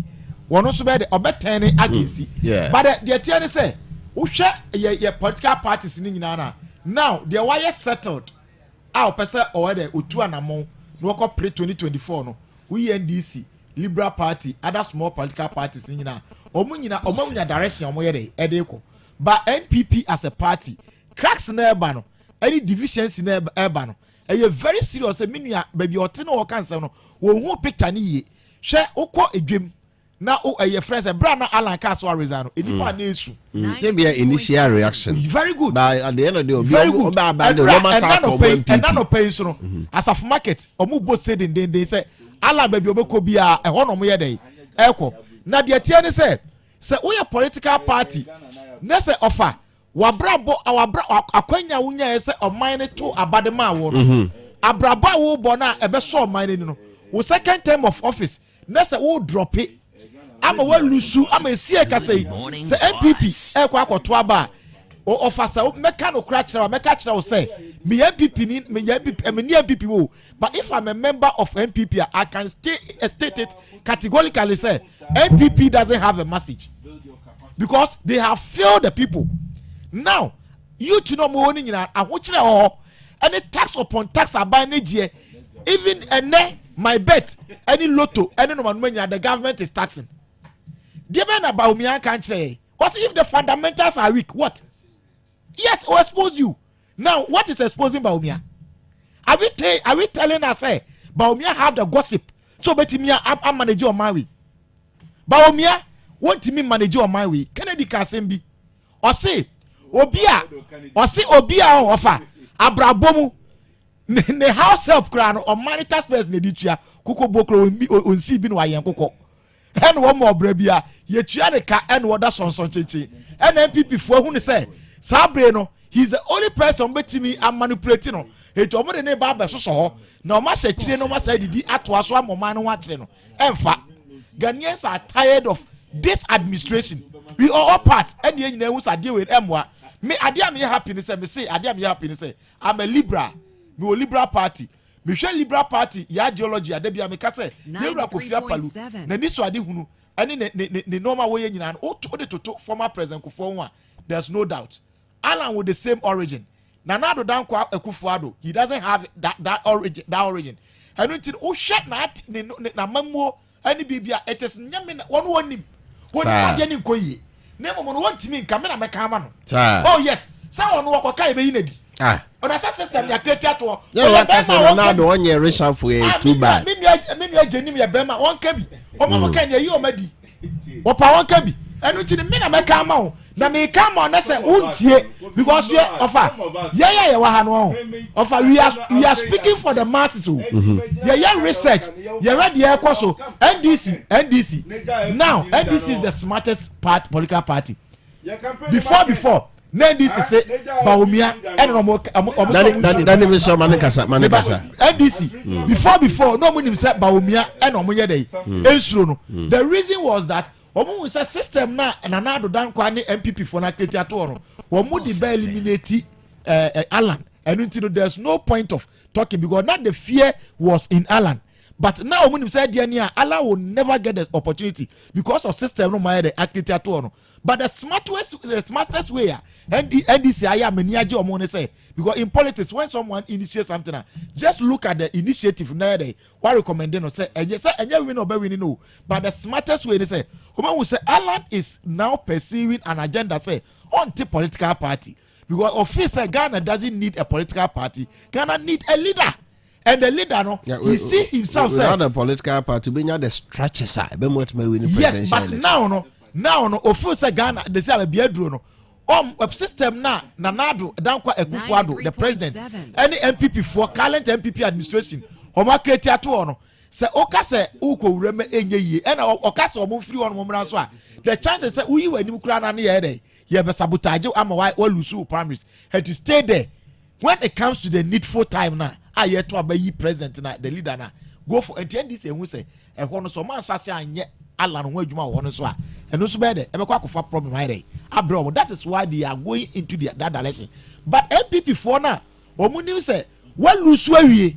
obetan agency but the tier say wo hwe ye political parties ni nyina na now the wire settled our person already otu anamon no ko pre 2024 no we NDC Liberal Party other small political parties ni nyina omunya direction omo ye dey edeko but NPP as a party cracks na eba no any divisions na eba no e very serious e menua baby ote no kan se no wo hu picture ni ye hwe ukọ edwem na o friends e bra na Alan Castle Arizona edipa na esu tem be initial reaction very good but at the end of the day obi about the normal cycle MPP and no pay so as of market omu both say den say Alan baby obeko bia e ho no mo ye dey ekọ na de tie ni say we a political party na say offer wabrabo akwanya wunya say oman ne to abadema wo no abrabo wo bo na ebe so oman ne no wo second term of office na say wo drop it ama wa lusu ama esie ka say MPP e kwa akoto aba o offer meka no kra kira meka kira wo say me MPP ni me MPP wo but if I'm a member of MPP I can state it categorically say MPP doesn't have a message because they have failed the people now you to know more than I watch it all. Any tax upon tax I buy next year. Even my bet, any lotto, any no money the government is taxing. The man about me, I can't say. Because if the fundamentals are weak, what? Yes, will expose you. Now, what is exposing Baumia? Are we telling us, say, Baumia have the gossip? So, bet me, I'm manager on my way. Baumia, want me manager on my way? Kennedy Kasembi. Or say, Obia offer. Abrabomu. Ne house help crown or marital space ne ditua kuko bokro on si bi no ayen kuko en wo mo brabia ye tua de ka en wo da sonson cheche en MPP fo hu ne say sabre no he is the only person betimi am manipulating no eto omo de ne ba be so ho na o ma se kire no ma say didi ato aso amoma no wa kire no emfa Ghanaians are tired of this administration. We are all part and you know who's deal with emwa me ade am happy ni say me say ade am happy ni say I'm a liberal. Me o liberal party me hwe liberal party ya ideology adabia me ka say Yewura Kofi Apalu na ni so ade hunu ene ne normal way nyina o de toto former president Kufuor ho a there's no doubt Alan with the same origin Nanado Dankwa Akufo-Addo he doesn't have that origin enu nti o hwe na mammo ene bibia it is nyame won nim won ade ni nkoyi na mo no want me nka me na me ka ma no oh yes sa won wo koka e be yinadi on a system ya create to yeah one person Ronaldo on your reshuffle for too bad me jenim ya bema won ka bi o mo ka na yi o madi o pa won ka bi enu ti me na me ka ma o na me ka ma na say untie because we offer yeah wa ha no offer we are speaking for the masses o yeah research yeah ready e koso NDC now NDC is the smartest political party before Then this is say Baumia and NDC before no money said Baumia and Omoye day. The reason was that Omo is a system na Nanado Dankwa MPP for na create atoro. Omo di be eliminate Alan and until there's no point of talking because not the fear was in Alan. But now when you said Allah will never get the opportunity because of system no matter the accreditation. But the smartest way, NDC I am meniaje omone say because in politics when someone initiates something, just look at the initiative now they what recommending or say and yes and you win or be winning no. But the smartest way they say, Oman will say Alan is now pursuing an agenda say on the political party because officially Ghana doesn't need a political party. Ghana need a leader. And the leader, no, he see himself say, "Not a political party, we need the structure side. Be what me win yes, but election. now, no, official Ghana, they say, "Be a drone." Web system na Nanado Dankwa Akufo-Addo, the president, any MPP for current MPP administration, Oma create ato no. Say oka say uko ureme enye yi, and oka say omo free on momra so a. The chances say uyi we nim kura na na ye dey, ye be sabotage ama why all lose primaries. Had to stay there. When it comes to the needful time now. Aye to abayi president na the leader na go for NDC ehun say e ho no so man sase anye Alan ho adwuma wo no so a eno so be de e be kwa kofa problem right there abro that is why they are going into that direction but MPP for na omu nim say we lose awie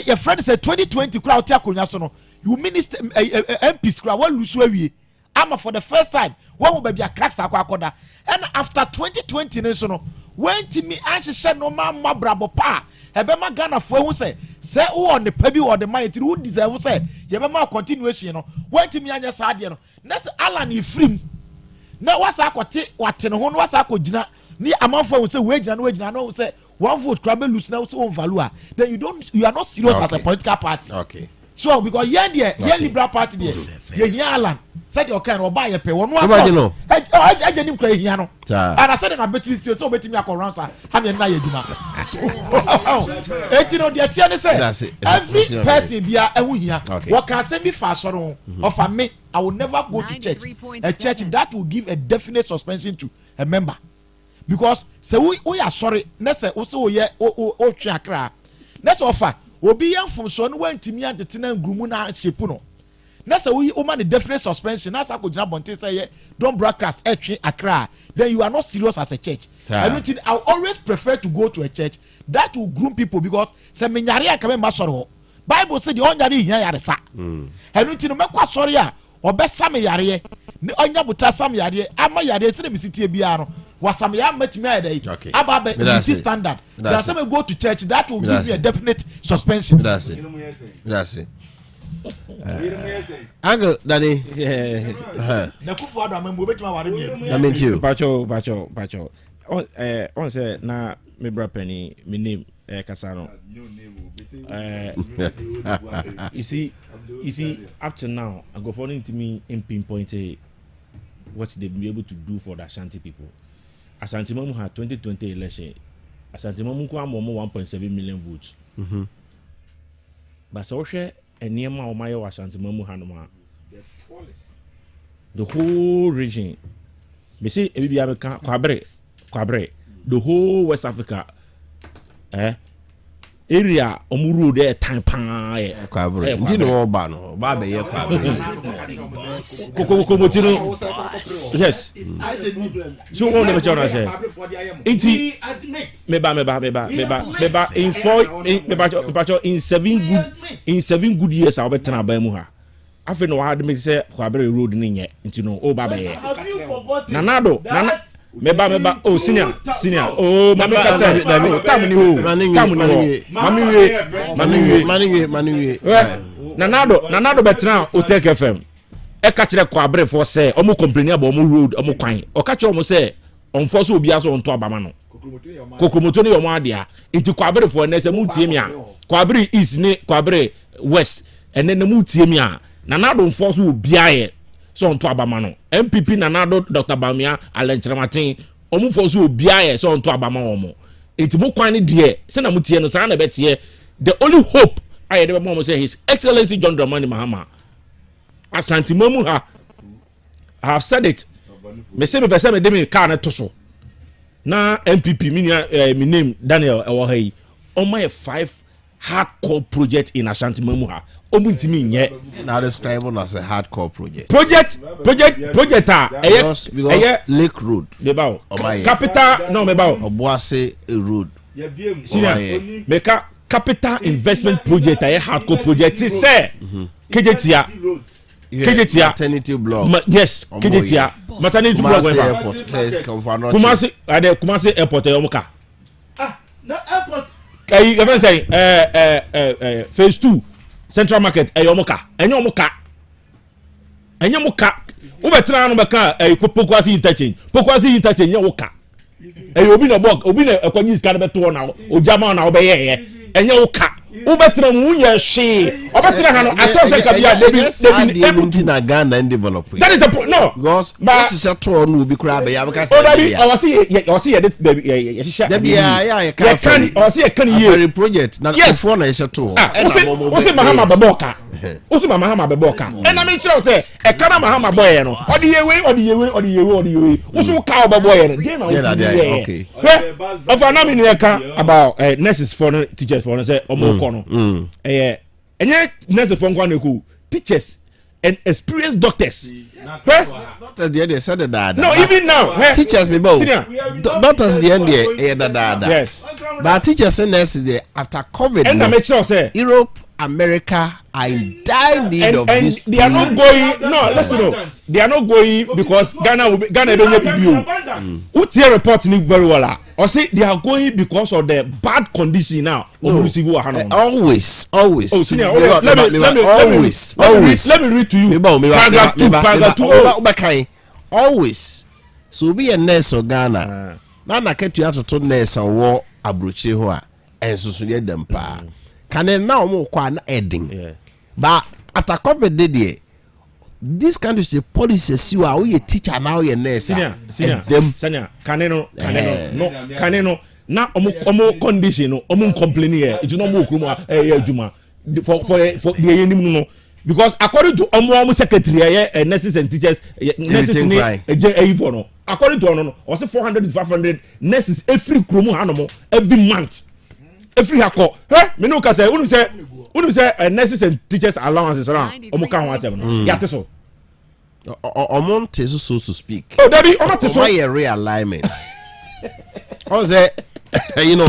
your friend say 2020 kura oti akonya so no you minister MPs kura we lose awie ama for the first time when we be a cracks akoda and after 2020 ne so no when timi anhye no ma brabo pa ebema Ghana for who say who on the pebi or the mind who deserve say yebema continuation no when timi anya saade no na say Alan ifrim na wasa akote wate no ho no wasa akogina ni amanfo who say we gina no say one vote crab lose now so on value then you are not serious as a political party okay so because here liberal party there here Alan said your kind oba ye pe wonu akọ eje nim kra hia no and I said na betting so betimi akọ sir have na ye duma eti no de tia ne say every person bia ehu hia what can say me fa soro of me I will never go to church a church that will give a definite suspension to a member because say we are sorry na say o say o ye o twa akra na say offer obi yan fun so no wantimi antetena ngumu na shepu no na say we man the definite suspension na say akogina bonte say don't broadcast etwe akra then you are not serious as a church. I don't think I always prefer to go to a church that will groom people because say me nyare aka me masoro Bible say the onyare hia yare sa I don't think me kwa sori a obesa me yare ni onya buta sam yare ama yare se me sitie bia no Wasamia met me okay. About the standard. That's when we go to church, that will give me a definite suspension. That's it. Uncle Danny. I mean you. Bacho. On say na me bra penny me name Kasano. You see up to now I go for into me in pinpoint what they be able to do for the Ashanti people. Ashanti Mamu had 2020 election. Ashanti Mamu kwa mo 1.7 million votes. But so share a near ma Omayo Ashanti Mamu Hanoma. The whole region. Me say e be Kwabre. The whole West Africa area omuru there time pan Kwabre. Ndi no oba no. Ba be ye Kwabre. Kokomotino. Yes. So one never tell us say. Iti meba in 7 good years I be tena ba mu ha. Afi no had me say Kwabre road ni nye. Nti no o ba be ye. Nanado meba oh senior oh mami ka say tam ni ho mami nanado betra o take FM e ka kire Kwabre for say omo complain about omo road omo kwan o ka kire omo say on force obi aso on to abama no kokomoto ni omo adia nti Kwabre for na say mu tie mi a Kwabre east ni Kwabre west ene na mu tie mi a nanado force obi aye so on to abama no MPP nanado Dr. Bamia Alenchiramatin omu fosu obiaye so on to abama omo enti mo kwan ni de se na mutie no sa na betie the only hope I dey mo say His Excellency John Dramani Mahama Ashanti Mamu ha I have said it me say me pese me de me car na to so na MPP me name Daniel Ewohai on my 5 hardcore project in Ashanti Mamu ha omuntimi nye now describe as a hardcore project because Lake Road mebao capital no mebao Obuase road meka capital investment project a hardcore project say kejetia maternity block yes kejetia maternity block Kumasi airport yomuka na airport kai even say phase 2 Central Market eyomuka enyomuka ubetra no beka pokwasi interchange nyomuka obi na block obi na ekwanyi ska na beto na ojama na obeye enyomuka ubetra mu nya hwe obetra ha no atose ka bia David na Ghana and develop that is the point no because this is a tour no bi kura be ya beka say I was ye baby ya can ye project na before na ye tour Osi Mahama beboka and I mean sure say e kana Mahama boy no odi yewe usu ka oboboy no okay of anami ni eka about nurses for teachers for say omo ko no enye nurses for nkwa na ku teachers and experienced doctors doctors they said that no even now teachers me both doctors the end there yes but teachers and nurses there after COVID and I make sure say Europe America are in dire need of this. They are not going. No, listen. They are not going because Ghana be PBO. Who tear report very well? Or say they are going because of the bad condition now. No. Always. Oh, senior. Always. Let me read to you. Paragraph 2. Always. So be a nurse of Ghana. Now na ketu ya to nurse or abrochi ho a enso so ye dem pa. Can now more kwa ending. But after COVID did this country is a policy you are we a teacher now you nurse. Senior, Caneno, now omo condition omo complain here. It no more kruma juma for the no because according to omo secretary nurses and teachers nurses no according to no also 400 to 500 nurses every kromo hanomo every month. Every hako, me no ka say, unu say nurses and teachers allowances around. Omuka ho asem no. Yate so. Omonte so to speak. Oh, daddy, omonte so. Why a realignment? O say, you know,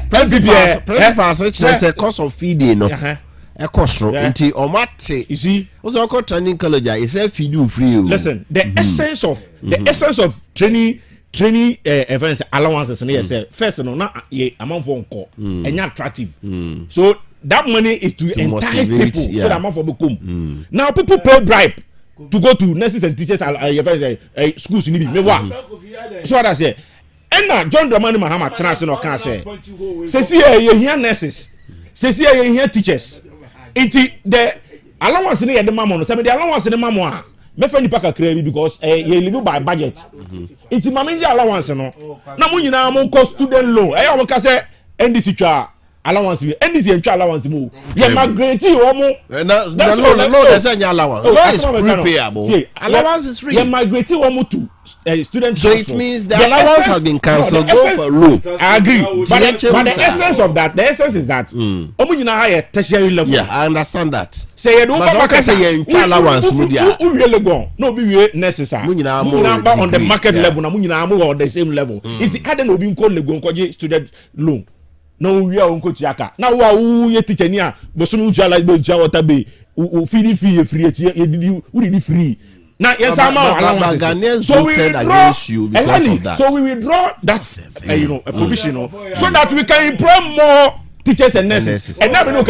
principals say cost of feeding no. E cost ro nti omate. You see, o say training college is say feed you free. Listen, the essence of training training events allowances no say first no na ye amount for nko enya attractive so that money is to entice people so that amount for become now people pay bribe to go to nurses and teachers schools ni bi me wa so what I say and John Dramani Mahama trans no can say see ye here nurses say ye here teachers it the allowance ni ye the mamo no say the allowance ni mamo a me fa nipa kakra bi because ye live by budget it mamenje allowance no na mo nyina mo cost student loan o mo ka say NDC twa allowance bi NDC entwa allowance mo ye migrate o mo na loan dey say allowance loan is prepayable allowance is free ye migrate o mo to student so it means the allowance has been cancelled go for loan. I agree but the essence of that the essence is that o mo nyina higher tertiary level. Yeah, I understand that. Say you don't say you allowance media who really go no be we necessary on the market level na mu nyina am on the same level it add no be nko lego nko student loan no we are nko tiaka na wo ye teacher ni a bosono njala be njia water be o feed free ye did free now yes allowance so we against you because of that so we withdraw that provision so that we can employ more teachers and nurses and now me no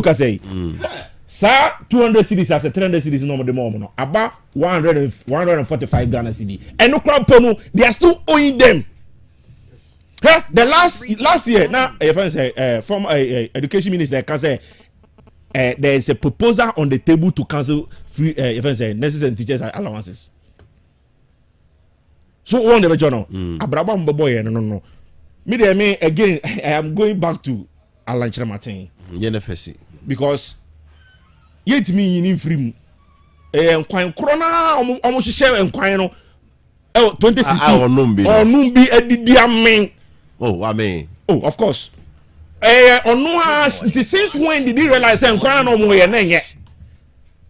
can say sir 200 cities as a 300 cities no more no about 145 Ghana cedi and no crowd no they are still owing them. The last year now from education minister can say there is a proposal on the table to cancel free nurses and teachers allowances. So one the journal abraba mboboy no me again I am going back to Alan Martin because yet me in free nkwan corona omo hye nkwan no 2016 onum bi adidi amen. Oh, I mean. Oh, of course. Since when did he realize that nkwan no mo ye na nye?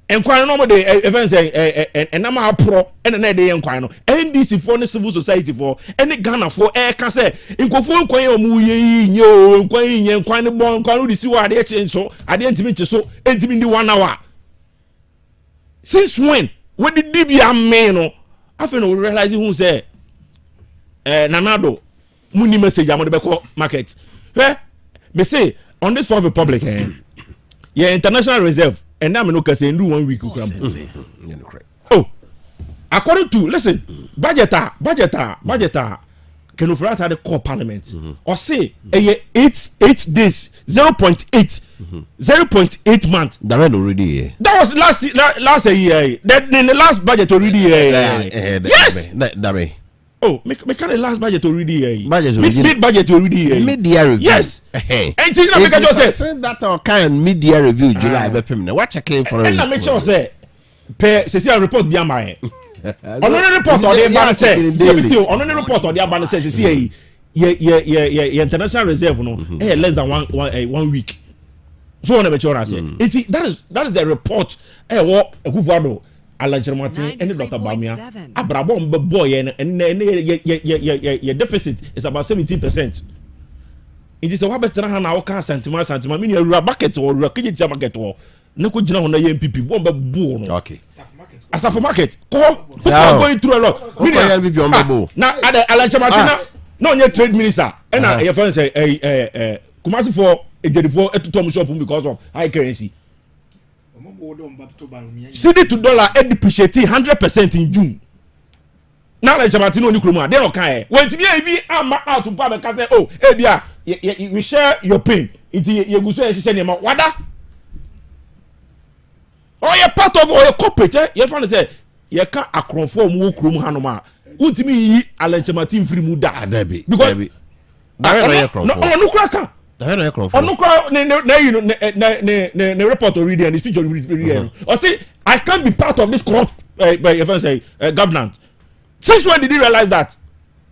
Nkwan no mo de events and na pro and na de nkwan no. NDC for civil society for any Ghana for can say nkofo nkwan mo ye nye o nkwan ne bon nkwan no di si wa de change so ade ntimi che so ntimi ndi 1 hour. Since when did DB amen no? After no realize who say Nanado muni message am de beko market me say on this 4th Republic yeah international reserve and now me no can say do 1 week oh according to listen budgeter can offer at the core parliament or say 8 days 0.8 month that went already that was last year that in the last budget already yes that oh, me kind of last budget already. Mid budget already. Media review. Yes. And you send that or kind media review July. What checking for? And I make sure say, say report be my. On any report or the ban says. On any report or the ban says, see, international reserve no, less than 1 week. So on the mature I say, that is the report. What who Alan Martin and Dr. Bamia Abrabom boy and your deficit is about 17%. It is a better than our car sentiment, meaning a bucket or a kitchen market or no could on the MPP, one born. Okay. As a market, going through a lot. Now, Alan Martin, no, your trade minister, and your friends say, Kumasi for a Tom shop because of high currency. CD to dollar depreciating 100% in June. Now like Jamatino Nikroma, they don't care. When TV am out to Papa can say, oh, Ebia, we share your pain. It's your good say, Wada. Oh, you're part of your corporate, you're trying to say, you can't conform Wukrum Hanoma. Ultimately, Alan Jamatin free Muda. Because no cracker. The report already and the speech already. Or say, I can't be part of this corrupt governance. Since when did he realize that?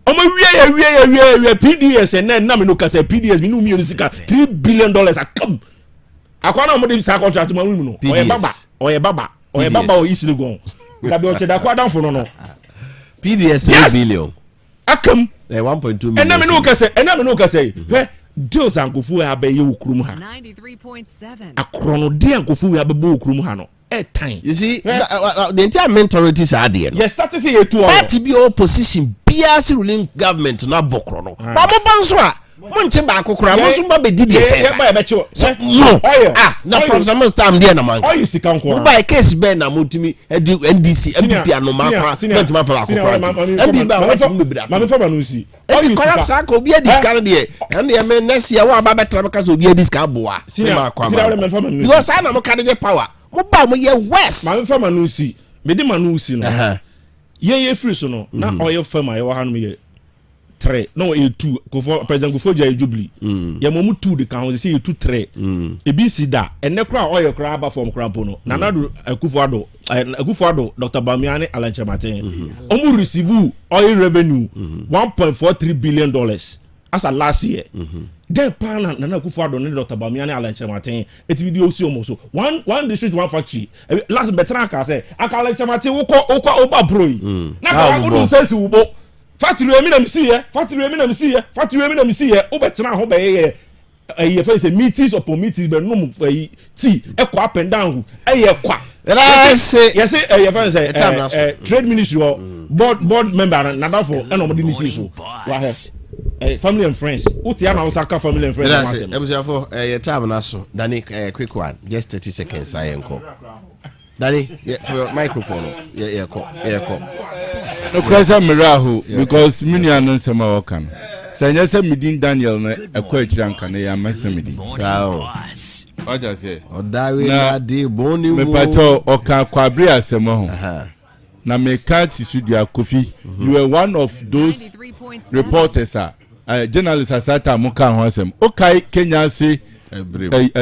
PDS and then Namino say PDS, we know music $3 billion. I come. I can't know this contract to my women. Or a baba or easily go. PDS 3 billion. I come. 1.2 million. And Namino say, deals and go for a bay ukrum ha 93.7 a chrono dear go for a babu ukrum hano time. You see, the entire mentalities are there. Yes, that is a two. Party be opposition, BRC ruling government na bokro no. Babo banso a monche ba akokora mo so ba be didi chesa. So no. Na Professor Mustam there na man. Oh you sika nko. Mo ba case be na motumi NDC MPP anoma kwa. Not ma fa akokora. MPP ba what me bra. Ma me fa no si. Oh you corrupt saka obi a discard there. And the men next year wa ba betra because obi a discard boa. Because I na mo ka power. Mo ba mo ye west. Ma me fa ma no si. Me di ma no si no. Ye free so no. Na oil farmer ye wa hanu ye 3 no e 2 kofo president kofo ja jubilee ye mo mu 2 de kan ho se ye 2 3 e bi si da enne kra oil kra aba from krampo no na nado akufo ado Dr. Bamiani Alanche Martin omu receive oil revenue $1.43 billion as a last year then pana na akufo ado ne Dr. Bamiani Alanche Martin et video si omo so one district one factory last betra ka say Alanche Martin wo oba broi na ka wo do sense wo bo factory emi na msi ye obetena ho be ye face meetings upon meetings be no tea ekwa up and down ye kwa yes ye face trade ministry board member na dafo e no mo di ni so wa he family and friends uti ana usaka family and friends that's it ebusiafo ye time na so dani quick one just 30 seconds ayenko Danny, for your microphone. Yeah. No question, Mirahu, because many ANANSE Mawakan. Sanya Midin Daniel, a question can a messamidi. What I say? Or Dawi, the bony Mepato, or Quabria Semo. Now, make cards is with your KOFI. You were one of those reporters, journalists at Sata Mokan Hansem. Okay, Kenya say a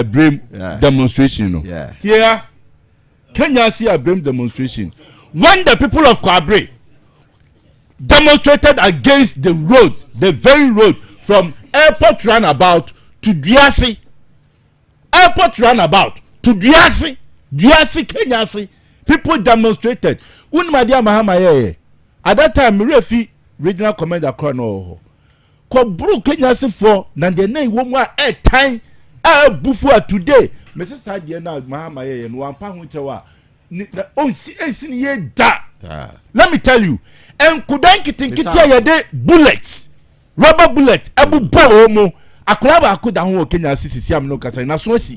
brave demonstration. Yeah. Kenya see a blame demonstration when the people of Kwabre demonstrated against the road, the very road from airport runabout to Diasi. Airport runabout to Diasi, Kenya see people demonstrated. Unmadia Mahama at that time, Refi regional commander Colonel Kobru Kenya see for Nandene Woma a time before today. Mrs. Sadiana Mahama and one pound let me tell you, and couldn't bullets, rubber bullet, Abu Baomo, a club I could have Kenya City, Siam Locas, and Aswasi.